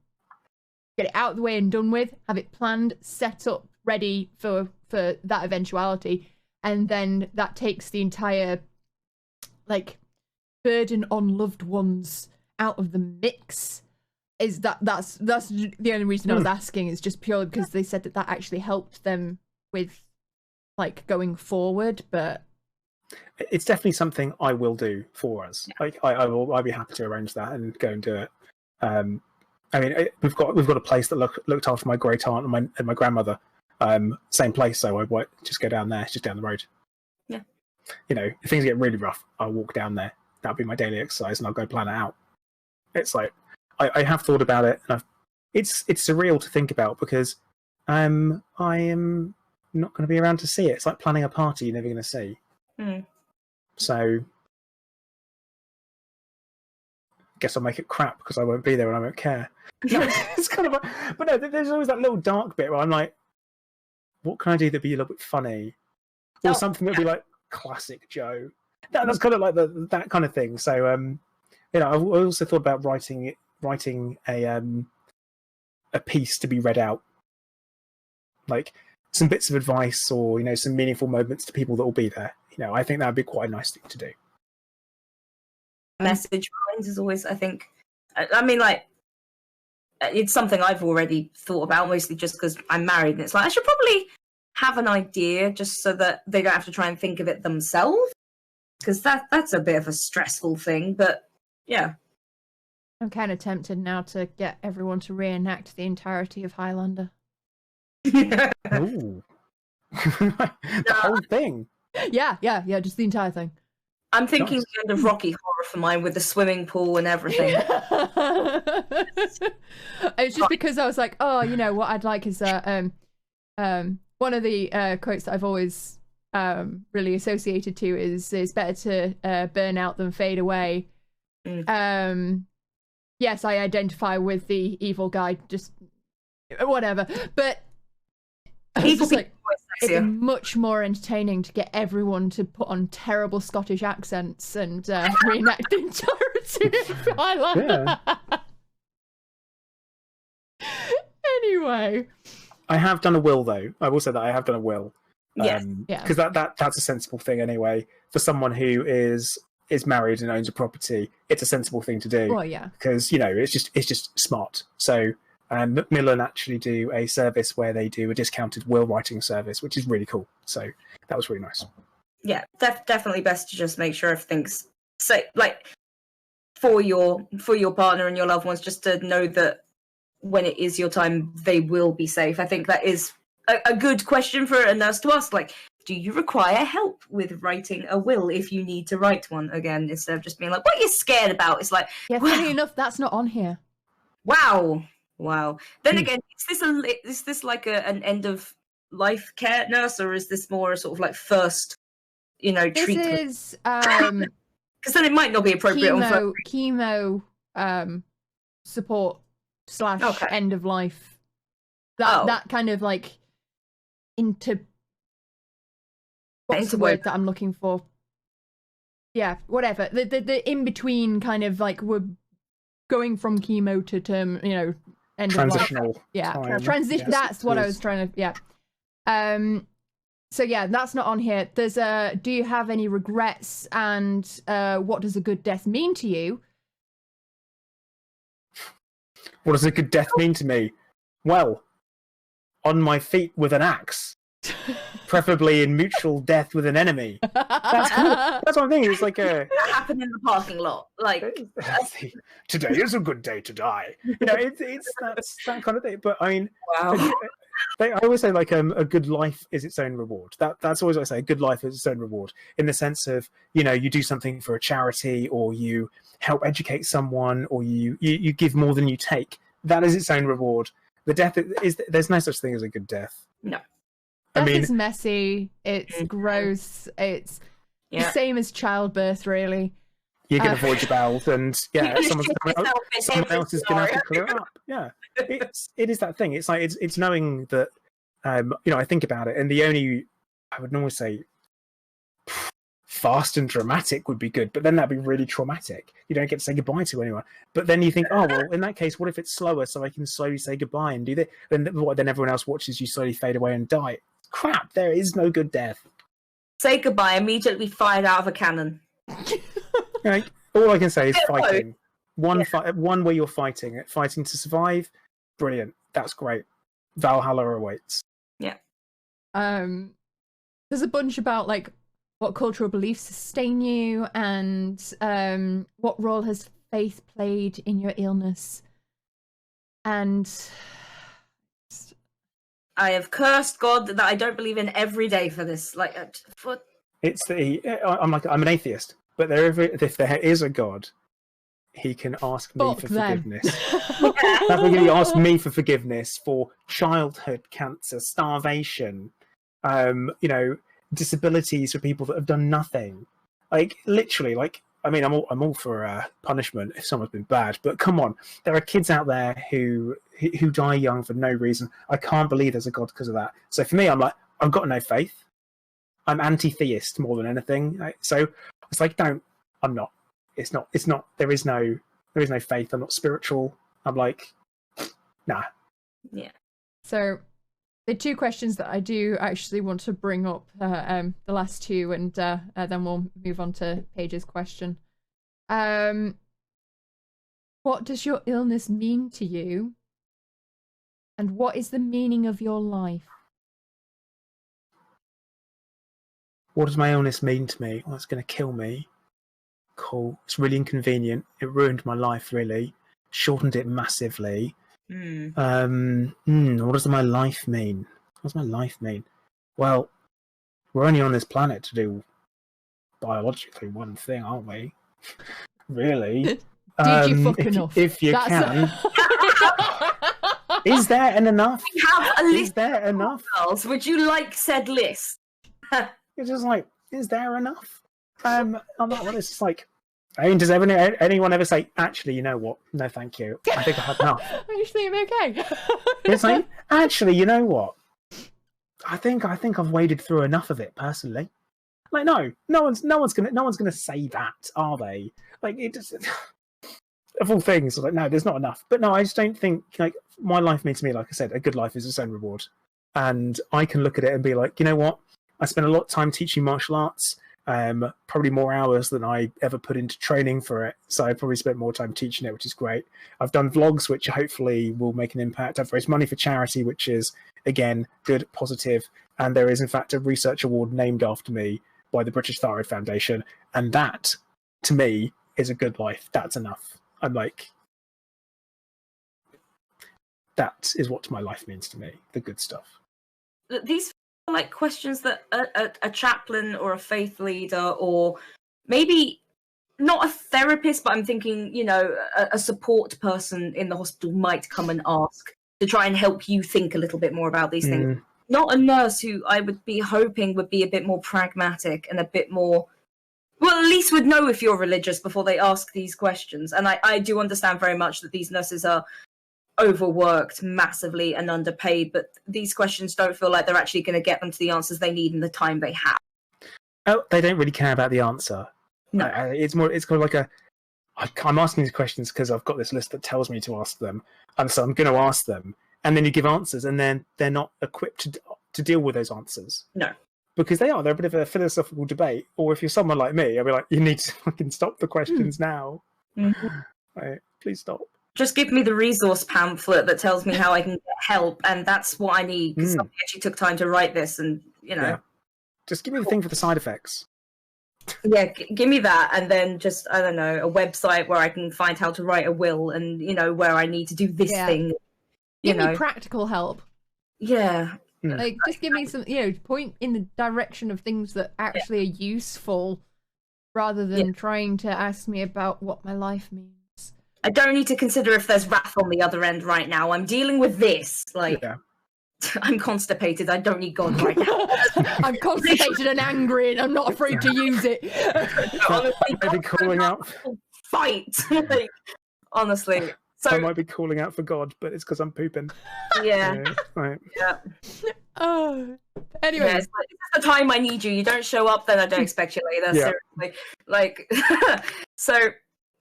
Speaker 1: get it out of the way and done with, have it planned, set up, ready for that eventuality, and then that takes the entire burden on loved ones out of the mix. That's the only reason I was asking, is just purely because they said that actually helped them with going forward. But
Speaker 3: it's definitely something I will do for us. I'll be happy to arrange that and go and do it. We've got a place that looked after my great aunt and my grandmother. Same place, so I won't just go down there. It's just down the road.
Speaker 2: Yeah.
Speaker 3: If things get really rough, I'll walk down there. That'll be my daily exercise, and I'll go plan it out. It's like I have thought about it, and it's surreal to think about, because I am not going to be around to see it. It's like planning a party you're never going to see. So guess I'll make it crap because I won't be there and I won't care. It's kind of but no, there's always that little dark bit where I'm like, what can I do that'd be a little bit funny, or something that'd be like classic Joe. That's kind of like that kind of thing. So I also thought about writing a piece to be read out, like some bits of advice, or some meaningful moments to people that will be there. I think that would be quite a nice thing to do.
Speaker 2: Message lines is always, I think, it's something I've already thought about, mostly just because I'm married, and it's like I should probably have an idea just so that they don't have to try and think of it themselves, because that's a bit of a stressful thing. But yeah,
Speaker 1: I'm kind of tempted now to get everyone to reenact the entirety of Highlander.
Speaker 3: Ooh. The whole thing.
Speaker 1: Yeah, just the entire thing.
Speaker 2: I'm thinking the end of Rocky Horror for mine, with the swimming pool and everything.
Speaker 1: It's just because I was like, what I'd like is one of the quotes that I've always really associated to is better to burn out than fade away. Yes, I identify with the evil guy, just whatever, but
Speaker 2: Evil
Speaker 1: it's it's much more entertaining to get everyone to put on terrible Scottish accents and reenact the entirety of Highlander. Yeah. Anyway,
Speaker 3: I have done a will, though. I will say that I have done a will.
Speaker 2: Yes.
Speaker 3: Because that's a sensible thing anyway. For someone who is married and owns a property, it's a sensible thing to do.
Speaker 1: Well, yeah.
Speaker 3: Because it's just smart. So Macmillan actually do a service where they do a discounted will writing service, which is really cool. So that was really nice.
Speaker 2: Yeah, definitely best to just make sure everything's safe, for your partner and your loved ones, just to know that when it is your time, they will be safe. I think that is a good question for a nurse to ask. Do you require help with writing a will if you need to write one again, instead of just being like, what are you scared about? It's like,
Speaker 1: yeah, funny enough, that's not on here.
Speaker 2: Wow. Then again, is this like an end of life care nurse, or is this more a sort of first, treatment?
Speaker 1: This is
Speaker 2: because then it might not be appropriate
Speaker 1: chemo support / end of life. That kind of into what's the word that I'm looking for? Yeah, whatever. The in between kind of we're going from chemo to term, end
Speaker 3: transitional
Speaker 1: of life. Yeah,
Speaker 3: transition.
Speaker 1: Yes, that's what I was trying to. Yeah. So yeah, that's not on here. There's do you have any regrets, and what does a good death mean to you?
Speaker 3: What does a good death mean to me? Well, on my feet with an axe, preferably in mutual death with an enemy. That's cool. That's what I'm thinking. It's like a
Speaker 2: That happened in the parking lot. Like,
Speaker 3: today is a good day to die. You know, it's that kind of thing. But I mean,
Speaker 2: wow.
Speaker 3: I always say like a good life is its own reward. That's always what I say. A good life is its own reward in the sense of, you know, you do something for a charity, or you help educate someone, or you give more than you take. That is its own reward. The death is there's no such thing as a good death.
Speaker 2: No.
Speaker 1: Death is messy. It's gross. It's the same as childbirth, really.
Speaker 3: You can avoid your bowels, and someone else is going to have to clear it up. Yeah, it is that thing. It's like it's knowing that, you know, I think about it, and I would normally say fast and dramatic would be good, but then that'd be really traumatic. You don't get to say goodbye to anyone. But then you think, oh well, in that case, what if it's slower, so I can slowly say goodbye and do that? Then everyone else watches you slowly fade away and die. Crap! There is no good death.
Speaker 2: Say goodbye, immediately fired out of a cannon.
Speaker 3: Like, all I can say is fighting. One where you're fighting to survive. Brilliant. That's great. Valhalla awaits.
Speaker 2: Yeah.
Speaker 1: There's a bunch about like what cultural beliefs sustain you, and what role has faith played in your illness. And
Speaker 3: I
Speaker 2: have cursed God that I don't believe in every day for this. Like,
Speaker 3: I'm an atheist, but if there is a God, he can ask me for forgiveness. He asked me for forgiveness for childhood cancer, starvation, you know, disabilities for people that have done nothing. Like, literally, like, I mean, I'm all for punishment if someone's been bad, but come on, there are kids out there who die young for no reason. I can't believe there's a God because of that. So for me, I'm like, I've got no faith. I'm anti-theist more than anything. So it's like, I'm not. It's not. There is no faith. I'm not spiritual. I'm like, nah.
Speaker 2: Yeah.
Speaker 1: So the two questions that I do actually want to bring up, the last two, and then we'll move on to Paige's question. What does your illness mean to you? And what is the meaning of your life?
Speaker 3: What does my illness mean to me? Well, it's going to kill me. Cool. It's really inconvenient. It ruined my life, really. Shortened it massively. What does my life mean? What does my life mean? Well, we're only on this planet to do biologically one thing, aren't we? Really?
Speaker 1: Did you fuck enough?
Speaker 3: If you can. Is there enough?
Speaker 2: We have a list.
Speaker 3: Is there enough?
Speaker 2: Would you like said list?
Speaker 3: It's just like, is there enough? On that one, it's just like, I mean, does anyone ever say, actually, you know what? No, thank you. I think I had enough.
Speaker 1: Actually, I'm okay.
Speaker 3: It's like, actually, you know what? I think I've waded through enough of it personally. Like, no one's gonna say that, are they? Like, it just of all things, like, no, there's not enough. But no, I just don't think, like, my life means to me, like I said, a good life is its own reward, and I can look at it and be like, you know what? I spent a lot of time teaching martial arts. Probably more hours than I ever put into training for it, so I probably spent more time teaching it, which is great. I've done vlogs, which hopefully will make an impact. I've raised money for charity, which is, again, good, positive, and there is in fact a research award named after me by the British Thyroid Foundation, and that, to me, is a good life. That's enough. I'm like, that is what my life means to me, the good stuff.
Speaker 2: These are like questions that a chaplain or a faith leader, or maybe not a therapist, but I'm thinking, you know, a support person in the hospital might come and ask to try and help you think a little bit more about these things. Not a nurse, who I would be hoping would be a bit more pragmatic and a bit more, well, at least would know if you're religious before they ask these questions. And I do understand very much that these nurses are overworked massively and underpaid, but these questions don't feel like they're actually going to get them to the answers they need in the time they have.
Speaker 3: Oh, they don't really care about the answer.
Speaker 2: No.
Speaker 3: It's kind of like I'm asking these questions because I've got this list that tells me to ask them, and so I'm going to ask them, and then you give answers, and then they're not equipped to deal with those answers.
Speaker 2: No.
Speaker 3: Because they're a bit of a philosophical debate, or if you're someone like me, I'll be like, you need to fucking stop the questions now.
Speaker 2: Mm-hmm.
Speaker 3: Right, please stop.
Speaker 2: just give me the resource pamphlet that tells me how I can get help, and that's what I need, because somebody actually took time to write this, and, you know.
Speaker 3: Yeah. Just give me the thing for the side effects.
Speaker 2: Yeah, give me that, and then just, I don't know, a website where I can find how to write a will, and, you know, where I need to do this thing.
Speaker 1: Give me practical help.
Speaker 2: Yeah.
Speaker 1: Like, just give me some, point in the direction of things that actually are useful, rather than trying to ask me about what my life means.
Speaker 2: I don't need to consider if there's wrath on the other end right now. I'm dealing with this. Like, I'm constipated. I don't need God right now.
Speaker 1: I'm constipated and angry, and I'm not afraid to use it.
Speaker 2: Honestly,
Speaker 3: I'd be calling out.
Speaker 2: Fight. Like, honestly. So,
Speaker 3: I might be calling out for God, but it's because I'm pooping.
Speaker 2: Yeah.
Speaker 3: Right.
Speaker 2: Yeah.
Speaker 1: Oh. Anyway.
Speaker 2: Yeah, it's the time I need you. You don't show up, then I don't expect you later. Seriously. Like, so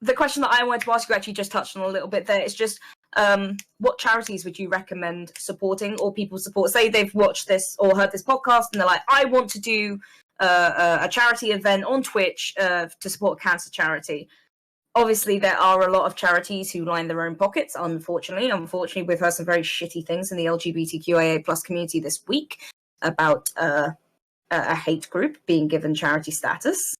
Speaker 2: the question that I wanted to ask you actually just touched on a little bit there. It's just, what charities would you recommend supporting, or people support? Say they've watched this or heard this podcast and they're like, I want to do a charity event on Twitch to support a cancer charity. Obviously, there are a lot of charities who line their own pockets, unfortunately. Unfortunately, we've heard some very shitty things in the LGBTQIA plus community this week about a hate group being given charity status.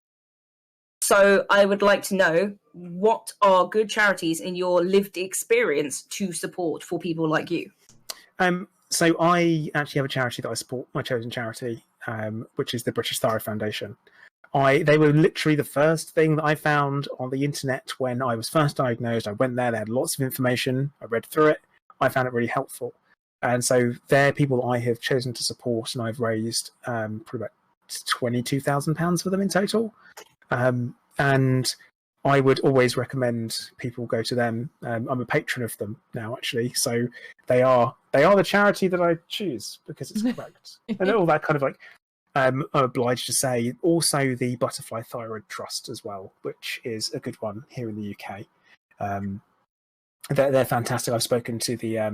Speaker 2: So I would like to know, what are good charities in your lived experience to support for people like you?
Speaker 3: So I actually have a charity that I support, my chosen charity, which is the British Thyroid Foundation. They were literally the first thing that I found on the internet when I was first diagnosed. I went there, they had lots of information, I read through it, I found it really helpful. And so they're people I have chosen to support, and I've raised probably about £22,000 for them in total. And I would always recommend people go to them. I'm a patron of them now, actually. So they are the charity that I choose because it's correct. And all that kind of like, I'm obliged to say, also the Butterfly Thyroid Trust as well, which is a good one here in the UK. They're fantastic. I've spoken to the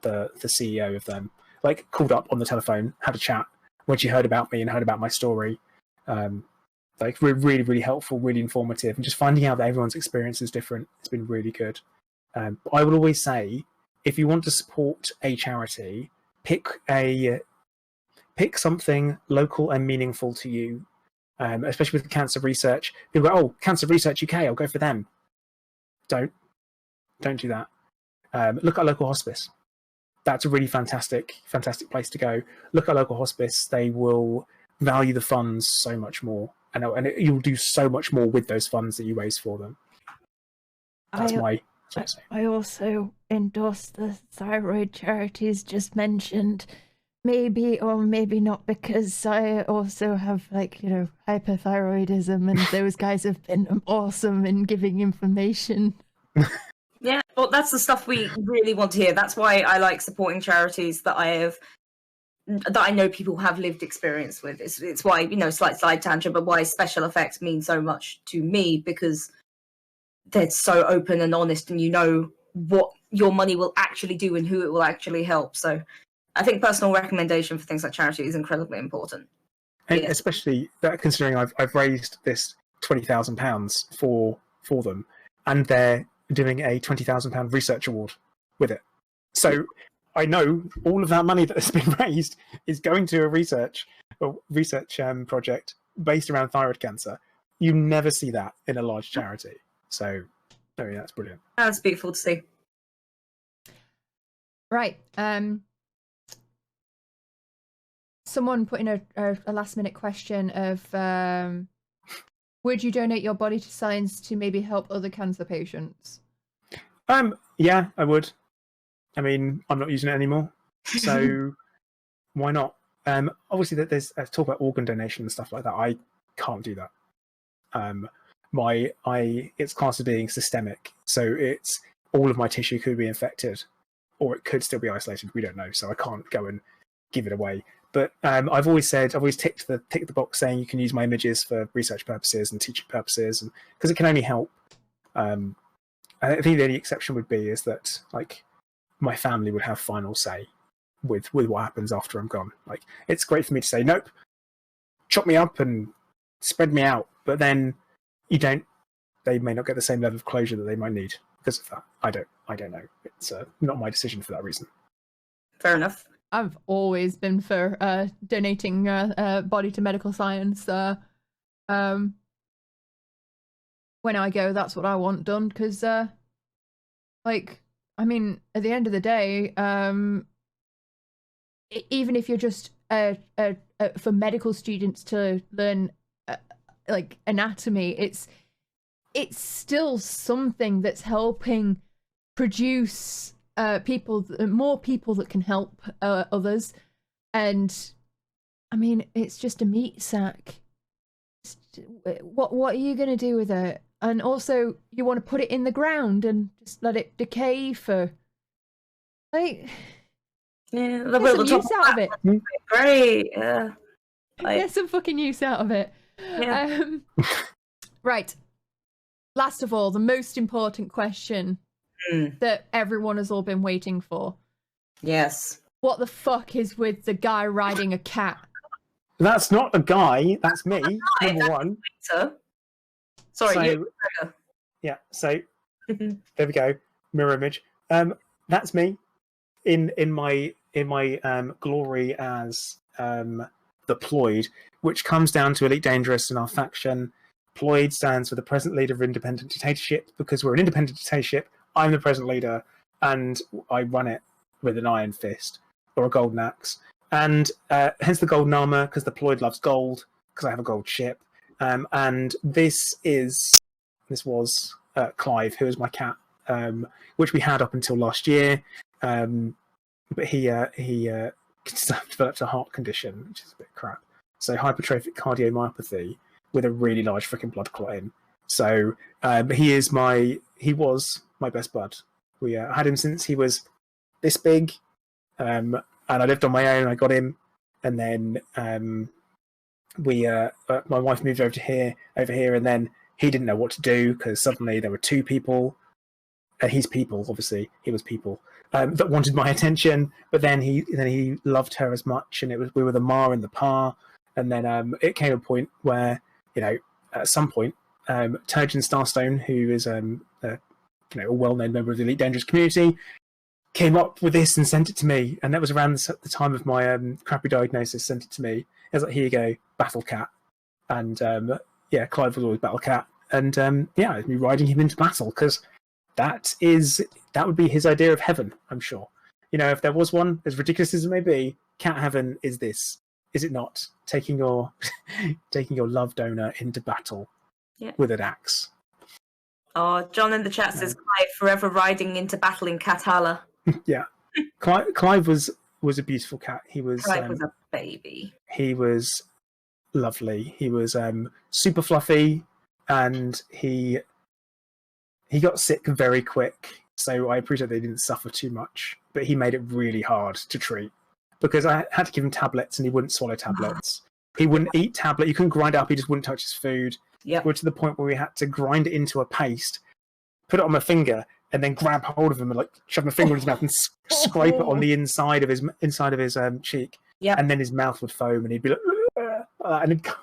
Speaker 3: CEO of them, like called up on the telephone, had a chat when she heard about me and heard about my story. Like really, really helpful, really informative, and just finding out that everyone's experience is different. It's been really good. But I would always say, if you want to support a charity, pick something local and meaningful to you, especially with cancer research. People go, oh, Cancer Research UK, I'll go for them. Don't do that. Look at a local hospice. That's a really fantastic place to go. Look at a local hospice. They will value the funds so much more, and you'll do so much more with those funds that you raise for them.
Speaker 1: I also endorse the thyroid charities just mentioned. Maybe or maybe not, because I also have, hyperthyroidism, and those guys have been awesome in giving information.
Speaker 2: Yeah, well, that's the stuff we really want to hear. That's why I like supporting charities that I know people have lived experience with. It's why, slight side tangent, but why special effects mean so much to me, because they're so open and honest, and you know what your money will actually do and who it will actually help. So I think personal recommendation for things like charity is incredibly important.
Speaker 3: And especially that, considering I've raised this £20,000 for them, and they're doing a £20,000 research award with it. So I know all of that money that has been raised is going to a research project based around thyroid cancer. You never see that in a large charity. So, that's brilliant.
Speaker 2: That's beautiful to see.
Speaker 1: Right. Someone put in a last minute question of, would you donate your body to science to maybe help other cancer patients?
Speaker 3: Yeah, I would. I mean, I'm not using it anymore, so why not? Obviously, there's talk about organ donation and stuff like that. I can't do that. It's classed as being systemic, so it's all of my tissue could be infected, or it could still be isolated. We don't know, so I can't go and give it away. But I've always ticked the box saying you can use my images for research purposes and teaching purposes, and because it can only help. I think the only exception would be is that, like, my family would have final say with what happens after I'm gone. Like, it's great for me to say, nope, chop me up and spread me out, but then they may not get the same level of closure that they might need because of that. I don't know. It's not my decision for that reason.
Speaker 2: Fair enough.
Speaker 1: I've always been for donating body to medical science. When I go, that's what I want done, because, like, I mean, at the end of the day, even if you're just for medical students to learn, like, anatomy, it's still something that's helping produce more people that can help others. And I mean, it's just a meat sack. What are you going to do with it? And also, you want to put it in the ground and just let it decay for, like,
Speaker 2: Yeah,
Speaker 1: get some use out of it.
Speaker 2: Great. Yeah.
Speaker 1: Get some fucking use out of it.
Speaker 2: Yeah.
Speaker 1: Right. Last of all, the most important question that everyone has all been waiting for.
Speaker 2: Yes.
Speaker 1: What the fuck is with the guy riding a cat?
Speaker 3: That's not a guy. That's me. Number one.
Speaker 2: Sorry.
Speaker 3: So,
Speaker 2: you.
Speaker 3: Yeah. So there we go. Mirror image. That's me in my glory as the Ploid, which comes down to Elite Dangerous in our faction. Ploid stands for the present leader of independent dictatorship, because we're an independent dictatorship. I'm the present leader, and I run it with an iron fist or a golden axe. And hence the golden armor, because the Ploid loves gold, because I have a gold ship. And this was Clive, who is my cat, which we had up until last year. But he developed a heart condition, which is a bit crap. So hypertrophic cardiomyopathy with a really large freaking blood clot in. So he was my best bud. We had him since he was this big, and I lived on my own. I got him, and then my wife moved over here, and then he didn't know what to do, because suddenly there were two people, and he's people, obviously, he was people, that wanted my attention. But then he loved her as much, and we were the ma and the pa, and then it came a point where, at some point, Turgeon Starstone, who is a well-known member of the Elite Dangerous community, came up with this and sent it to me, and that was around the time of my crappy diagnosis. Sent it to me. It was like, here you go, Battle Cat. And Clive was always Battle Cat, and I'd be riding him into battle, because that would be his idea of heaven, I'm sure. If there was one, as ridiculous as it may be, cat heaven is this, is it not? Taking your love donor into battle with an axe.
Speaker 2: Oh, John in the chat says Clive forever riding into battle in Katala.
Speaker 3: Yeah, Clive was a beautiful cat.
Speaker 2: Clive was a baby.
Speaker 3: He was lovely. He was super fluffy, and he got sick very quick. So I appreciate they didn't suffer too much, but he made it really hard to treat, because I had to give him tablets, and he wouldn't swallow tablets. He wouldn't eat tablet. You couldn't grind it up. He just wouldn't touch his food.
Speaker 2: Yeah.
Speaker 3: We're to the point where we had to grind it into a paste, put it on my finger, and then grab hold of him and like shove my finger in his mouth and scrape it on the inside of his cheek.
Speaker 2: Yeah.
Speaker 3: And then his mouth would foam, and he'd be like, and it'd go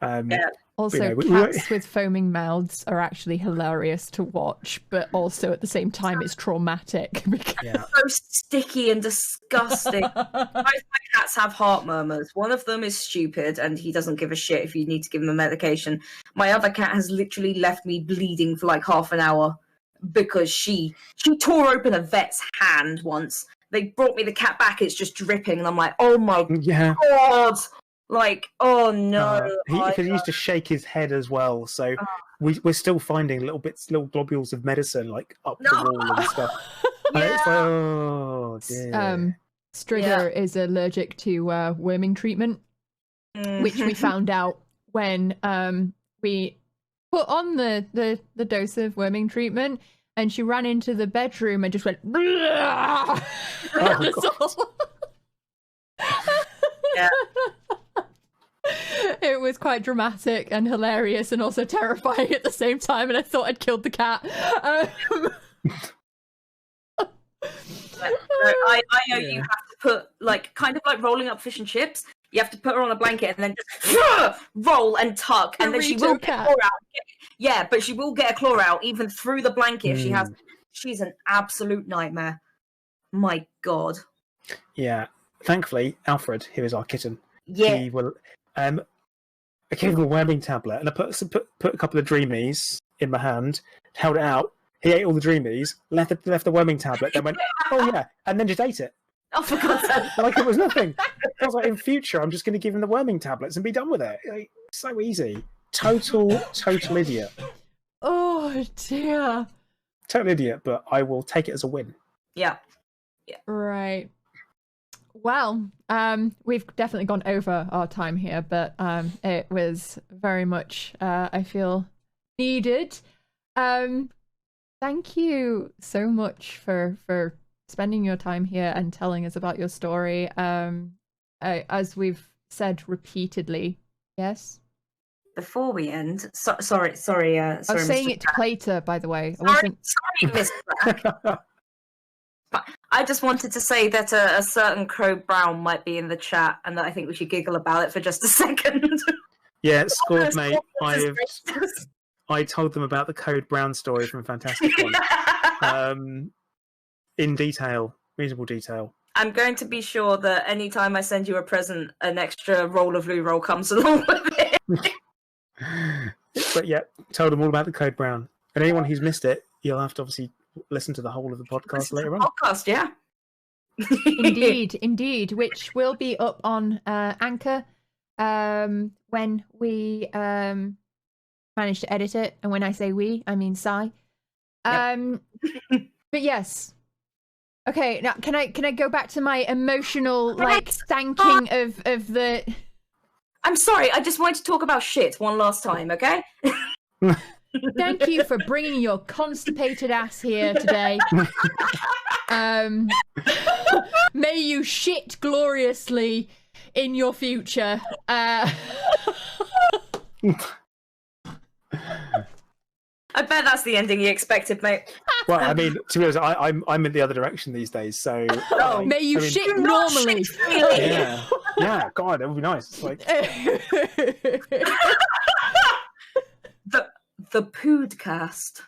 Speaker 3: everywhere.
Speaker 1: Also, cats with foaming mouths are actually hilarious to watch, but also at the same time it's traumatic.
Speaker 2: So sticky and disgusting. Both my cats have heart murmurs. One of them is stupid, and he doesn't give a shit if you need to give him a medication. My other cat has literally left me bleeding for like half an hour because she tore open a vet's hand once. They brought me the cat back, it's just dripping, and I'm like, oh my god! Like, oh no.
Speaker 3: He used to shake his head as well, so we're still finding little globules of medicine like up the wall and stuff. And it's like, oh dear.
Speaker 1: Strigger is allergic to worming treatment, which we found out when we put on the dose of worming treatment, and she ran into the bedroom and just went, yeah. It was quite dramatic and hilarious, and also terrifying at the same time, and I thought I'd killed the cat.
Speaker 2: I know you have to put, like, kind of like rolling up fish and chips. You have to put her on a blanket and then just roll and tuck, and then she will get a claw out. Yeah, but she will get a claw out even through the blanket if she has. she's an absolute nightmare. My God.
Speaker 3: Yeah. Thankfully, Alfred, who is our kitten,
Speaker 2: Yeah.
Speaker 3: he will. I gave him a worming tablet, and I put a couple of dreamies in my hand, held it out. He ate all the dreamies, left the worming tablet, then went, "Oh yeah," and then just ate it.
Speaker 2: Oh, for God's sake.
Speaker 3: Like it was nothing. I was like, in future, I'm just going to give him the worming tablets and be done with it. Like, so easy. Total idiot.
Speaker 1: Oh dear.
Speaker 3: Total idiot, but I will take it as a win.
Speaker 2: Yeah.
Speaker 1: Right. Well, we've definitely gone over our time here, but it was very much, I feel, needed. Thank you so much for spending your time here and telling us about your story. As we've said repeatedly, yes.
Speaker 2: Before we end, sorry.
Speaker 1: I was saying
Speaker 2: Mr.
Speaker 1: it to Plater, by the way. I
Speaker 2: Sorry,
Speaker 1: wasn't.
Speaker 2: Mr. Black. But I just wanted to say that a certain Crow Brown might be in the chat, and that I think we should giggle about it for just a second.
Speaker 3: Yeah, scored, mate. I told them about the Code Brown story from Fantastic One. In detail, reasonable detail.
Speaker 2: I'm going to be sure that anytime I send you a present, an extra roll of loo roll comes along with it.
Speaker 3: But yeah, told them all about the Code Brown. And anyone who's missed it, you'll have to obviously listen to the whole of the podcast later on.
Speaker 2: Podcast, yeah.
Speaker 1: Indeed, which will be up on Anchor when we manage to edit it. And when I say we, I mean Sai. But yes. Okay, now can I go back to my emotional thanking of the.
Speaker 2: I'm sorry, I just wanted to talk about shit one last time, okay?
Speaker 1: Thank you for bringing your constipated ass here today. May you shit gloriously in your future.
Speaker 2: I bet that's the ending you expected, mate.
Speaker 3: Well, I mean, to be honest, I'm in the other direction these days, so...
Speaker 1: May you shit normally.
Speaker 3: Yeah, God, that would be nice. It's like...
Speaker 2: The Poodcast.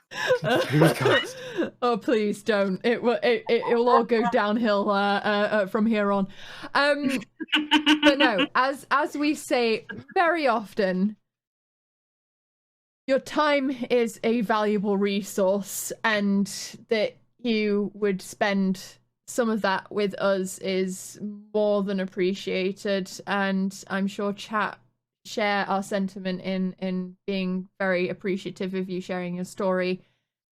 Speaker 1: Oh, please don't. It'll all go downhill from here on. But no, as we say very often, your time is a valuable resource, and that you would spend some of that with us is more than appreciated, and I'm sure chat share our sentiment in being very appreciative of you sharing your story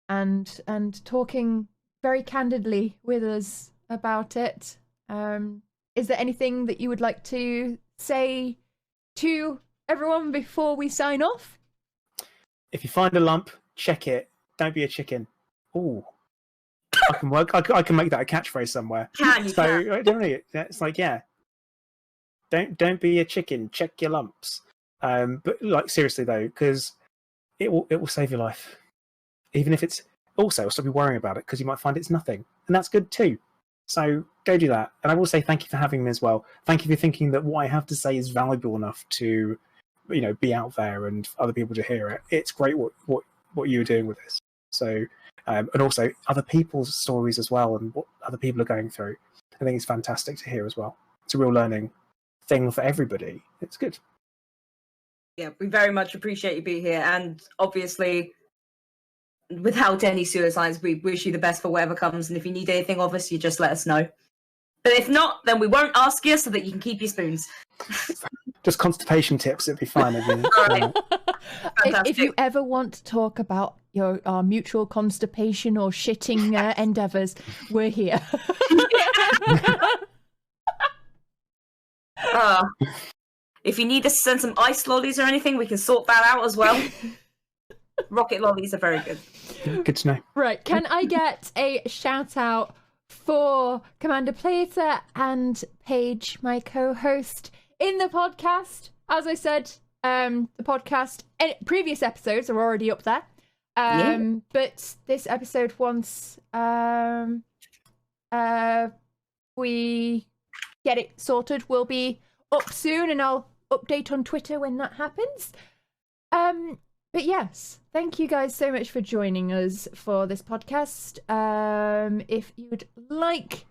Speaker 1: and talking very candidly with us about it. Is there anything that you would like to say to everyone before we sign off?
Speaker 3: If you find a lump, check it. Don't be a chicken. Ooh. I can work. I can make that a catchphrase somewhere. It's like, yeah. Don't be a chicken. Check your lumps. But like seriously though, because it will save your life. Even if it's also stop you worrying about it, because you might find it's nothing, and that's good too. So go do that. And I will say thank you for having me as well. Thank you for thinking that what I have to say is valuable enough to, be out there and other people to hear it. It's great what you're doing with this. So and also other people's stories as well, and what other people are going through. I think it's fantastic to hear as well. It's a real learning thing for everybody. It's good.
Speaker 2: Yeah, we very much appreciate you being here, and obviously, without any pseudoscience, we wish you the best for whatever comes, and if you need anything of us, you just let us know. But if not, then we won't ask you so that you can keep your spoons.
Speaker 3: Just constipation tips, it'd be fine.
Speaker 2: Right.
Speaker 1: If you ever want to talk about our mutual constipation or shitting endeavours, we're here.
Speaker 2: If you need us to send some ice lollies or anything, we can sort that out as well. Rocket lollies are very good.
Speaker 3: Good to know.
Speaker 1: Right, can I get a shout out for Commander Plater and Paige, my co-host in the podcast? As I said, the podcast previous episodes are already up there. But this episode, once we get it sorted, will be up soon, and I'll update on Twitter when that happens. But yes, thank you guys so much for joining us for this podcast. If you'd like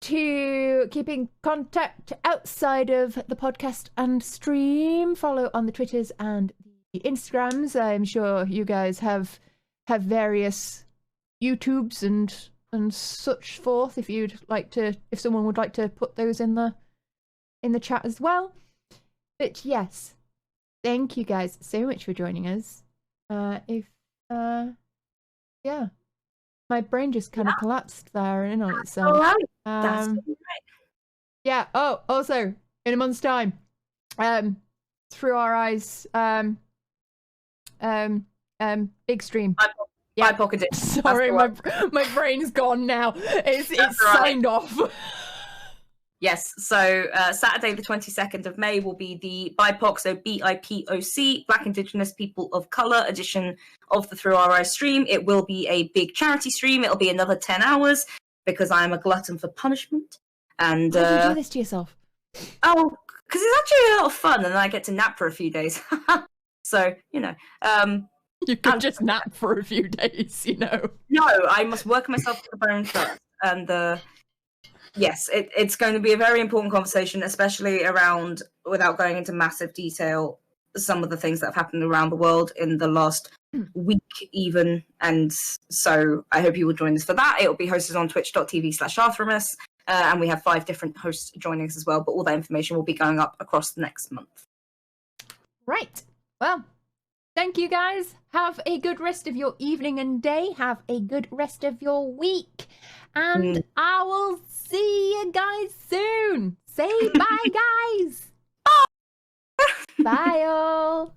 Speaker 1: to keep in contact outside of the podcast and stream, follow on the Twitters and the Instagrams. I'm sure you guys have various YouTubes and such forth. If someone would like to put those in the chat as well. But yes, thank you guys so much for joining us. Yeah, my brain just kind of collapsed there in on itself.
Speaker 2: All right. That's great.
Speaker 1: Yeah. Oh, also in a month's time, Through Our Eyes, big stream.
Speaker 2: Yeah, pocket it.
Speaker 1: Sorry, my brain's gone now. It's signed off.
Speaker 2: Yes, so Saturday the 22nd of May will be the BIPOC, so BIPOC, Black Indigenous People of Colour edition of the Through Our Eyes stream. It will be a big charity stream. It'll be another 10 hours because I'm a glutton for punishment. And
Speaker 1: why do you do this to yourself?
Speaker 2: Oh, because it's actually a lot of fun and I get to nap for a few days. So, you know.
Speaker 1: You could just nap for a few days, you know.
Speaker 2: No, I must work myself to the bone first. And yes, it's going to be a very important conversation, especially around, without going into massive detail, some of the things that have happened around the world in the last week even. And so I hope you will join us for that. It will be hosted on twitch.tv/Arthremus. And we have 5 different hosts joining us as well. But all that information will be going up across the next month.
Speaker 1: Right. Well, thank you guys. Have a good rest of your evening and day. Have a good rest of your week. And I will see you guys soon. Say bye, guys. Bye, all.